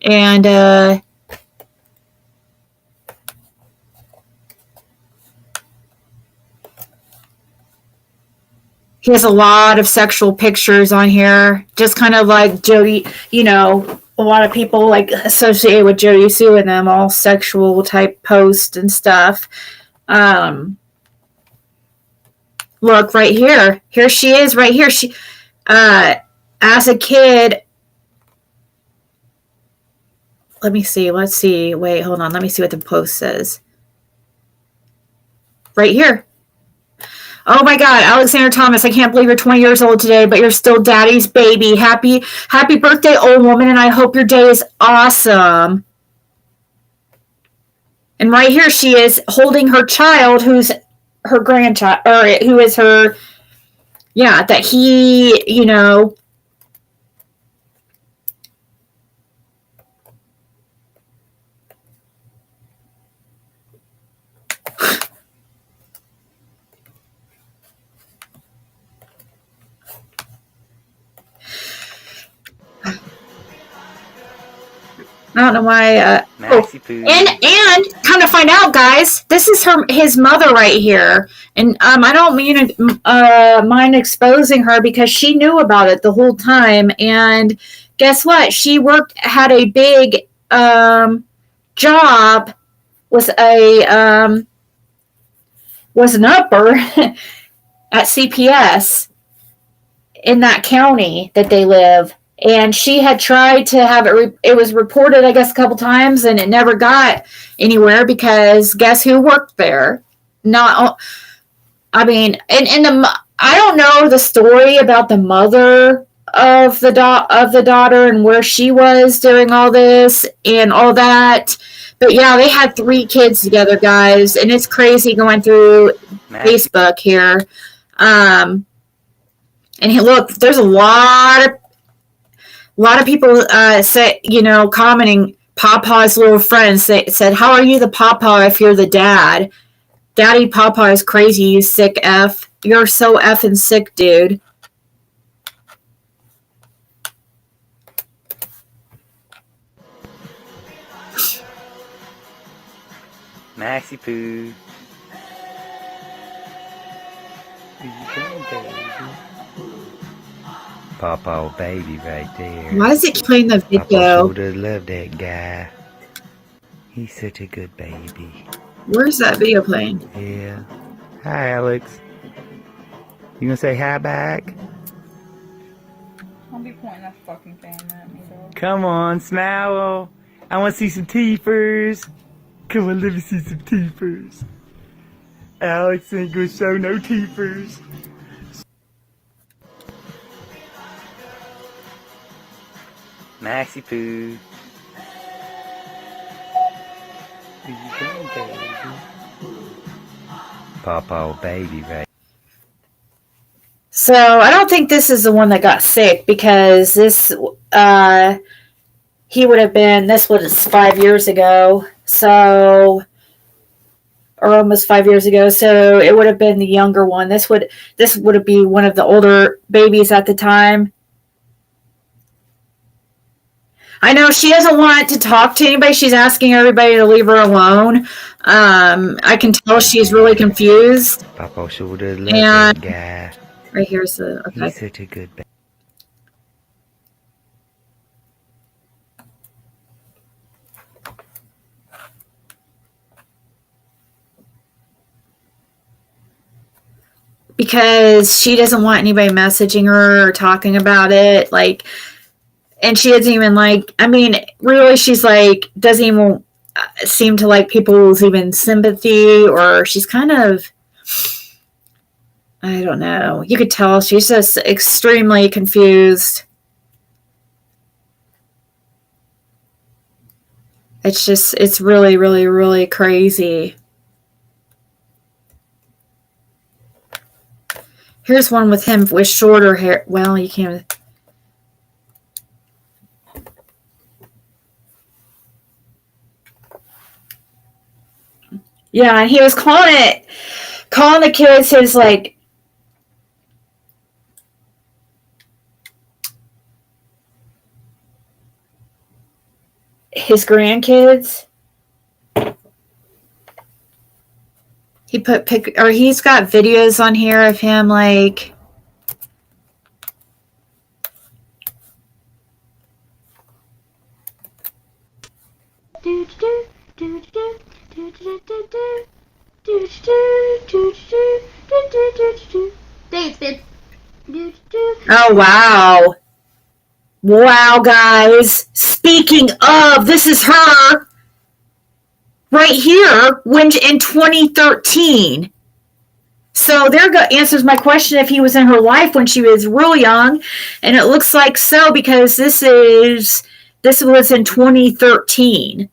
And he has a lot of sexual pictures on here, just kind of like Jody, you know, a lot of people like associate with Jody Sue and them, all sexual type posts and stuff. Look right here. Here she is right here. She, as a kid, let's see. Wait, hold on. Let me see what the post says. Right here. Oh my God, Alexander Thomas, I can't believe you're 20 years old today, but you're still daddy's baby. Happy birthday, old woman, and I hope your day is awesome. And right here she is holding her child, who's her grandchild, or who is her, yeah, that he, you know, I don't know why. And come to find out, guys, this is his mother right here, and I don't mind exposing her because she knew about it the whole time. And guess what? She had a big job, was an upper at CPS in that county that they live. And she had tried to have it was reported, I guess, a couple times, and it never got anywhere because guess who worked there? I mean, I don't know the story about the mother of the daughter and where she was during all this and all that. But yeah, they had 3 kids together, guys, and it's crazy going through Facebook here. And look, there's a lot of people say, commenting. Papa's little friends said, "How are you the papa if you're the dad? Daddy Papa is crazy, you sick F. You're so effing sick, dude." Maxie Poo. Papa baby right there. Why is it playing the Papa video? sure does love that guy. He's such a good baby. Where's that video playing? Yeah. Hi, Alex. You gonna say hi back? Don't be pointing that fucking camera at me, dog. Come on, smile. I want to see some teethers. Come on, let me see some teethers. Alex ain't gonna show no teethers. Maxie Poo. Where you going, baby? Papa baby right. So I don't think this is the one that got sick because this he would have been. This was 5 years ago. So, or almost 5 years ago. So it would have been the younger one. This would be one of the older babies at the time. I know she doesn't want to talk to anybody. She's asking everybody to leave her alone. I can tell she's really confused. Papa sure does love that guy. Right here's the okay. He's such a good baby. Because she doesn't want anybody messaging her or talking about it, like, and she doesn't even like. I mean, really, she's like doesn't even seem to like people's even sympathy, or she's kind of, I don't know. You could tell she's just extremely confused. It's really, really, really crazy. Here's one with him with shorter hair. Well, you can't. Yeah, and he was calling the kids his, like, his grandkids. He put he's got videos on here of him, like, David. oh wow. Wow, guys. Speaking of, this is her right here when in 2013. So there answers my question if he was in her life when she was real young, and it looks like so because this was in 2013.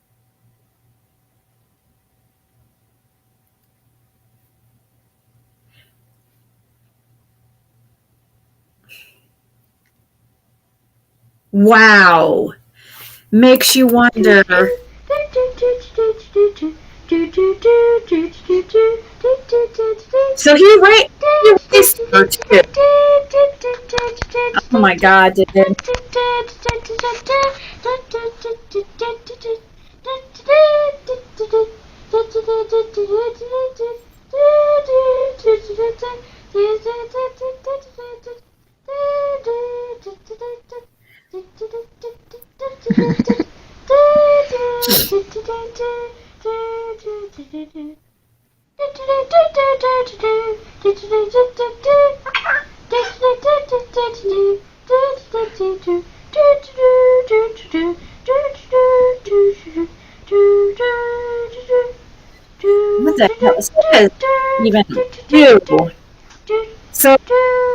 Wow. Makes you wonder. So he raised her too. Oh my God, dude. What the hell is that? is even two. So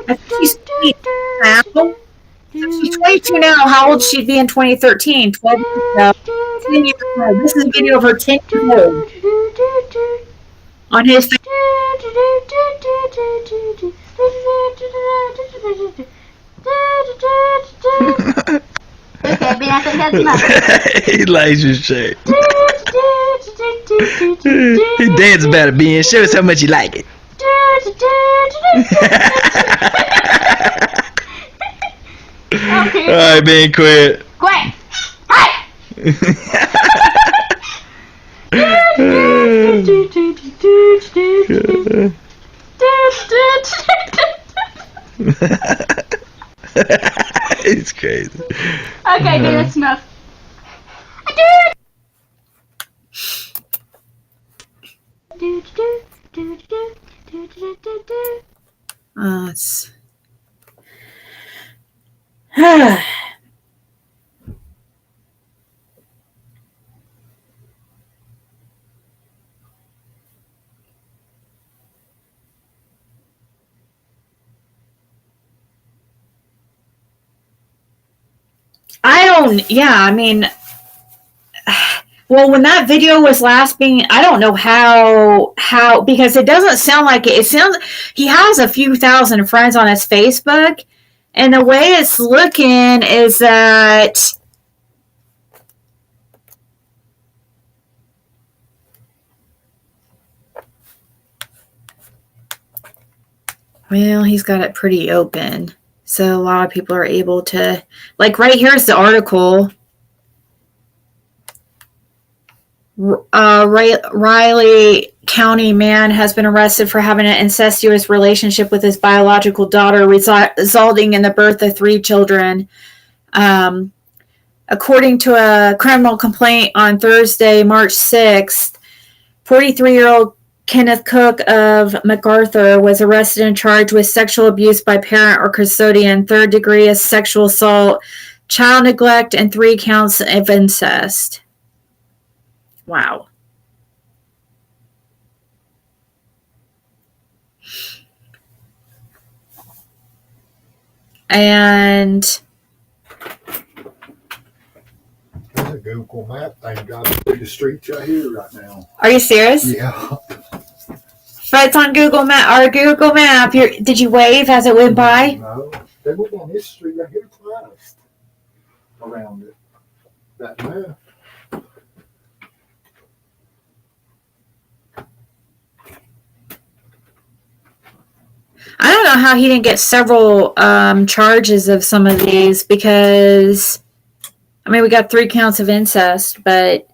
I think she's 22 now. If she's 22 now, how old she'd be in 2013? 12 years ago. 10 years old. This is a video of her 10 years old on his face. He likes your shirt. He dance about it, Ben. Show us how much you like it. Alright, Ben, quit. Quick! It's crazy. Okay, dude, that's enough. It's I mean, well, when that video was last being, I don't know how, because it doesn't sound like it. It sounds, he has a few thousand friends on his Facebook, and the way it's looking is that, well, he's got it pretty open. So a lot of people are able to, like right here's the article. Riley County man has been arrested for having an incestuous relationship with his biological daughter, resulting in the birth of 3 children. According to a criminal complaint on Thursday, March 6th, 43-year-old Kenneth Cook of MacArthur was arrested and charged with sexual abuse by parent or custodian, 3rd degree sexual assault, child neglect, and 3 counts of incest. Wow. And There's a Google map thing driving through the streets right here right now. are you serious? Yeah. But it's on Google Map. Or Google Map. Did you wave as it went by? No. They went on this street right here twice around it. That map. I don't know how he didn't get several charges of some of these, because I mean, we got 3 counts of incest, but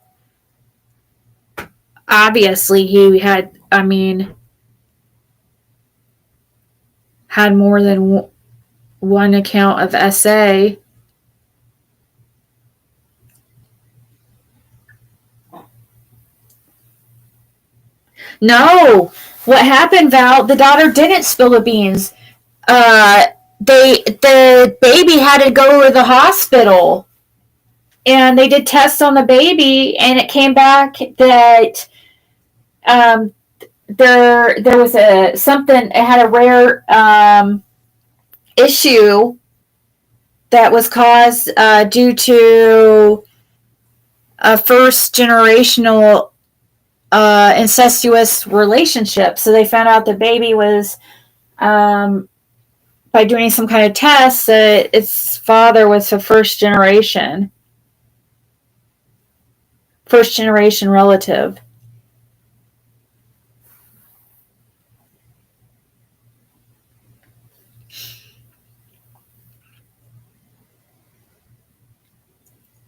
obviously he had, I mean, had more than one account of SA. No, what happened, Val? The daughter didn't spill the beans. The baby had to go to the hospital, and they did tests on the baby, and it came back that there was something. It had a rare issue that was caused due to a first generational incestuous relationship. So they found out the baby was, by doing some kind of test, that its father was a first generation relative.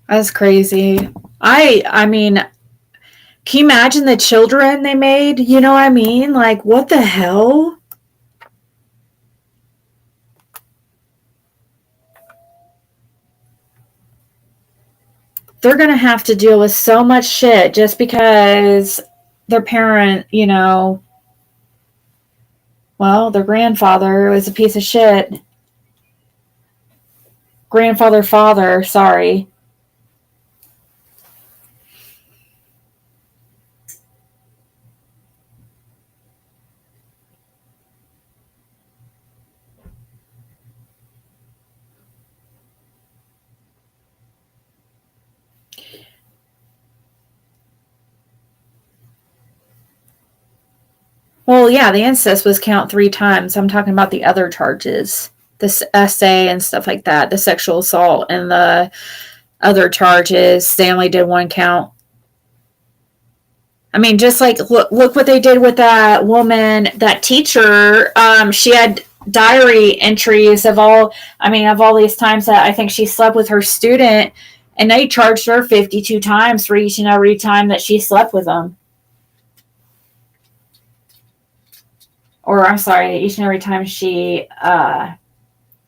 That's crazy. I mean, can you imagine the children they made? You know what I mean? Like, what the hell? They're going to have to deal with so much shit just because their parent, you know, well, their grandfather was a piece of shit. Father, sorry. Well, yeah, the incest was count 3 times. I'm talking about the other charges, this essay and stuff like that, the sexual assault and the other charges. They only did 1 count. I mean, just like look what they did with that woman, that teacher. She had diary entries of all these times that I think she slept with her student, and they charged her 52 times for each and every time that she slept with them. Or I'm sorry, each and every time she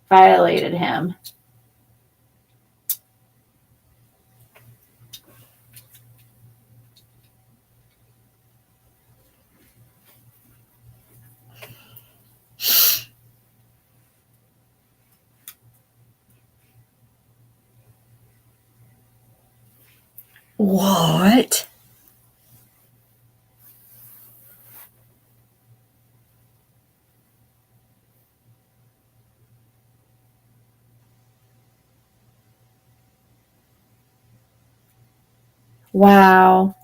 violated him. What? Wow.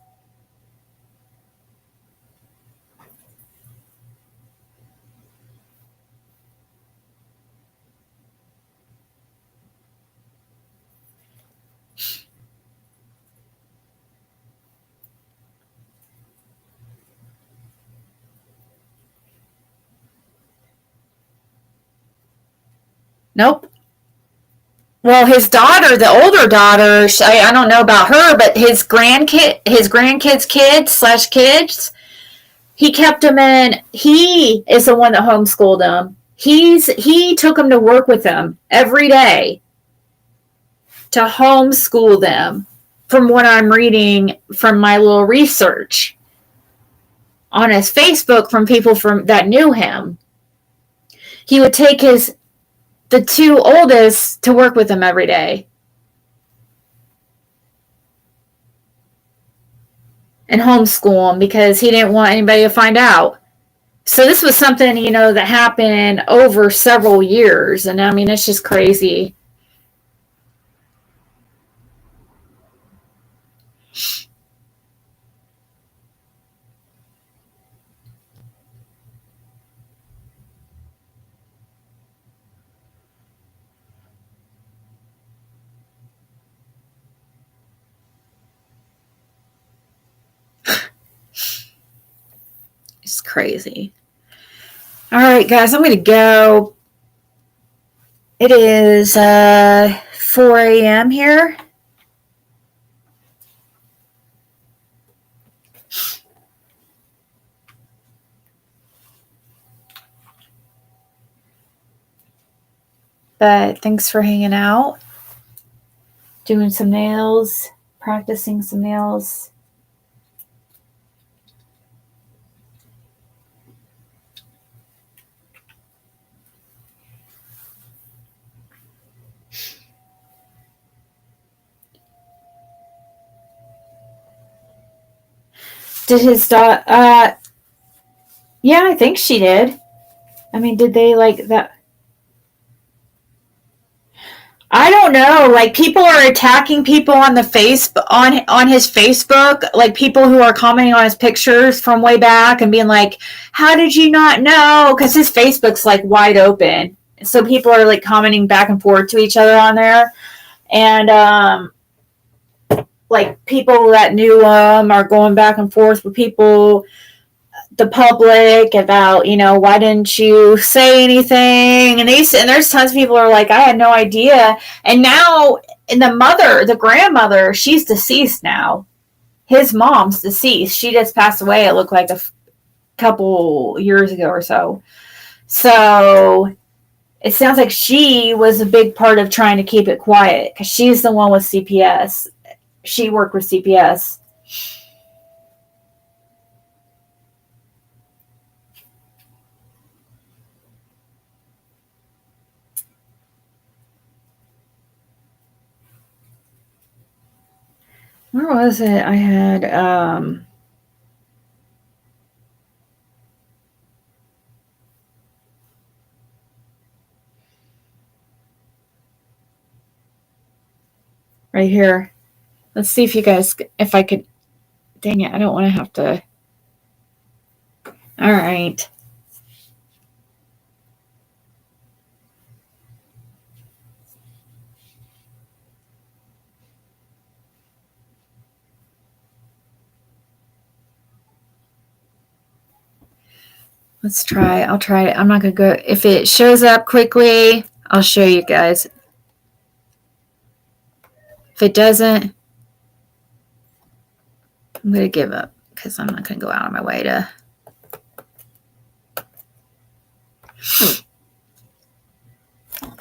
Nope. Well, his daughter, the older daughter, I don't know about her, but his grandkids' kids, he kept them in. He is the one that homeschooled them. He took them to work with him every day to homeschool them, from what I'm reading from my little research on his Facebook from people that knew him. He would take the 2 oldest to work with him every day and homeschool them because he didn't want anybody to find out. So this was something, that happened over several years. And I mean, it's just crazy. It's crazy. All right, guys, I'm going to go. It is 4 a.m. here. But thanks for hanging out, doing some nails, practicing some nails. Did his daughter? Yeah, I think she did. I mean, did they like that? I don't know. Like, people are attacking people on the on his Facebook, like people who are commenting on his pictures from way back and being like, "How did you not know?" Because his Facebook's like wide open, so people are like commenting back and forth to each other on there, and like people that knew him are going back and forth with people, the public, about, why didn't you say anything? And there's tons of people who are like, I had no idea. And now, and the grandmother, she's deceased now. His mom's deceased. She just passed away. It looked like a couple years ago or so. So it sounds like she was a big part of trying to keep it quiet, because she's the one with CPS. She worked with CPS. Where was it? I had right here. Let's see if I could, dang it, I don't want to have to. All right. Let's try. I'll try it. I'm not going to go. If it shows up quickly, I'll show you guys. If it doesn't, I'm going to give up because I'm not going to go out of my way to.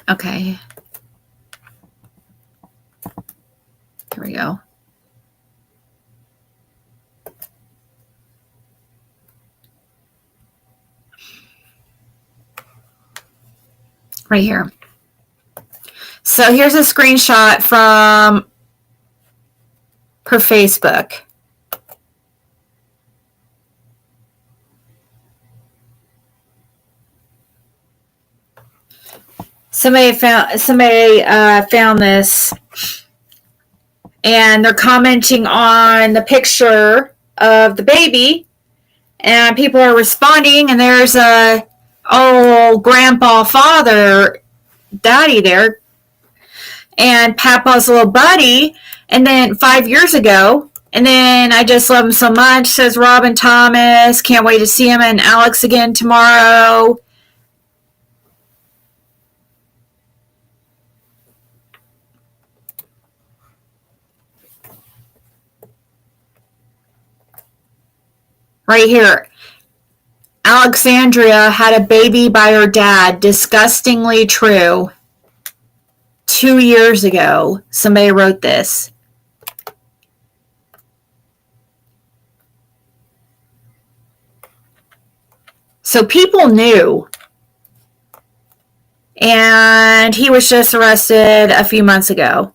Okay. Here we go. Right here. So here's a screenshot from her Facebook. Somebody found this, and they're commenting on the picture of the baby, and people are responding, and there's a old grandpa, father, daddy there, and Papa's little buddy, and then 5 years ago, and then I just love him so much, says Robin Thomas, can't wait to see him and Alex again tomorrow. Right here. Alexandria had a baby by her dad. Disgustingly true. 2 years ago, somebody wrote this. So people knew. And he was just arrested a few months ago.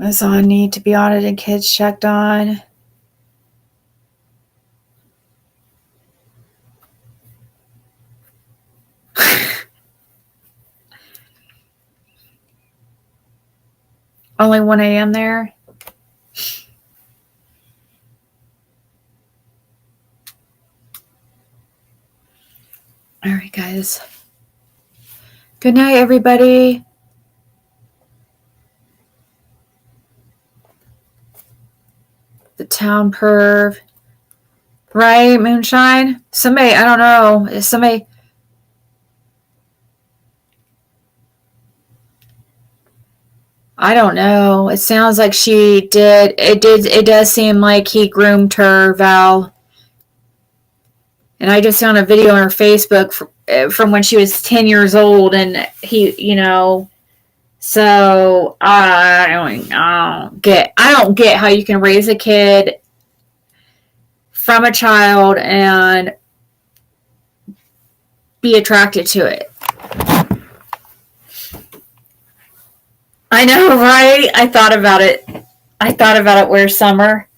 Amazon need to be audited, kids checked on. Only 1 a.m. there. All right, guys. Good night, everybody. The town perv. Right, Moonshine? Somebody, I don't know. Is somebody... I don't know. It sounds like she did. It does seem like he groomed her, Val. And I just found a video on her Facebook from when she was 10 years old, and he, you know. So I don't get how you can raise a kid from a child and be attracted to it. I know, right? I thought about it where summer.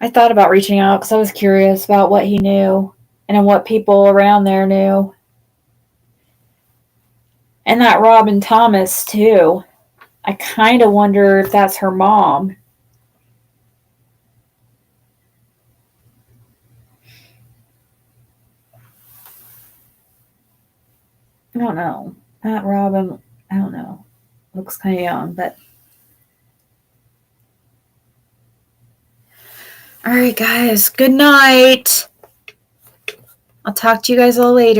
I thought about reaching out because I was curious about what he knew and what people around there knew. And that Robin Thomas, too. I kind of wonder if that's her mom. I don't know. That Robin, I don't know. Looks kind of young, but. All right, guys. Good night. I'll talk to you guys all later.